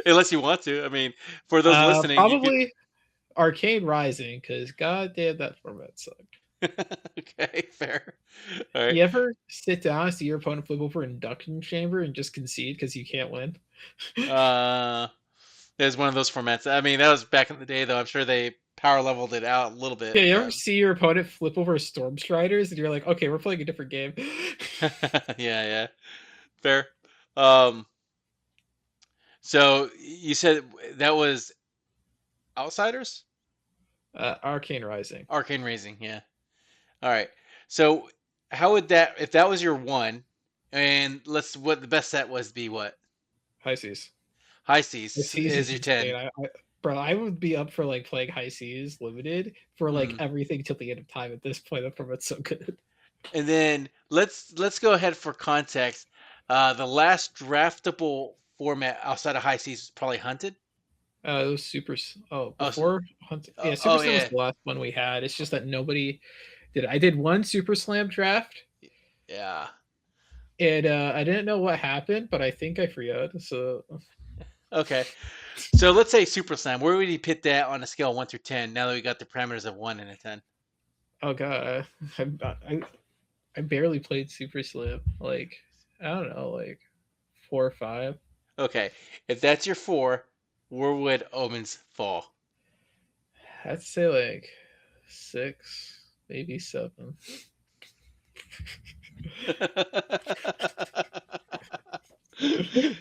Unless you want to. I mean, for those listening, probably Arcane Rising, because goddamn that format sucked. Okay, fair. All right. You ever sit down and see your opponent flip over Induction Chamber and just concede because you can't win? There's one of those formats. I mean, that was back in the day, though. I'm sure they power leveled it out a little bit. Yeah, you ever see your opponent flip over Storm Striders and you're like, okay, we're playing a different game. Yeah. Fair. So you said that was Outsiders? Arcane Rising. Arcane Rising, yeah. All right. So how would that, if that was your one, and what the best set was, be what? High Seas. High Seas is your 10. Bro, I would be up for like playing High Seas Limited for like everything till the end of time at this point. That format's so good. And then let's go ahead for context. The last draftable format outside of High Seas was probably Hunted. It was Super. Before Hunted. Yeah, Super Slam was the last one we had. It's just that nobody did. I did one Super Slam draft. Yeah. And I didn't know what happened, but I think I forgot. So. Okay. So let's say Super Slam. Where would you put that on a scale of 1 through 10? Now that we got the parameters of 1 and a 10. Oh god, I barely played Super Slam. Like I don't know, like 4 or 5. Okay, if that's your 4, where would Omens fall? I'd say like 6, maybe 7.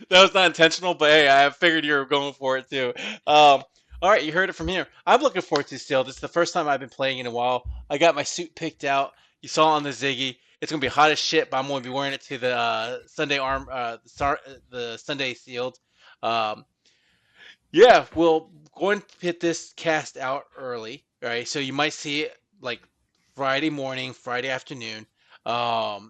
That was not intentional, but hey, I figured you were going for it too. All right, you heard it from here. I'm looking forward to Steel. This is the first time I've been playing in a while. I got my suit picked out. You saw on the Ziggy. It's gonna be hot as shit, but I'm gonna be wearing it to the Sunday the Sunday sealed. Yeah, we'll go and hit this cast out early, right? So you might see it like Friday morning, Friday afternoon,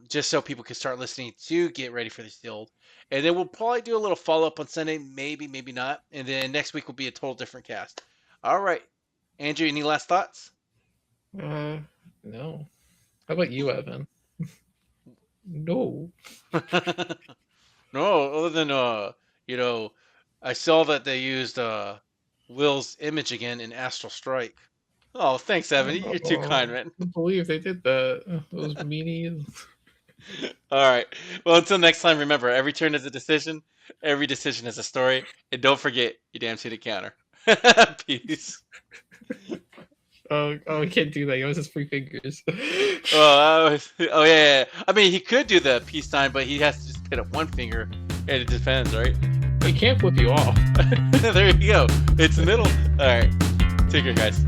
just so people can start listening to get ready for the sealed. And then we'll probably do a little follow-up on Sunday, maybe not. And then next week will be a total different cast. All right. Andrew, any last thoughts? No. How about you, Evan? No. No, other than, I saw that they used Will's image again in Astral Strike. Oh, thanks, Evan. You're too kind, man. I can't believe they did that. Those meanies. All right. Well, until next time, remember, every turn is a decision. Every decision is a story. And don't forget, you damn Tunic Counter. Peace. Oh, we can't do that. He always has 3 fingers. Oh yeah. I mean, he could do the peace sign, but he has to just put up one finger and it defends, right? He can't flip you off. There you go. It's middle. All right. Take care, guys.